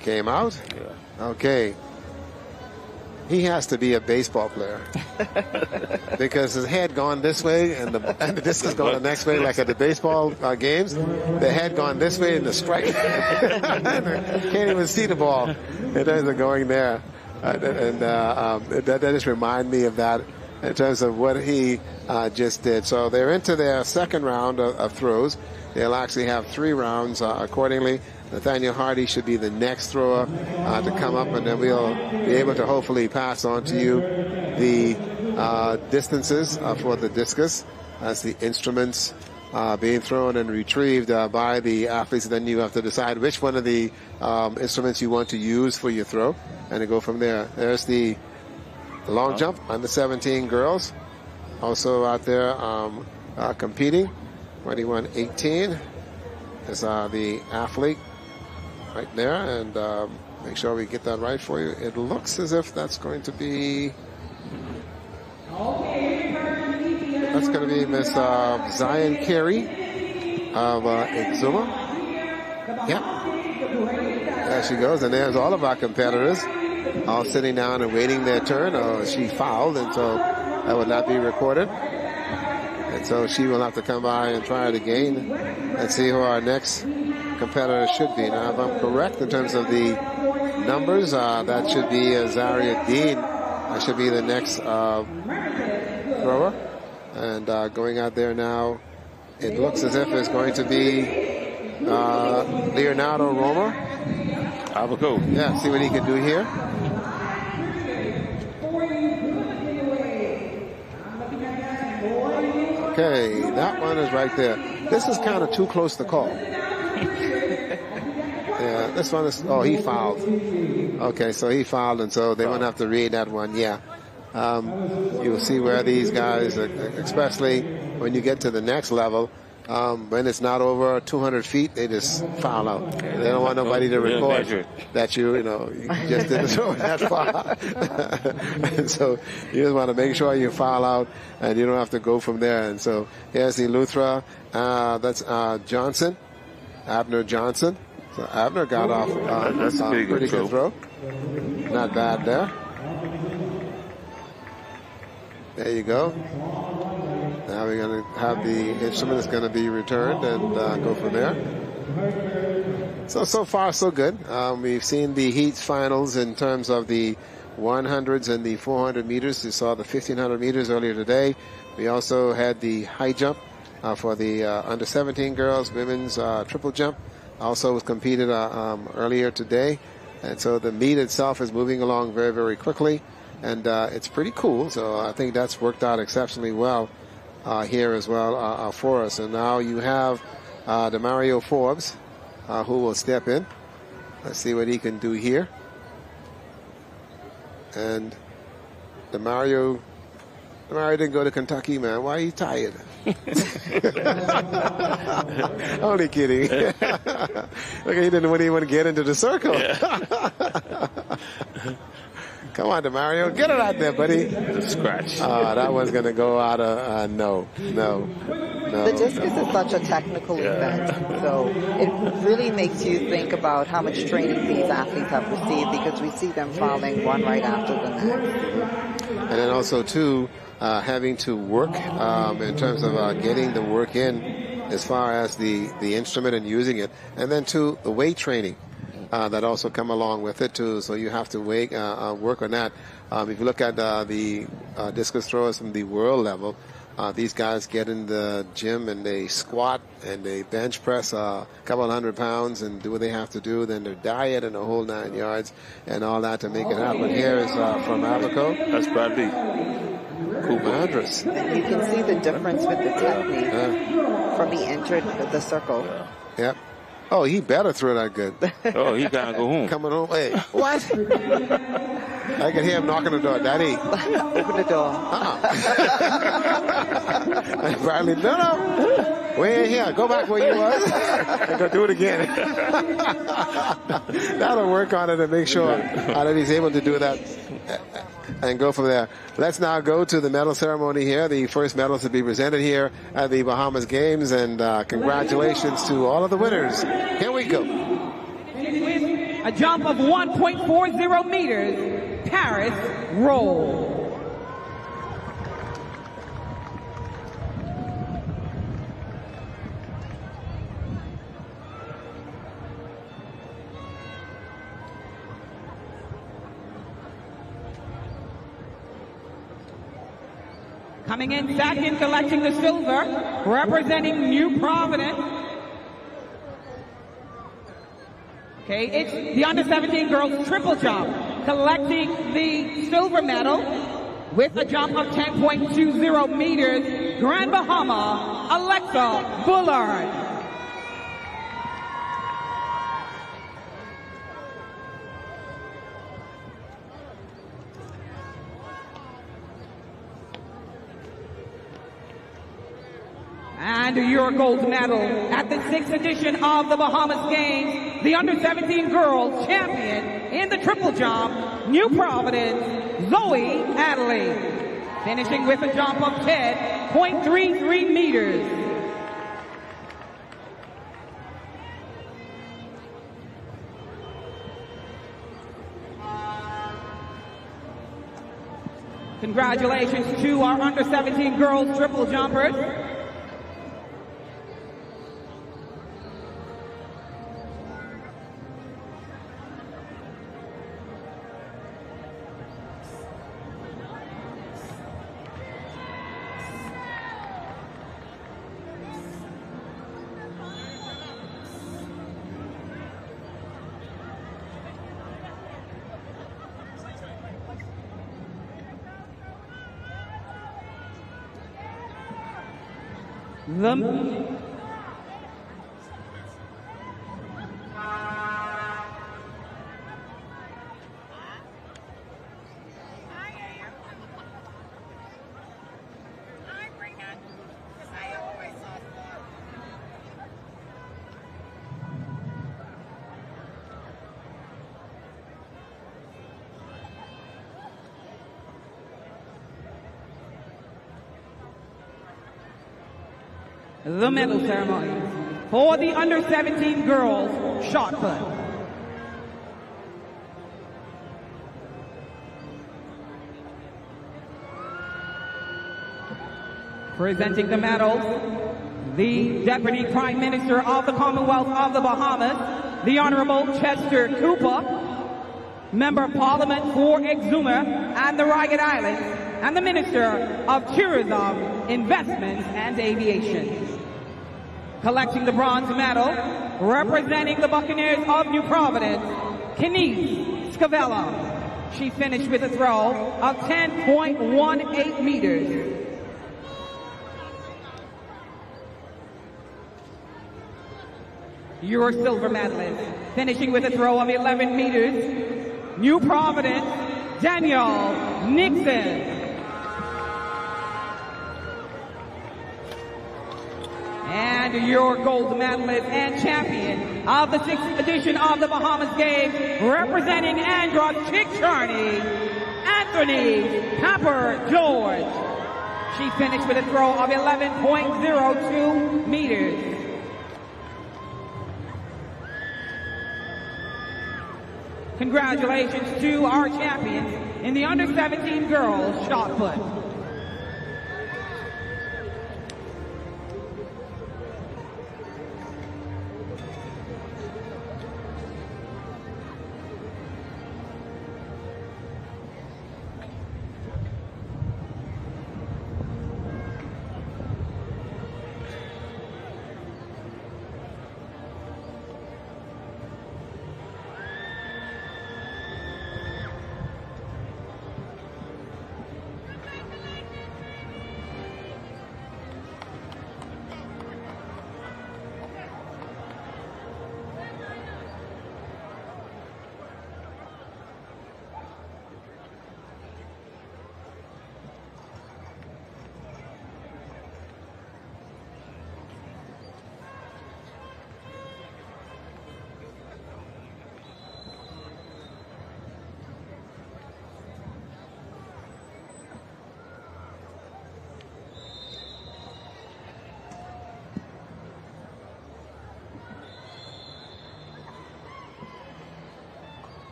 Came out. Yeah. Okay. He has to be a baseball player because his head gone this way and the discus going the next way, like at the baseball games. The head gone this way and the strike. Can't even see the ball. It isn't going there. That just remind me of that in terms of what he just did. So they're into their second round of throws. They'll actually have 3 rounds accordingly. Nathaniel Hardy should be the next thrower to come up, and then we'll be able to hopefully pass on to you the distances for the discus as the instruments being thrown and retrieved by the athletes. And then you have to decide which one of the instruments you want to use for your throw, and to go from there. There's the long jump under 17 girls, also out there competing. 21-18 is the athlete right there, and make sure we get that right for you. It looks as if that's going to be Miss Zion Carey of Exuma. Yep. There she goes, and there's all of our competitors all sitting down and waiting their turn. Oh, she fouled, and so that would not be recorded. And so she will have to come by and try it again and see who our next competitor should be. Now, if I'm correct in terms of the numbers, that should be Zaria Dean. That should be the next thrower. And going out there now, it looks as if it's going to be Leonardo Romer. Abaco. Yeah, see what he can do here. Okay, that one is right there. This is kind of too close to call. Yeah, this one is, he fouled. Okay, so he fouled, and so they won't have to read that one. Yeah. You'll see where these guys, especially when you get to the next level, when it's not over 200 feet, they just foul out. They don't want nobody to record that you just didn't throw it that far. And so you just want to make sure you foul out, and you don't have to go from there. And so here's the Luthra. That's Johnson, Abner Johnson. So Abner got off that's a pretty good throw. Not bad there. There you go. Now we're going to have the instrument is going to be returned and go from there. So far, so good. We've seen the heat finals in terms of the 100s and the 400 meters. You saw the 1500 meters earlier today. We also had the high jump for the under 17 girls, women's triple jump. Also was competed earlier today. And so the meet itself is moving along very, very quickly. And it's pretty cool. So I think that's worked out exceptionally well here as well for us. And now you have Demario Forbes, who will step in. Let's see what he can do here. And Demario didn't go to Kentucky, man. Why are you tired? Only kidding. Look, he didn't even get into the circle. Come on, Demario. Get it out there, buddy. Scratch. That one's going to go out of no. The discus is such a technical event, so it really makes you think about how much training these athletes have received, because we see them falling one right after the next. And then also, too, having to work in terms of getting the work in as far as the instrument and using it. And then, too, the weight training that also come along with it, too. So you have to work on that. If you look at the discus throwers from the world level, these guys get in the gym and they squat and they bench press a couple hundred pounds and do what they have to do. Then their diet and the whole 9 yards and all that to make it happen. Here is from Abaco. That's Bradley. Andrus. And you can see the difference with the technique from he entered the circle. Yep. Oh, he better throw that good. Oh, he gotta go home. Coming home. Hey, what? I can hear him knocking the door. Daddy. Open the door. Bradley, no. We ain't here. Go back where you was and go do it again. That'll work on it and make sure that he's able to do that and go from there. Let's now go to the medal ceremony here. The first medals to be presented here at the Bahamas Games, and congratulations to all of the winners. Here we go. With a jump of 1.40 meters, Paris roll. Coming in second, collecting the silver, representing New Providence. Okay, it's the under-17 girls triple jump, collecting the silver medal with a jump of 10.20 meters, Grand Bahama, Alexa Bullard. And your gold medal at the 6th edition of the Bahamas Games, the under-17 girls champion in the triple jump, New Providence, Zoe Adley, finishing with a jump of 10.33 meters. Congratulations to our under-17 girls triple jumpers. The medal ceremony for the under-17 girls shot put. Presenting the medals, the Deputy Prime Minister of the Commonwealth of the Bahamas, the Honorable Chester Cooper, Member of Parliament for Exuma and the Ragged Islands, and the Minister of Tourism, Investments and Aviation. Collecting the bronze medal, representing the Buccaneers of New Providence, Kenise Scavella, She finished with a throw of 10.18 meters. Your silver medalist, finishing with a throw of 11 meters, New Providence, Danielle Nixon. And your gold medalist and champion of the 6th edition of the Bahamas Games, representing Andros Chick Charney, Anthony Pepper George. She finished with a throw of 11.02 meters. Congratulations to our champions in the under-17 girls shot put.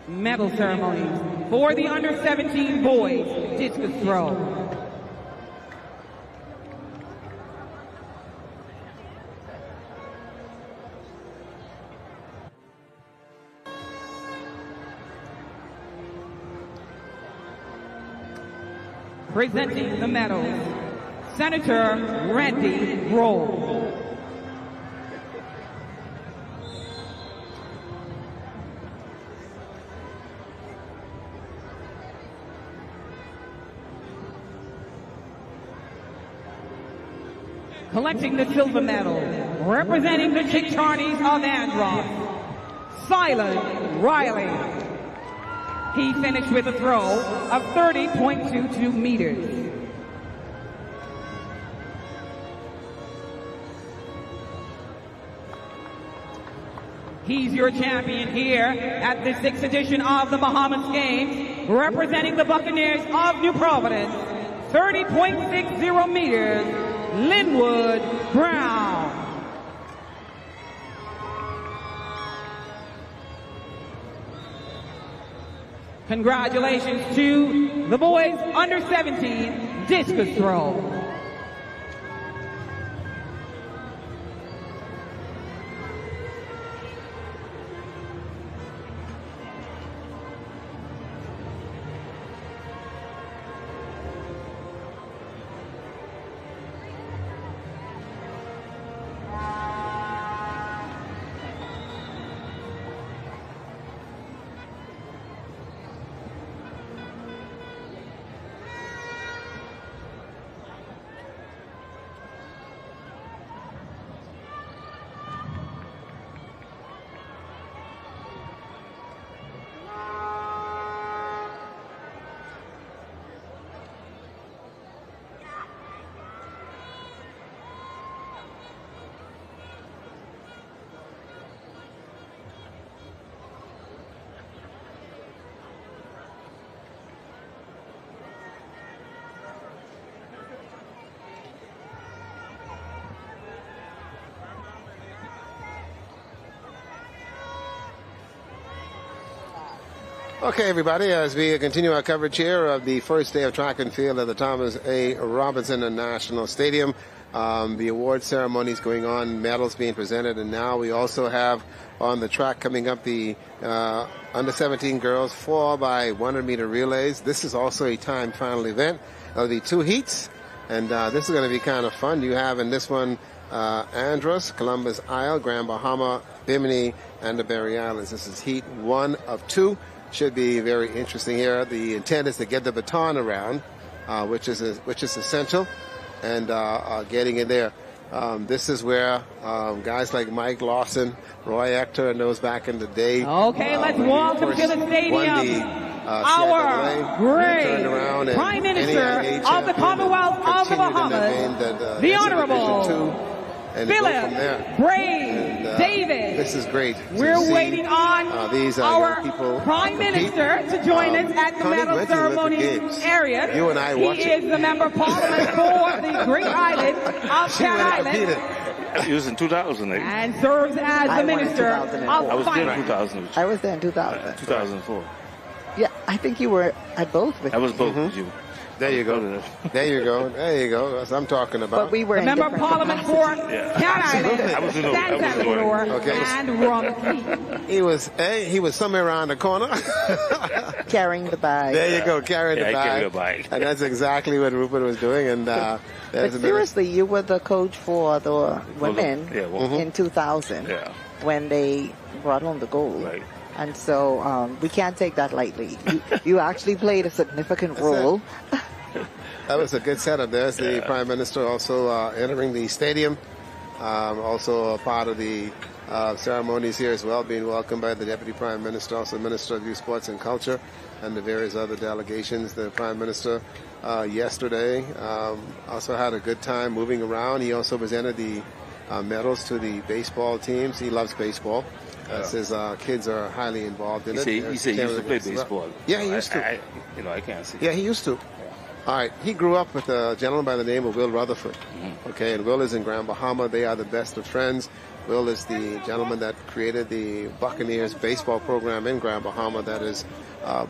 Medal ceremonies for the under-17 boys discus throw. Presenting the medals, Senator Randy Roll. Collecting the silver medal, representing the Chick Charneys of Andros, Silas Riley. He finished with a throw of 30.22 meters. He's your champion here at the 6th edition of the Bahamas Games, representing the Buccaneers of New Providence, 30.60 meters. Linwood Brown. Congratulations to the boys under 17 discus throw. Okay, everybody, as we continue our coverage here of the first day of track and field at the Thomas A. Robinson National Stadium, the award ceremony is going on, medals being presented, and now we also have on the track coming up the under-17 girls 4x100-meter relays. This is also a time final event. There'll be 2 heats, and this is going to be kind of fun. You have in this one Andros, Columbus Isle, Grand Bahama, Bimini, and the Berry Islands. This is heat 1 of 2. Should be very interesting here. The intent is to get the baton around, which is essential, and getting in there. This is where guys like Mike Lawson, Roy Ector, and those back in the day. Okay, let's welcome to the stadium our great Prime Minister of the Commonwealth of the Bahamas, the Honorable Philip Brave Davis. This is great. We're waiting on our Prime Minister to join us at the medal ceremony area. You and I watch He is the Member of Parliament for the Great Island of Cat Island. He was in 2008. And serves as the Minister of I was there in Finance. 2000. I was there in 2000. 2004. Yeah, I think you were at both with I was both with you. There you go. There you go. There you go. That's what I'm talking about. But we were The Member of Parliament for Cat Island, San Salvador, and Rumkey. He was somewhere around the corner. Carrying the bag. There you go, carrying the I bag. carry a bag. And that's exactly what Rupert was doing. And But seriously, you were the coach for the women in 2000 when they brought home the gold. Right. And so we can't take that lightly. You actually played a significant role. That was a good setup. There's the Prime Minister also entering the stadium. Also a part of the ceremonies here as well, being welcomed by the Deputy Prime Minister, also Minister of Youth, Sports and Culture, and the various other delegations. The Prime Minister yesterday also had a good time moving around. He also presented the medals to the baseball teams. He loves baseball. His kids are highly involved in it. He said he used to play baseball. Yeah, he used to. I can't see. Yeah, he used to. All right. He grew up with a gentleman by the name of Will Rutherford. Okay, and Will is in Grand Bahama. They are the best of friends. Will is the gentleman that created the Buccaneers baseball program in Grand Bahama that has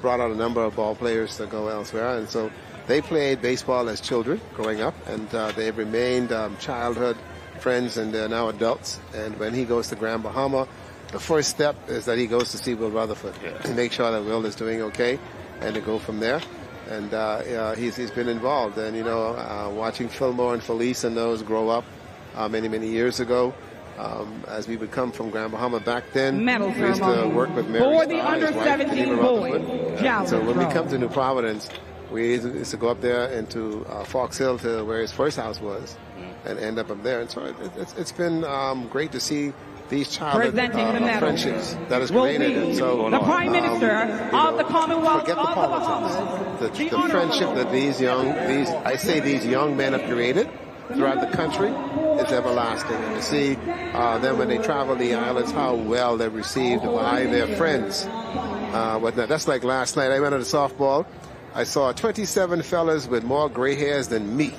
brought out a number of ball players to go elsewhere. And so they played baseball as children growing up, and they've remained childhood friends, and they're now adults. And when he goes to Grand Bahama, the first step is that he goes to see Will Rutherford and make sure that Will is doing okay, and to go from there. And he's been involved. And, watching Fillmore and Felice and those grow up many, many years ago, as we would come from Grand Bahama back then, Medal we used to work with Mary for the Starr, his wife, under-17 Geneva boys. Rutherford. So when we come to New Providence, we used to go up there into Fox Hill to where his first house was and end up there. And so it's been great to see these childhood friendships that is created. And so the Prime Minister of the Commonwealth forget the of the politics. Bahamas. The friendship that these young men have created throughout the country is everlasting. And to see them when they travel the islands, how well they're received by their friends. That's like last night. I went to the softball. I saw 27 fellas with more gray hairs than me,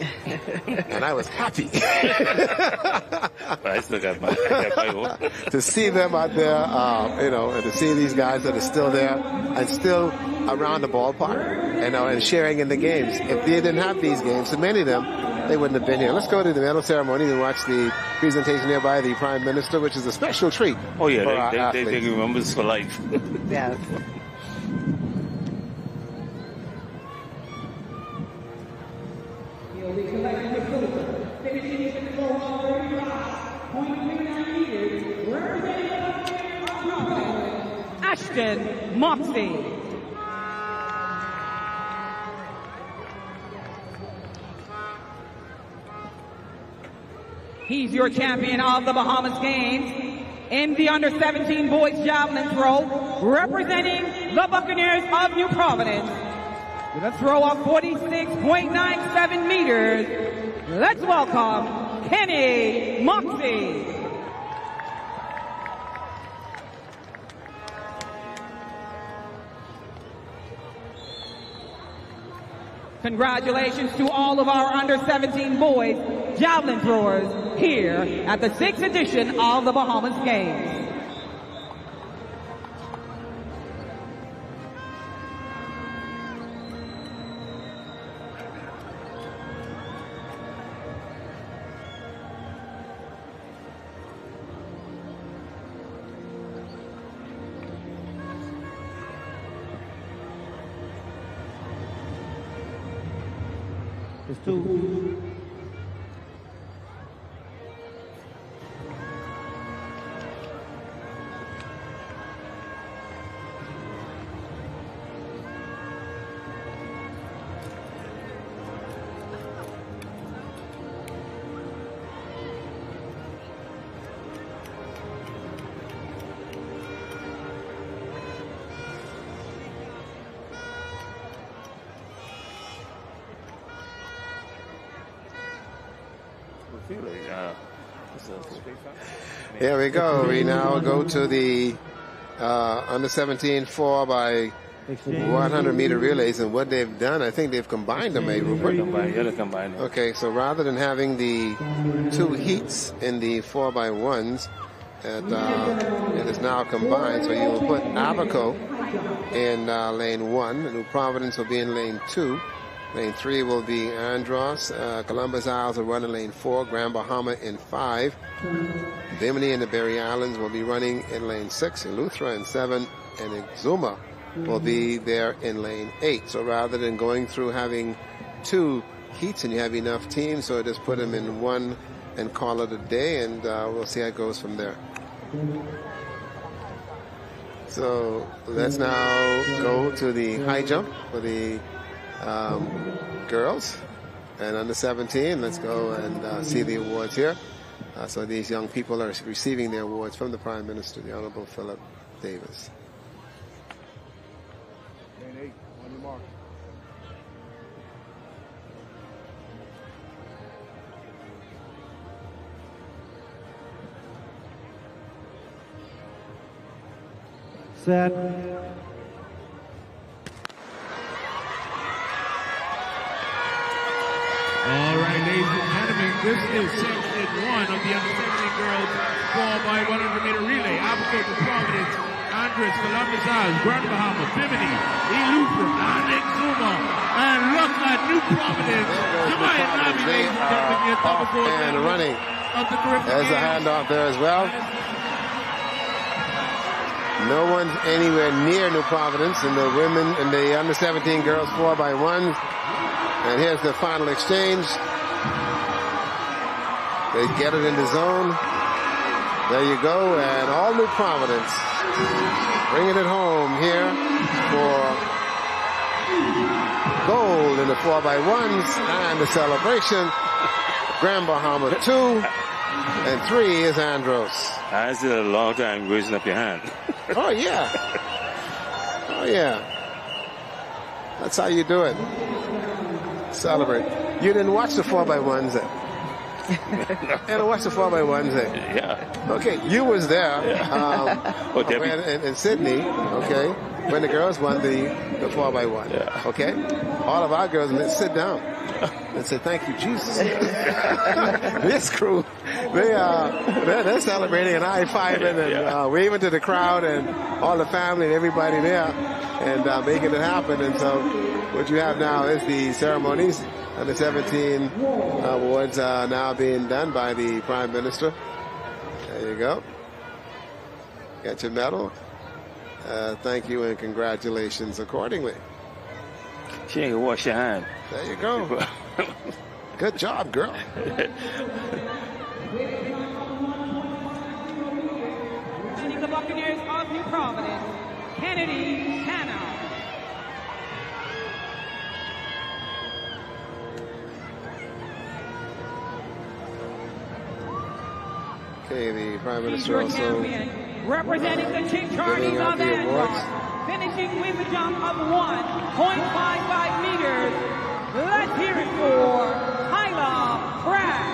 and I was happy. I still got my own. To see them out there, and to see these guys that are still there and still around the ballpark, and sharing in the games. If they didn't have these games, so many of them, they wouldn't have been here. Let's go to the medal ceremony and watch the presentation here by the Prime Minister, which is a special treat. Oh yeah, they remember this for life. Yes. Ashton Moxie. He's your champion of the Bahamas Games in the under-17 boys javelin throw, representing the Buccaneers of New Providence with a throw of 46.97 meters. Let's welcome Kenny Moxie. Congratulations to all of our under-17 boys javelin throwers here at the 6th edition of the Bahamas Games. It's 2. Here we go. We now go to the under 17 4 by 100 meter relays, and what they've done, I think they've combined them, Rupert? They're combined. Okay, so rather than having the 2 heats in the 4 by 1s, it is now combined. So you will put Abaco in lane 1, New Providence will be in lane 2. Lane 3 will be Andros. Columbus Isles will run in lane 4. Grand Bahama in 5. Bimini and the Berry Islands will be running in lane 6. Eleuthera in 7. And Exuma will be there in lane 8. So rather than going through having 2 heats and you have enough teams, so just put them in 1 and call it a day, and we'll see how it goes from there. So let's now go to the high jump for the girls and under 17. Let's go and see the awards here. So these young people are receiving their awards from the Prime Minister, the Honorable Philip Davis. Lane 8, on your mark. Set. All right, ladies and gentlemen, this is section 1 of the under-17 girls 4 by 100 meter relay. Abaco, Providence, Andres, Columbus Isles, Grand Bahama, Bimini, Eleuthera, and Exuma. And look at New Providence. They are off and running. There's a handoff there as well. No one's anywhere near New Providence in the women and the under-17 girls 4 by 1s. And here's the final exchange. They get it in the zone. There you go. And all New Providence bringing it home here for gold in the 4 by 1s and the celebration. Grand Bahama 2 and 3 is Andros. That's a long time raising up your hand. Oh, yeah. Oh, yeah. That's how you do it. Celebrate. You didn't watch the 4 by 1s then? You didn't watch the 4 by 1s then? Yeah. Okay, you was there in Sydney, okay, when the girls won the 4 by 1. Yeah. Okay? All of our girls, let's sit down and say, thank you, Jesus. This crew, they're celebrating and high-fiving and waving to the crowd and all the family and everybody there and making it happen. And so what you have now is the ceremonies and the 17 awards now being done by the Prime Minister. There you go. Got your medal. Thank you and congratulations accordingly. She ain't gonna wash your hand. There you go. Good job, girl. Leading the Buccaneers of New Providence, Kennedy Hannah. Okay, the Prime She's Minister your also champion, representing the Chick Charlies giving out of the awards. Andros, finishing with a jump of 1.55 meters. Let's hear it for Hyla Pratt.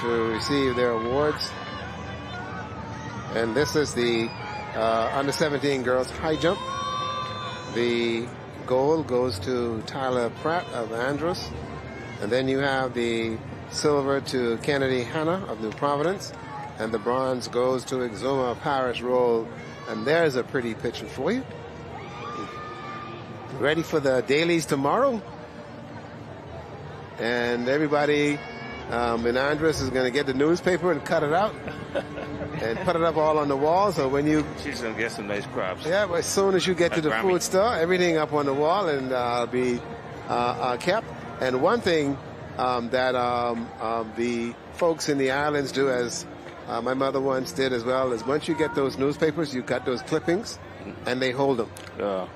To receive their awards. And this is the under 17 girls high jump. The gold goes to Tyler Pratt of Andros. And then you have the silver to Kennedy Hannah of New Providence. And the bronze goes to Exuma Parish Roll. And there's a pretty picture for you. Ready for the dailies tomorrow? And everybody And Andres is going to get the newspaper and cut it out and put it up all on the wall. So when you... She's going to get some nice crabs. Yeah, but as soon as you get to the food store, everything up on the wall and be kept. And one thing that the folks in the islands do, as my mother once did as well, is once you get those newspapers, you cut those clippings and they hold them.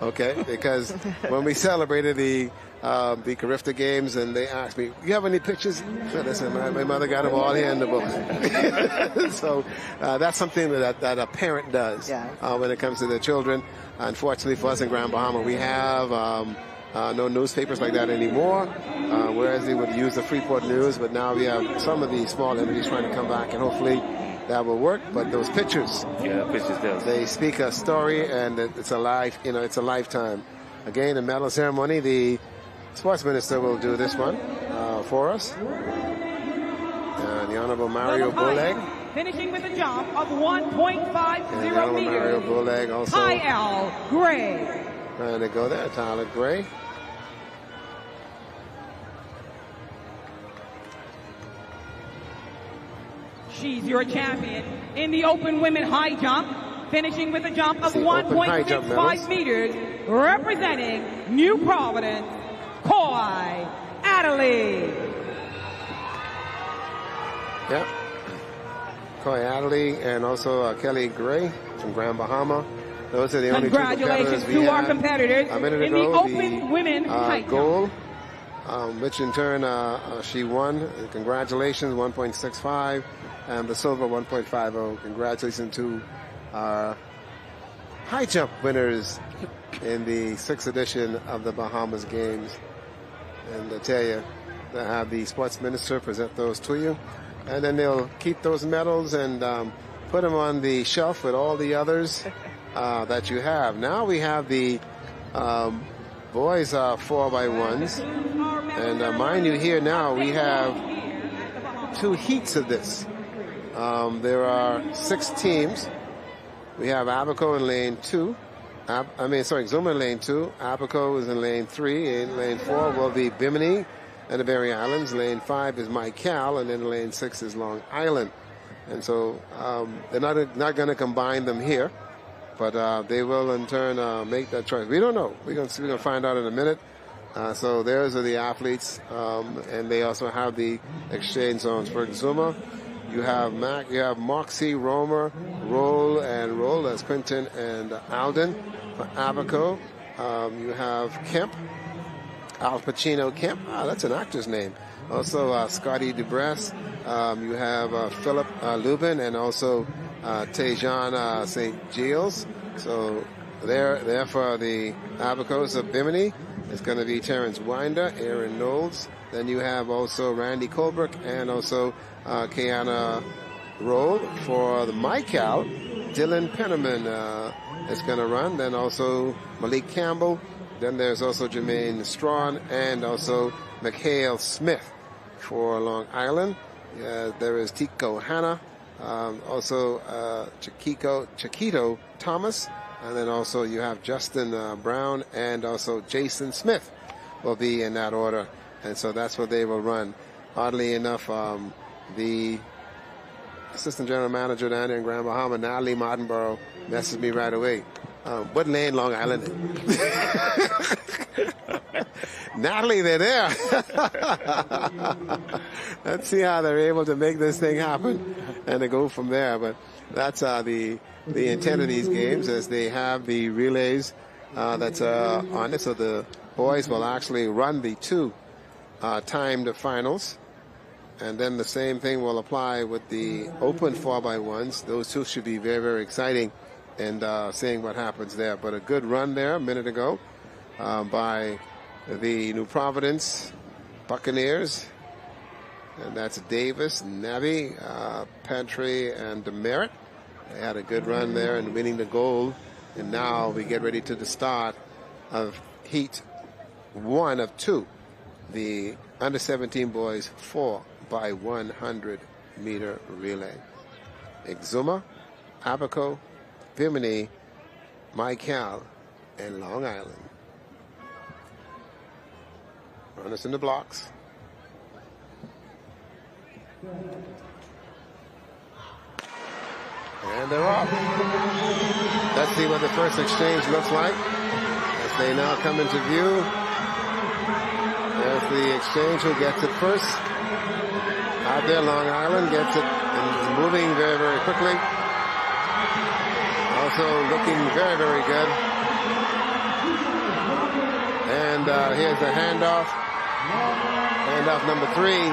Okay? Because when we celebrated the Carifta games, and they asked me, "You have any pictures?" So listen, my mother got them all here in the book. So that's something that a parent does when it comes to their children. Unfortunately for us in Grand Bahama, we have no newspapers like that anymore, whereas they would use the Freeport News, but now we have some of these small entities trying to come back, and hopefully that will work. But those pictures, they speak a story, and it's a life, it's a lifetime. Again, the medal ceremony, the Sports Minister will do this one for us. The Honorable Mario Boleg. Finishing with a jump of 1.50 meters. Mario Boleg also. Tyler Gray. Trying to go there, Tyler Gray. She's your champion in the open women high jump. Finishing with a jump of 1.65 meters. Representing New Providence, Coy Adderley. Yep. Coy Adderley and also Kelly Gray from Grand Bahama. Those are the only two competitors we to had. our competitors A minute in ago, the open women high gold, which in turn she won. Congratulations, 1.65, and the silver 1.50. Congratulations to our high jump winners in the 6th edition of the Bahamas Games. And I tell you, they'll have the sports minister present those to you. And then they'll keep those medals and put them on the shelf with all the others that you have. Now we have the boys 4x1s. And mind you, here now we have 2 heats of this. There are 6 teams. We have Abaco in lane 2. Exuma in lane 2. Abaco is in lane 3. In lane 4 will be Bimini and the Berry Islands. Lane 5 is Mycal, and then lane 6 is Long Island. And so they're not going to combine them here, but they will in turn make that choice. We don't know. We're going to find out in a minute. So those are the athletes, and they also have the exchange zones. For Exuma, you have Moxie, Romer, Roll, that's Quinton and Alden. For Abaco, you have Kemp, Al Pacino Kemp. That's an actor's name. Also, Scotty Dubras. You have Philip Lubin and also Tejan St. Giles. So there for the Abacos of Bimini. It's going to be Terrence Winder, Aaron Knowles. Then you have also Randy Colbrook and also Kiana Roll. For the Mycal, Dylan Penniman is going to run. Then also Malik Campbell. Then there's also Jermaine Strawn and also Mikhail Smith. For Long Island, there is Tico Hanna, also Chiquito Thomas, and then also you have Justin Brown and also Jason Smith will be in that order. And so that's what they will run. Oddly enough, the assistant general manager down there in Grand Bahama, Natalie Martinborough, messaged me right away. What lane Long Island in? Natalie, they're there. Let's see how they're able to make this thing happen and to go from there. But that's the intent of these games, as they have the relays that's on it. So the boys will actually run the 2 timed finals. And then the same thing will apply with the open 4x1s. Those 2 should be very, very exciting, and seeing what happens there. But a good run there a minute ago by the New Providence Buccaneers. And that's Davis, Navi, Pantry, and Demerit. They had a good run there in winning the gold. And now we get ready to the start of Heat 1 of 2. The under-17 boys 4x100 meter relay. Exuma, Abaco, Bimini, Mycal, and Long Island. Runners in the blocks. And they're off. Let's see what the first exchange looks like as they now come into view. There's the exchange. Who gets it first? Out there, Long Island gets it and is moving very, very quickly. Also looking very, very good. And here's the handoff. Handoff number 3.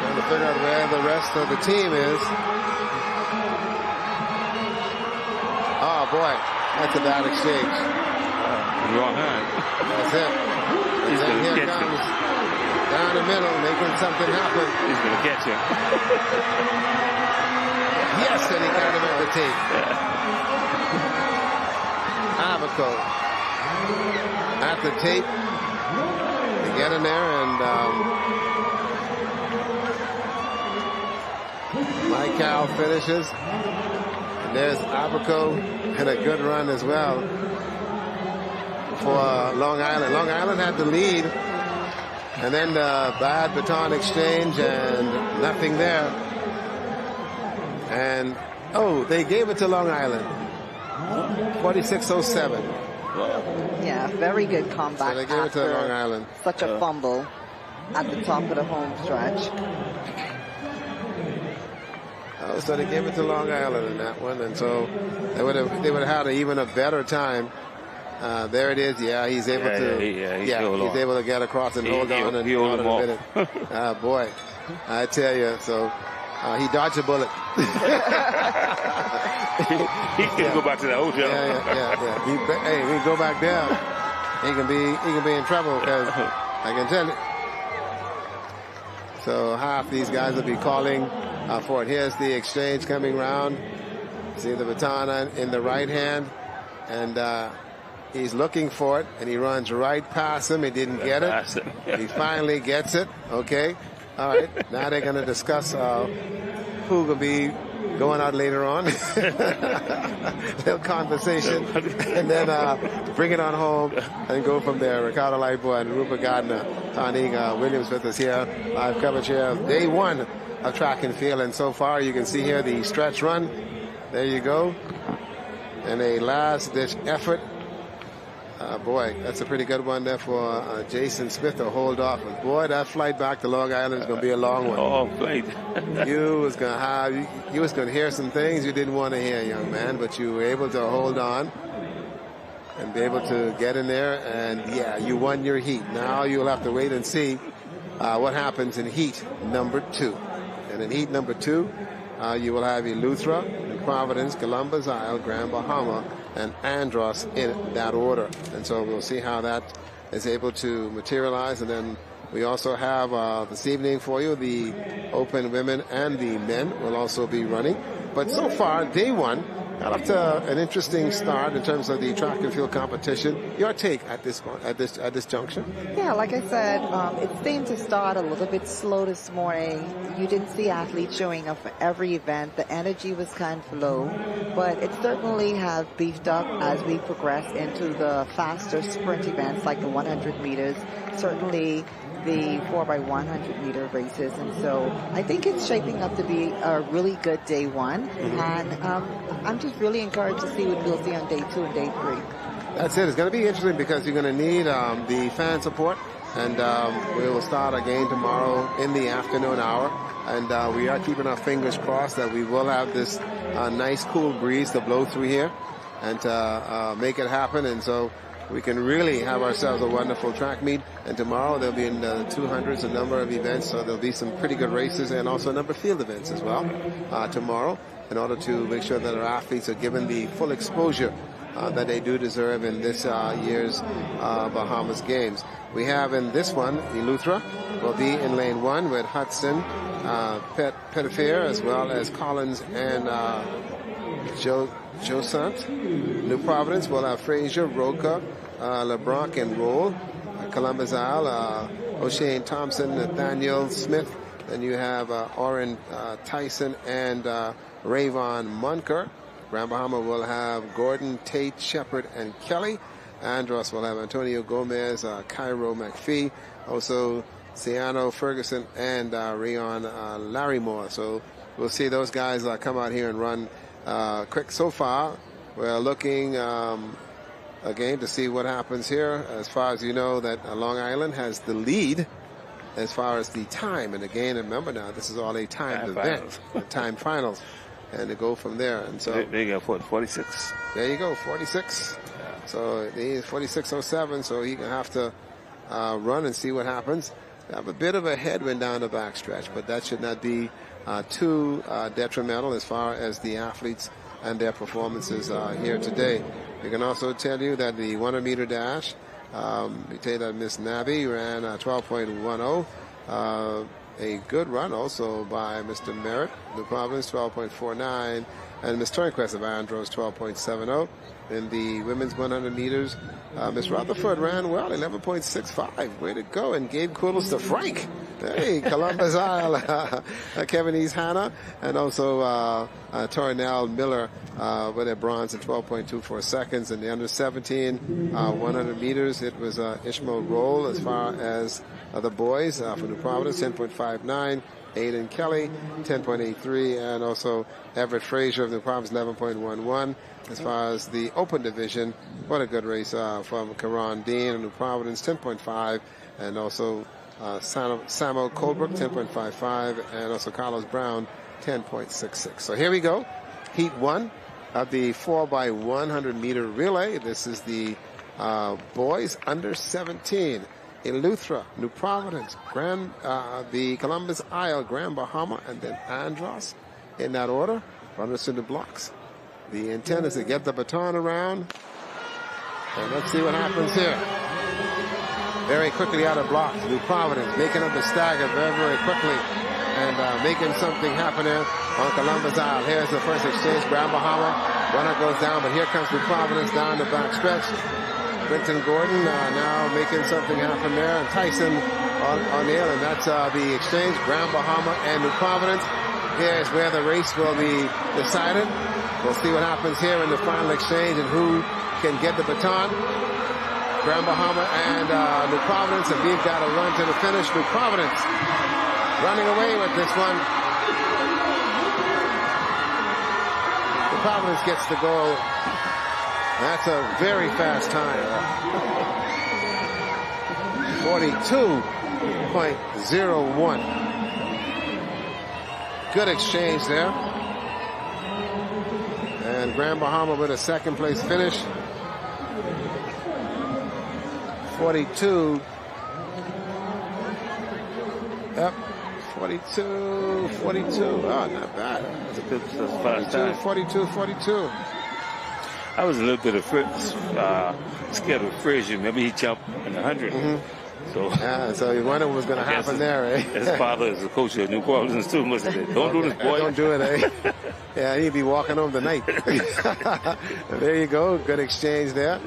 Trying to figure out where the rest of the team is. Oh boy, that's a bad exchange. Wrong hand. That's it. And then here comes down the middle, making something happen. He's going to catch him. Yes, and he got him at the tape. Abaco at the tape. They get in there, and Mike Cal finishes. And there's Abaco and a good run as well for Long Island. Long Island had the lead, and then the bad baton exchange and nothing there. And, oh, they gave it to Long Island. 46-07. Yeah, very good comeback. So they gave it to Long Island. Such a fumble at the top of the home stretch. Oh, so they gave it to Long Island in that one, and so they would have had even a better time. There it is. Yeah, he's able to. He's able to get across and hold on and hold in a minute. Boy, I tell you. So he dodged a bullet. He can go back to the hotel. Yeah. He can go back there. He can be in trouble, because I can tell you. So half these guys will be calling for it. Here's the exchange coming round. See the baton in the right hand, and he's looking for it, and he runs right past him. He didn't get it. He finally gets it. Okay. All right. Now they're going to discuss who will be going out later on. Little conversation, and then bring it on home and go from there. Ricardo Lightboy and Rupert Gardner, Tawny Williams with us here. Live coverage here of day 1 of track and field, and so far you can see here the stretch run. There you go. And a last-ditch effort. Boy, that's a pretty good one there for Jason Smith to hold off. But boy, that flight back to Long Island is going to be a long one. Oh, flight. You was going to hear some things you didn't want to hear, young man, but you were able to hold on and be able to get in there. And yeah, you won your heat. Now you'll have to wait and see what happens in heat number 2. And in heat number 2, you will have Eleuthera, Providence, Columbus Isle, Grand Bahama, and Andros in that order. And so we'll see how that is able to materialize. And then we also have this evening for you the Open Women and the Men will also be running. But so far, day 1 got up to an interesting start in terms of the track and field competition. Your take at this junction? Yeah, like I said, it seemed to start a little bit slow this morning. You didn't see athletes showing up for every event. The energy was kind of low, but it certainly has beefed up as we progress into the faster sprint events like the 100 meters, certainly the 4x100 meter races. And so I think it's shaping up to be a really good day 1. And I'm just really encouraged to see what we'll see on day 2 and day 3. That's it. It's going to be interesting because you're going to need the fan support. And we will start again tomorrow in the afternoon hour. And we are keeping our fingers crossed that we will have this nice cool breeze to blow through here and make it happen. And so we can really have ourselves a wonderful track meet. And tomorrow there'll be in the 200s a number of events. So there'll be some pretty good races and also a number of field events as well tomorrow, in order to make sure that our athletes are given the full exposure that they do deserve in this year's Bahamas Games. We have in this one, Eleuthera will be in lane 1 with Hudson, Pettifer, as well as Collins and Josant. New Providence will have Frazier, Roca, LeBlanc, and Roll. Columbus Isle, O'Shane Thompson, Nathaniel Smith. Then you have Oren Tyson and Rayvon Munker. Grand Bahama will have Gordon, Tate, Shepard, and Kelly. Andros will have Antonio Gomez, Cairo McPhee. Also Ciano Ferguson, and Rayon Larrymore. So we'll see those guys come out here and run quick. So far, we're looking again to see what happens here. As far as you know, that Long Island has the lead as far as the time. And again, remember now, this is all a timed event, time finals. And to go from there. And so they got 46. There you go, 46. So he's 46.07, so he can have to run and see what happens. They have a bit of a headwind down the backstretch, but that should not be too detrimental as far as the athletes and their performances here today. We can also tell you that the 100-meter dash, we tell you that Miss Nabi ran 12.10. A good run also by Mr. Merritt, New Providence, 12.49, and Miss Turnquest of Andros, 12.70. In the women's 100 meters, Miss Rutherford ran well, 11.65. Way to go. And gave kudos to Frank. Hey, Columbus Isle, Kevin East Hanna, and also Tornell Miller with a bronze in 12.24 seconds. In the under 17 100 meters, it was Ishmael Roll as far as the boys from New Providence, 10.59. Aiden Kelly, 10.83, and also Everett Frazier of New Providence, 11.11. As far as the open division, what a good race from Karan Dean of New Providence, 10.5, and also Samo Colbrook, 10.55, and also Carlos Brown, 10.66. So here we go. Heat 1 of the 4x100 meter relay. This is the boys under 17. Eleuthera, New Providence, the Columbus Isle, Grand Bahama, and then Andros in that order. Runners in the blocks. The intent is to get the baton around. And let's see what happens here. Very quickly out of blocks. New Providence making up the stagger very, very quickly. And making something happen there on Columbus Isle. Here's the first exchange. Grand Bahama. Runner goes down, but here comes New Providence down the back stretch. Brenton Gordon now making something happen there. And Tyson O'Neill, and that's the exchange. Grand Bahama and New Providence. Here's where the race will be decided. We'll see what happens here in the final exchange and who can get the baton. Grand Bahama and New Providence, and we've got to run to the finish. New Providence running away with this one. New Providence gets the goal. That's a very fast time. 42.01. Good exchange there. And Grand Bahama with a second place finish. 42. Yep. 42. Oh, not bad. That's a good fast time. 42. I was a little bit scared of Frazier. Maybe he jumped in the 100. Mm-hmm. So you wonder what was going to happen there, eh? His father is a coach of New Providence too, must have said, don't do this, boy. Don't do it, eh? Yeah, he'd be walking home tonight. There you go. Good exchange there.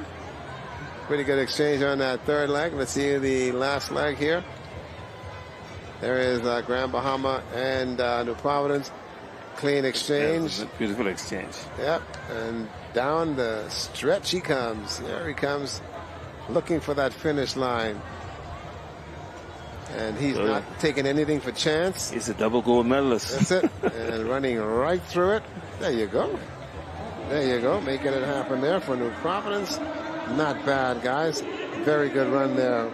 Pretty good exchange on that third leg. Let's see the last leg here. There is Grand Bahama and New Providence. Clean exchange. Beautiful exchange. Yep. And down the stretch he comes. There he comes, looking for that finish line. And he's not taking anything for chance. He's a double gold medalist. That's it. And running right through it. There you go. Making it happen there for New Providence. Not bad, guys. Very good run there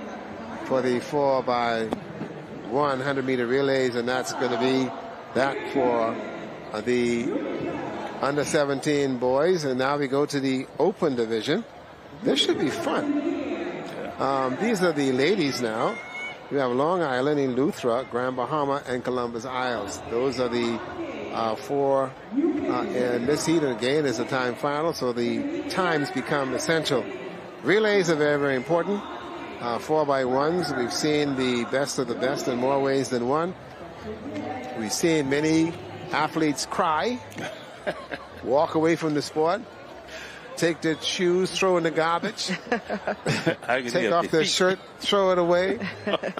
for the 4x100 meter relays. And that's going to be that for the under 17 boys. And now we go to the open division. This should be fun. These are the ladies now. We have Long Island, Eleuthera, Grand Bahama, and Columbus Isles. Those are the four. And this heat again is a time final, so the times become essential. Relays are very, very important. 4x1s. We've seen the best of the best in more ways than one. We've seen many athletes cry, walk away from the sport, take their shoes, throw in the garbage, take off their shirt, throw it away,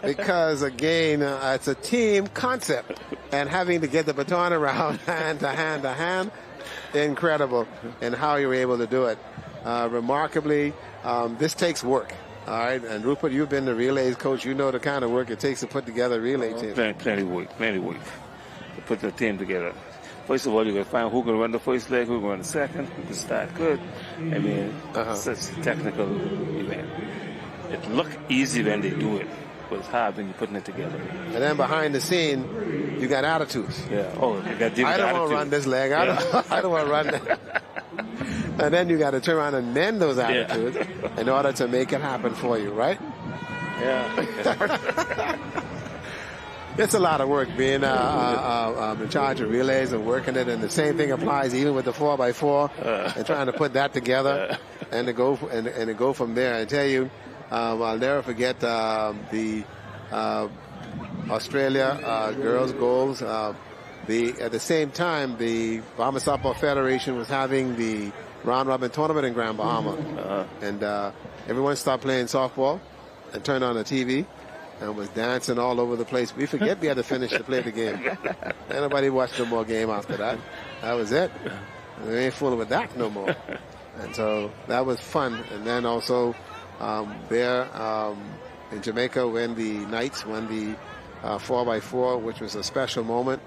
because again, it's a team concept, and having to get the baton around hand to hand to hand, incredible, and how you're able to do it. Remarkably, this takes work. All right, and Rupert, you've been the relays coach. You know the kind of work it takes to put together a relay team. Plenty work to put the team together. First of all, you got to find who can run the first leg, who can run the second, who can start good. I mean, such a technical event. It looks easy when they do it, but it's hard when you're putting it together. And then behind the scene, you got attitudes. Yeah. Oh, you got different I don't want to run this leg. I don't want to run that. And then you got to turn around and mend those attitudes in order to make it happen for you, right? Yeah. It's a lot of work being in charge of relays and working it, and the same thing applies even with the 4x4 and trying to put that together and to go from there. I tell you, I'll never forget the Australia girls goals. At the same time, the Bahamas Softball Federation was having the round robin tournament in Grand Bahama, and everyone stopped playing softball and turned on the TV and was dancing all over the place. We forget we had to finish to play the game. Nobody watched no more game after that. That was it. We ain't fooling with that no more. And so that was fun. And then also there in Jamaica, when the Knights won the 4x4, which was a special moment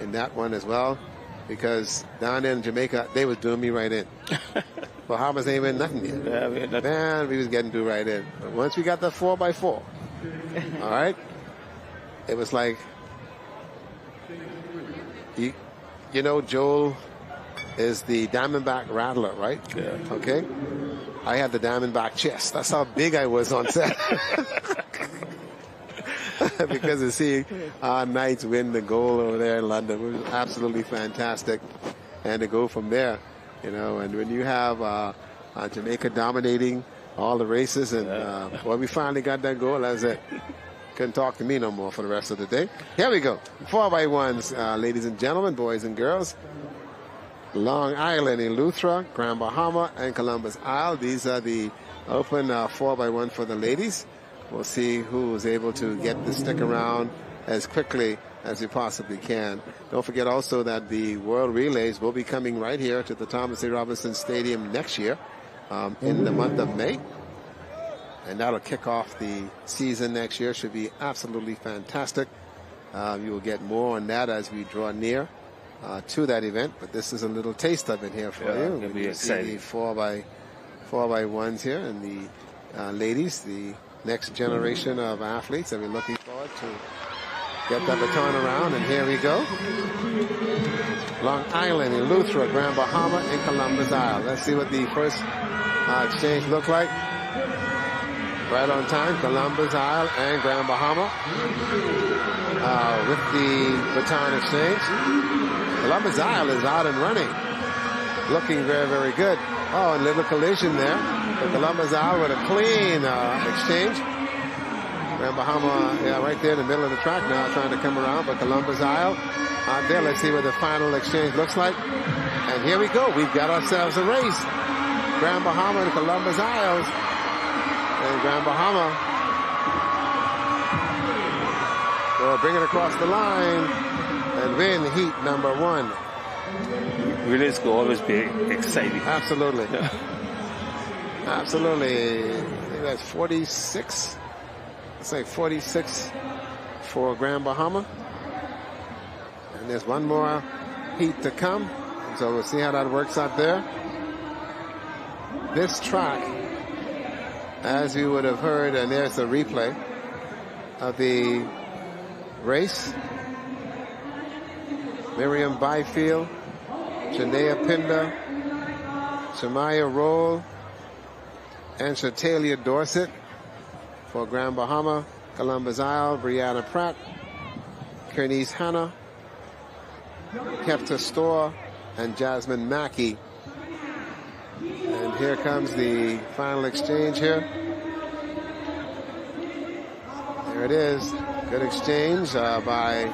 in that one as well, because down there in Jamaica, they was doing me right in. Bahamas ain't win nothing yet. Yeah, Man, we was getting due right in. But once we got the 4x4, all right, it was like, you know, Joel is the Diamondback Rattler, right? Yeah. Okay. I had the Diamondback chest. That's how big I was on set. Because to see our Knights win the gold over there in London was absolutely fantastic. And to go from there, you know, and when you have Jamaica dominating all the races, and well, we finally got that goal. That's it. Couldn't talk to me no more for the rest of the day. Here we go. 4x1s, ladies and gentlemen, boys and girls. Long Island, Eleuthera, Grand Bahama, and Columbus Isle. These are the open 4x1 for the ladies. We'll see who is able to get the stick around as quickly as we possibly can. Don't forget also that the World Relays will be coming right here to the Thomas A. Robinson Stadium next year in the month of May. And that'll kick off the season next year. Should be absolutely fantastic. You will get more on that as we draw near to that event. But this is a little taste of it here for you. It'll be see exciting. the 4x1s here, and the ladies, the next generation of athletes that we're looking forward to get that baton around. And here we go. Long Island, Eleuthera, Grand Bahama, and Columbus Isle. Let's see what the first exchange look like. Right on time, Columbus Isle and Grand Bahama with the baton exchange. Columbus Isle is out and running, looking very, very good. Oh, and little collision there. The Columbus Isle with a clean exchange. Grand Bahama, right there in the middle of the track now, trying to come around, but Columbus Isle out there. Let's see what the final exchange looks like. And here we go. We've got ourselves a race. Grand Bahama and Columbus Isles. And Grand Bahama will bring it across the line and win heat number 1. Relays will always be exciting. Absolutely. Absolutely. I think that's 46. It's like 46 for Grand Bahama. And there's one more heat to come. So we'll see how that works out there. This track, as you would have heard, and there's a replay of the race. Miriam Byfield, Janaea Pinder, Shamaya Roll, and Shatalia Dorset for Grand Bahama. Columbus Isle, Brianna Pratt, Kernice Hanna, Kepta Storr, and Jasmine Mackey. And here comes the final exchange here. There it is. Good exchange by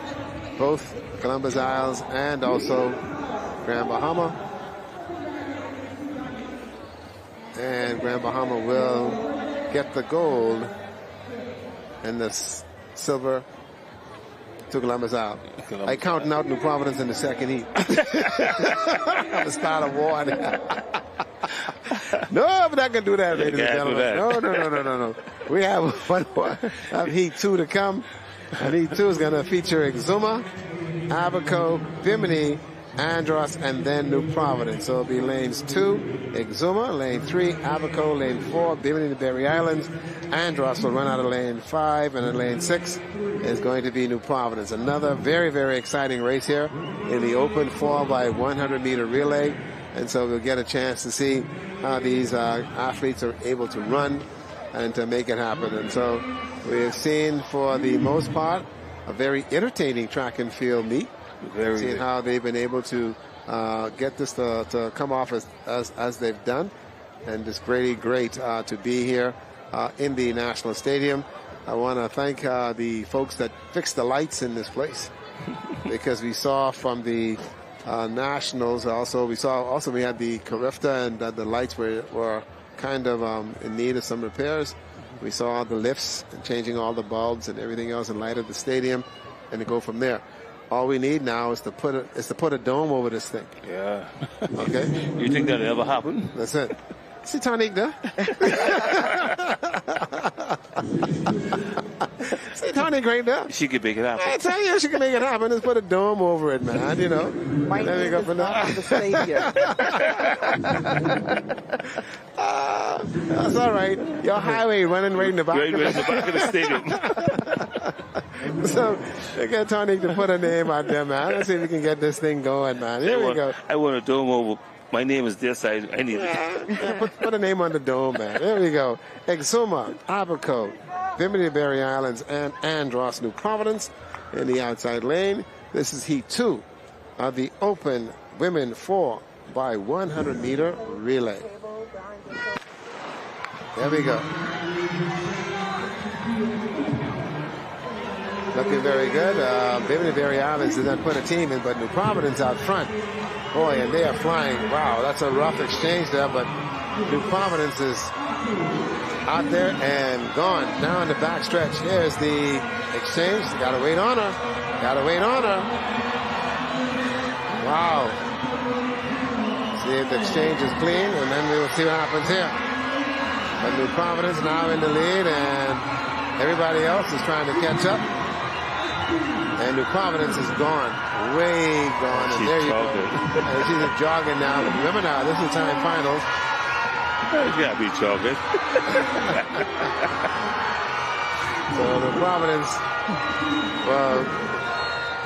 both Columbus Isles and also Grand Bahama. And Grand Bahama will get the gold and the silver to Columbus Isle. I counting out New Providence in the second heat. I'm a start of war. No, we're not going to do that, ladies and can't do gentlemen. that. No. We have one more of Heat 2 to come. And Heat 2 is going to feature Exuma, Abaco, Bimini, Andros, and then New Providence. So it'll be lanes 2, Exuma, lane 3, Abaco, lane 4, Bimini to Berry Islands. Andros will run out of lane 5, and then lane 6 is going to be New Providence. Another very, very exciting race here in the open 4x100 meter relay. And so we'll get a chance to see how these athletes are able to run and to make it happen. And so we've seen, for the most part, a very entertaining track and field meet. Seeing how they've been able to get this to come off as they've done. And it's really great to be here in the National Stadium. I want to thank the folks that fixed the lights in this place, because we saw from the Nationals we had the Carifta, and the lights were kind of in need of some repairs. We saw the lifts and changing all the bulbs and everything else in light of the stadium, and to go from there. All we need now is to put a dome over this thing. Yeah. Okay. You think that'll ever happen? That's it. See Tonique there? See Tonique right there? She could make it happen. I tell you, she can make it happen. Just put a dome over it, man. You know. My There we name go is for not now. the stadium. That's all right. Your highway running right in the back. Right in the back of the stadium. So, get Tonique to put a name out there, man. Let's see if we can get this thing going, man. Here we go. I want a dome over. My name is this. I need it. Yeah, put a name on the dome, man. There we go. Exuma, Abaco, Bimini Berry Islands, and Andros, New Providence in the outside lane. This is Heat 2 of the Open Women 4x100 meter relay. There we go. Looking very good. Bimini Berry Islands did not put a team in, but New Providence out front. Boy, and they are flying. Wow, that's a rough exchange there, but New Providence is out there and gone down the back stretch. Here's the exchange. Got to wait on her. Wow. See if the exchange is clean, and then we will see what happens here. But New Providence now in the lead, and everybody else is trying to catch up. And New Providence is gone, way gone. And there you go. And she's jogging now. But remember now, this is time finals. You gotta be jogging. So New Providence will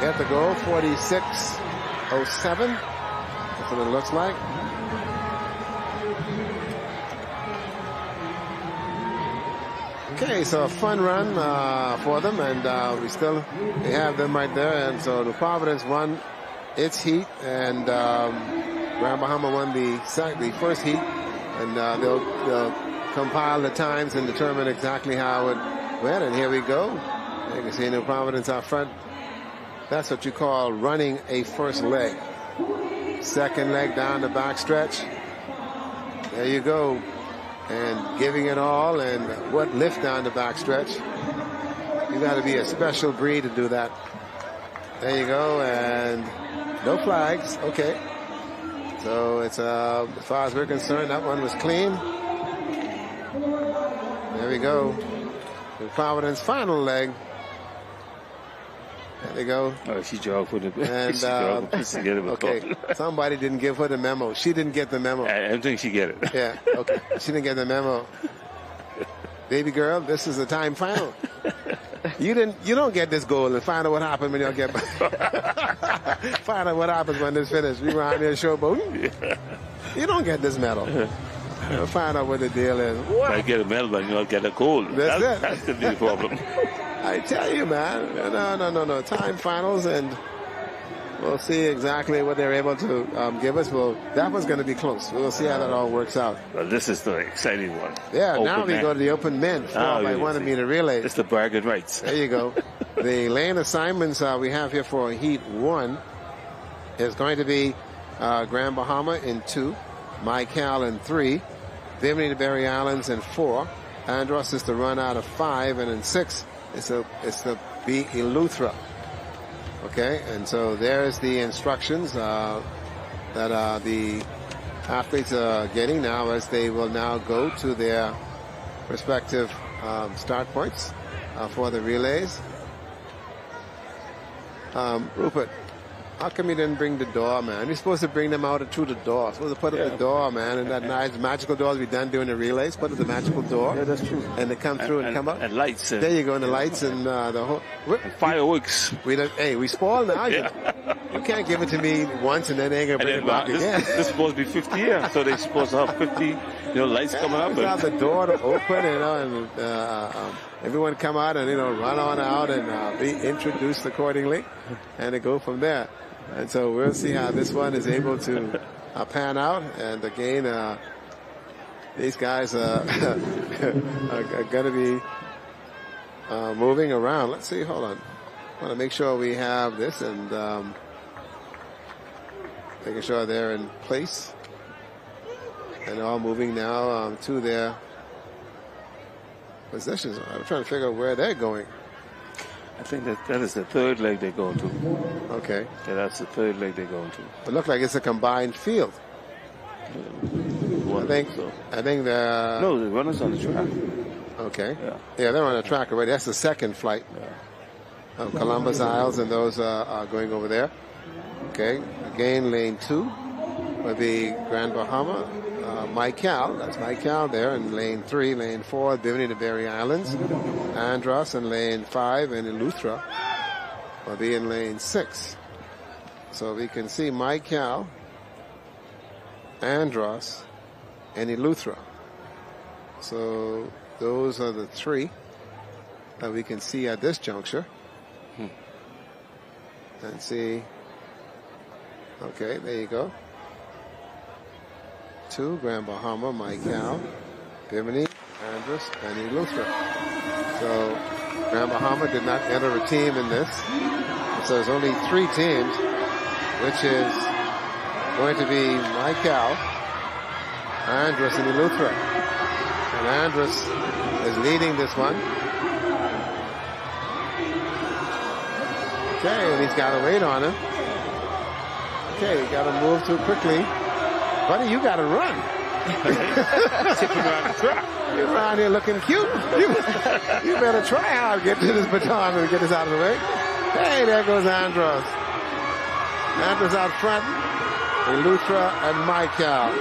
get the goal, 46:07. That's what it looks like. Okay, so a fun run for them, and they have them right there. And so New Providence won its heat, and Grand Bahama won the first heat, and they'll compile the times and determine exactly how it went. And here we go. You can see New Providence out front. That's what you call running a first leg. Second leg down the back stretch. There you go. And giving it all, and what lift down the back stretch. You got to be a special breed to do that. There you go, and no flags. Okay. So it's as far as we're concerned, that one was clean. There we go. The Providence final leg. There they go. Oh, she jogged for the. And okay, somebody didn't give her the memo. She didn't get the memo. I don't think she get it. Yeah. Okay. She didn't get the memo. Baby girl, this is the time final. You don't get this goal, and find out what happened when you get. Find out what happens when this finished. We around here showboating. You don't get this medal. We'll find out what the deal is. What? I get a medal, but you don't get a gold. That's it. That's the big problem. I tell you, man. No. Time finals, and we'll see exactly what they're able to give us. Well, that one's going to be close. We'll see how that all works out. Well, this is the exciting one. Yeah, Open now we man. go to the open men 4x100 meter relay. It's the bargain rights. There you go. The lane assignments we have here for Heat 1 is going to be Grand Bahama in 2, Michael in 3, Bimini to Berry Islands in 4, Andros is to run out of 5, and in 6 it's to be Eleuthera. Okay, and so there's the instructions that the athletes are getting now as they will now go to their respective start points for the relays. Rupert, how come you didn't bring the door, man? You're supposed to bring them out through the door. Supposed to put up the door, man, and that nice magical doors we done doing the relays. Put up the magical door. Yeah, that's true. And they come through and come up. And lights. There you go, and the lights and the whole... And fireworks. We spoiled now. You can't give it to me once and then they ain't going to bring it back again. This is supposed to be 50 years, so they're supposed to have 50, lights coming up. We got the door to open, and everyone come out and, run on out and be introduced accordingly, and they go from there. And so we'll see how this one is able to pan out. And again, these guys are going to be moving around. Let's see. Hold on. I want to make sure we have this and making sure they're in place. And all moving now to their positions. I'm trying to figure out where they're going. I think that is the third leg they're going to. Okay. Yeah, that's the third leg they're going to. It looks like it's a combined field. I think the... No, the runners on the track. Okay. Yeah, they're on the track already. That's the second flight of Columbus Isles, and those are going over there. Okay. Again, lane 2 will be Grand Bahama. Michael, that's Michael there in lane 3. Lane 4, Bimini, the Berry Islands. Andros in lane 5, and Eleuthera will be in lane 6. So we can see Michael, Andros, and Eleuthera. So those are the 3 that we can see at this juncture. And see. Okay, there you go. 2, Grand Bahama, Michael, Bimini, Andros, and Eleuthera. So Grand Bahama did not enter a team in this. So there's only 3 teams, which is going to be Michael, Andros, and Eleuthera. And Andros is leading this one. Okay, and he's got to wait on him. Okay, you got to move too quickly. Buddy, you got to run. You're around here looking cute. You better try hard to get to this baton and get this out of the way. Hey, there goes Andros. Andros out front. Eleuthera and Michael.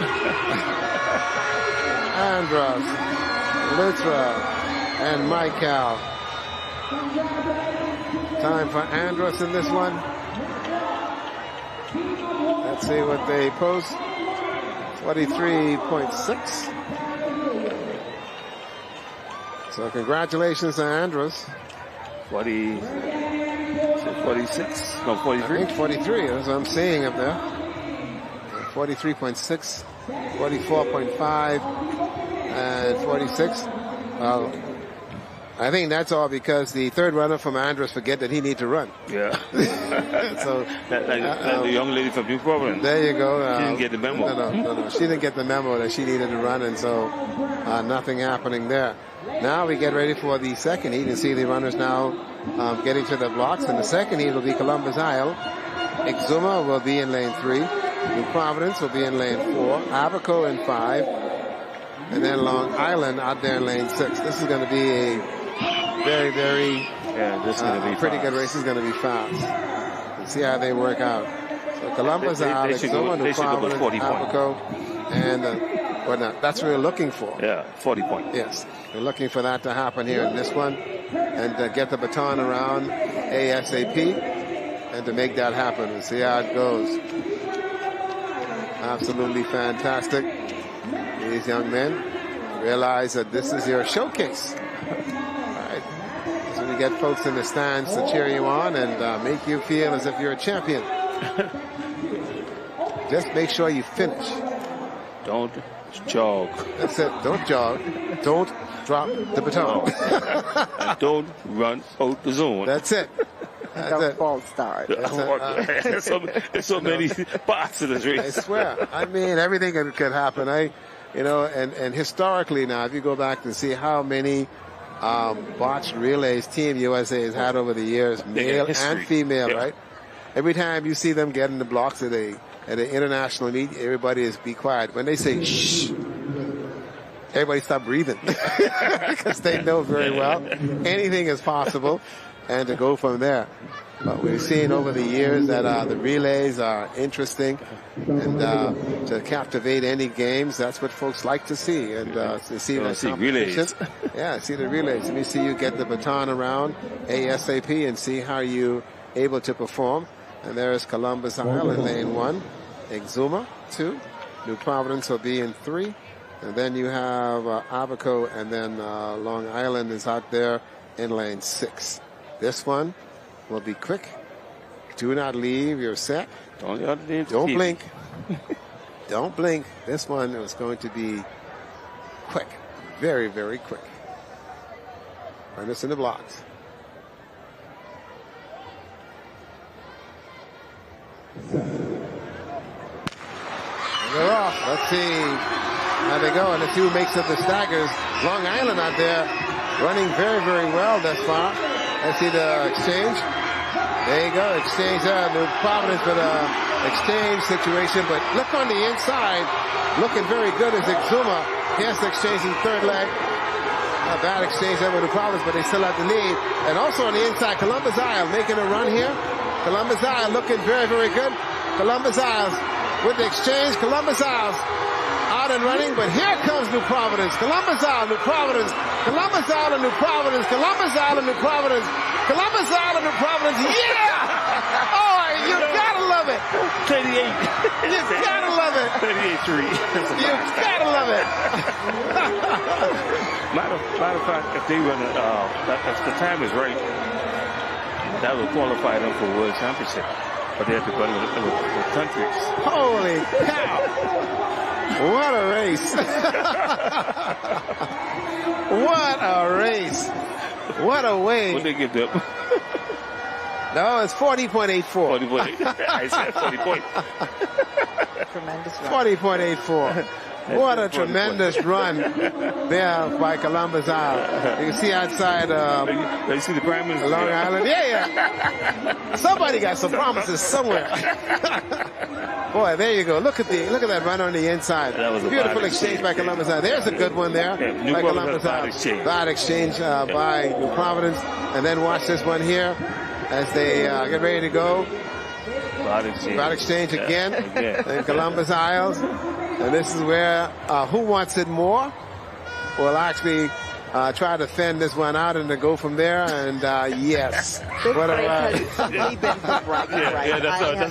Andros, Eleuthera, and Michael. Time for Andros in this one. Let's see what they post. 43.6. So congratulations to Andros. 46? No, 43? I think 43. That's what I'm seeing up there. 43.6, 44.5, and 46. I think that's all because the third runner from Andros forget that he needs to run. Yeah. So the young lady from New Providence. There you go. She didn't get the memo. No. She didn't get the memo that she needed to run, and so nothing happening there. Now we get ready for the second heat and see the runners now getting to the blocks. And the second heat will be Columbus Isle. Exuma will be in lane 3. New Providence will be in lane 4. Abaco in 5. And then Long Island out there in lane 6. This is going to be a very, very this is going to be pretty good race. Is going to be fast. Let's see how they work out. So Columbus Isle, Exuma, New Providence, Abaco, and whatnot. That's what we're looking for. Yeah, 40 points. Yes. We're looking for that to happen here in this one and get the baton around ASAP and to make that happen and see how it goes. Absolutely fantastic. These young men realize that this is your showcase. All right. So you get folks in the stands to cheer you on and make you feel as if you're a champion. Just make sure you finish. Don't jog. That's it. Don't jog. Don't drop the baton. Don't run out the zone. That's it. Don't false start. There's so many parts of this race. I swear. I mean, everything could happen. And historically now, if you go back and see how many botched relays Team USA has had over the years, male and female, right? Every time you see them get in the blocks, they at an international meet, everybody is be quiet. When they say shh, everybody stop breathing because they know very well anything is possible, and to go from there. But we've seen over the years that the relays are interesting, and to captivate any games, that's what folks like to see. And to see the relays. Yeah, see the relays. Let me see you get the baton around ASAP and see how you able to perform. And there is Columbus Isle in lane 1, Exuma 2, New Providence will be in 3, and then you have Abaco, and then Long Island is out there in lane 6. This one will be quick. Do not leave your set. Don't blink. Don't blink. This one is going to be quick. Very, very quick. Run this in the blocks. They're off. Let's see how they go. And let's see who makes up the staggers. Long Island out there running very, very well thus far. Let's see the exchange. There you go, exchange there. New Providence with a exchange situation, but look on the inside, looking very good is Exuma. Here's the exchange in third leg. A bad exchange there with New Providence, but they still have the lead. And also on the inside, Columbus Isle making a run here. Columbus Isle looking very, very good. Columbus Isles with the exchange. Columbus Isles out and running, but here comes New Providence. Columbus Isle, New Providence. Columbus Isle and New Providence. Columbus Isle and New Providence. Columbus Isle and New Providence. Yeah! Oh, you gotta love it. 38. You gotta love it. 38-3. You gotta love it. Matter of fact, if they run it, if the time is right, that will qualify them for World Championship. But they have to run with countries. Holy cow! What a race. What a race. What a way. What they give them? No, it's 40.84. 40.8. I said 40 points. Tremendous run. 40.84. What a tremendous run there by Columbus Isle. You can see outside you see the Prime Minister Long Island. Yeah. Somebody got some promises somewhere. Boy, there you go. Look at that run on the inside. That was a beautiful exchange by Columbus Isle. There's a good one there by Columbus Isle. Bad exchange by New Providence. And then watch this one here as they get ready to go. Bad exchange again. And Columbus Isles. And this is where who wants it more will actually try to fend this one out and to go from there. And yes, what a ride. That's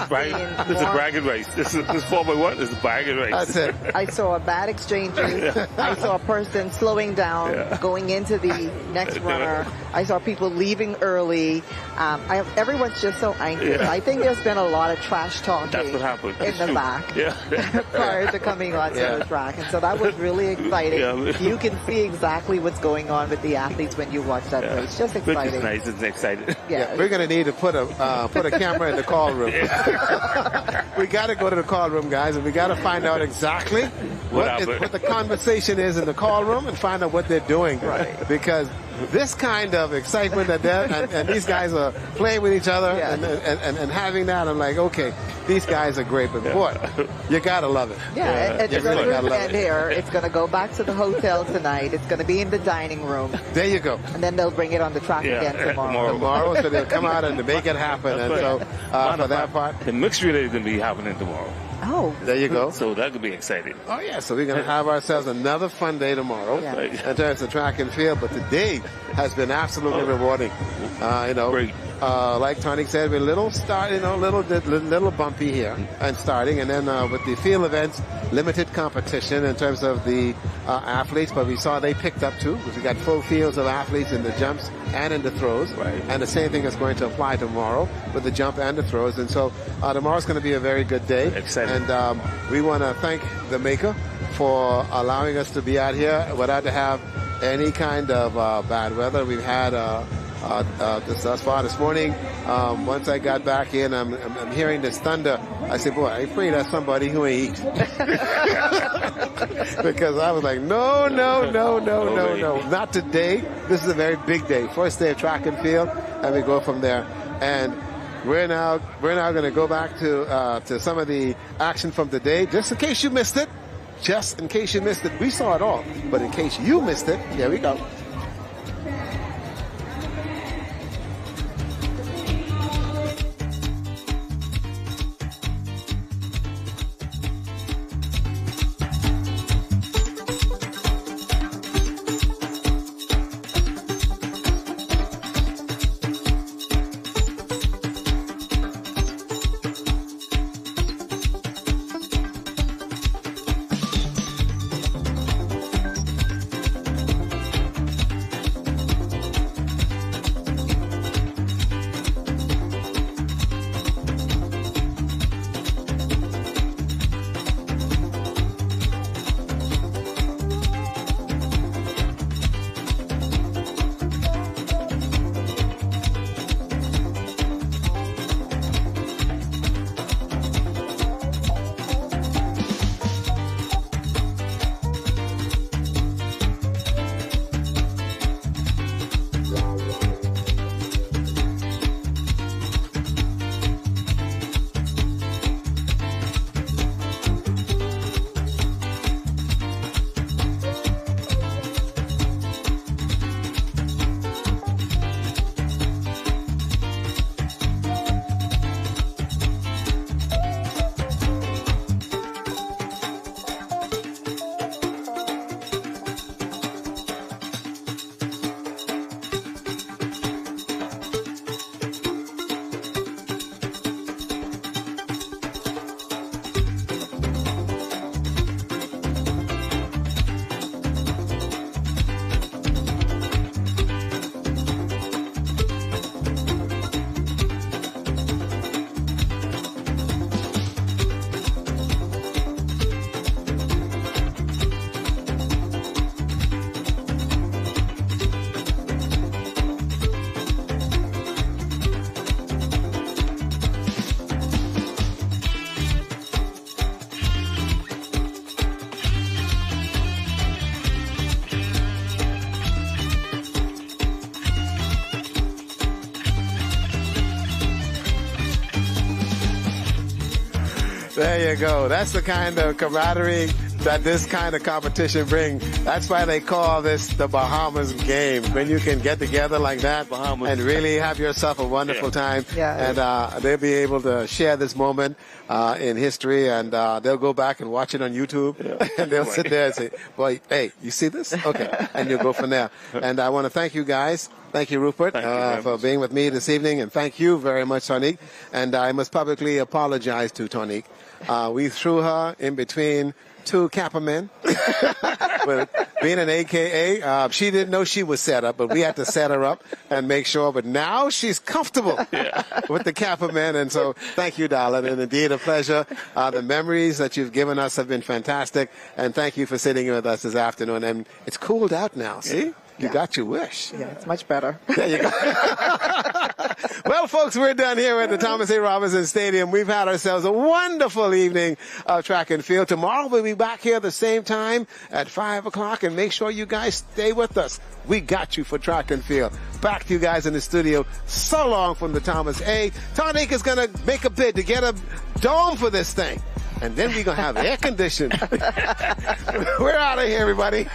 bragging. This is a bragging race. This is 4x1. This is a bragging race. That's it. I saw bad exchanges. I saw a person slowing down, going into the next runner. I saw people leaving early. Everyone's just so anxious. I think there's been a lot of trash talking. That's what happened. In the back prior to coming onto the track. And so that was really exciting. You can see exactly what's going on with the athletes when you watch that race. Just exciting. Which is nice. It's exciting. Yeah. We're going to need to put a camera in the call room. We got to go to the call room, guys, and we got to find out exactly what the conversation is in the call room and find out what they're doing. Right. Because this kind of excitement and these guys are playing with each other and having that, I'm like, okay, these guys are great, but boy, you gotta love it. Yeah, it's really gotta love it. Here, it's going to go back to the hotel tonight. It's going to be in the dining room. There you go. And then they'll bring it on the track again tomorrow. So they'll come out and make it happen. And so for that part, the mixed relay is going to be happening tomorrow. Oh, there you go. So that could be exciting. Oh yeah, so we're going to have ourselves another fun day tomorrow in terms of track and field. But today has been absolutely rewarding. Great. Like Tony said, we're a little little bumpy here and starting, and then with the field events, limited competition in terms of the athletes. But we saw they picked up too, because we got full fields of athletes in the jumps and in the throws. Right. And the same thing is going to apply tomorrow with the jump and the throws. And so tomorrow's going to be a very good day. Exciting. And we want to thank the maker for allowing us to be out here without to have any kind of bad weather. We've had thus far this morning. Once I got back in, I'm hearing this thunder. I said, boy, I pray that's somebody who ain't eat. Because I was like, no, not today. This is a very big day. First day of track and field, and we go from there. And We're now going to go back to some of the action from today, just in case you missed it. Just in case you missed it, we saw it all. But in case you missed it, here we go. There you go. That's the kind of camaraderie that this kind of competition brings. That's why they call this the Bahamas game. When you can get together like that and really have yourself a wonderful time. And they'll be able to share this moment in history, and they'll go back and watch it on YouTube. And they'll sit there and say, boy, hey, you see this? Okay. And you'll go from there. And I want to thank you guys. Thank you, Rupert, for being with me this evening. And thank you very much, Tonique. And I must publicly apologize to Tonique. We threw her in between two Kappa men. Well, being an AKA, she didn't know she was set up, but we had to set her up and make sure. But now she's comfortable with the Kappa men. And so thank you, darling. And indeed a pleasure. The memories that you've given us have been fantastic. And thank you for sitting with us this afternoon. And it's cooled out now. See? You got your wish. Yeah, it's much better. There you go. Well, folks, we're done here at the Thomas A. Robinson Stadium. We've had ourselves a wonderful evening of track and field. Tomorrow we'll be back here at the same time at 5 o'clock, and make sure you guys stay with us. We got you for track and field. Back to you guys in the studio. So long from the Thomas A. Tonique is going to make a bid to get a dome for this thing. And then we're going to have air conditioning. We're out of here, everybody.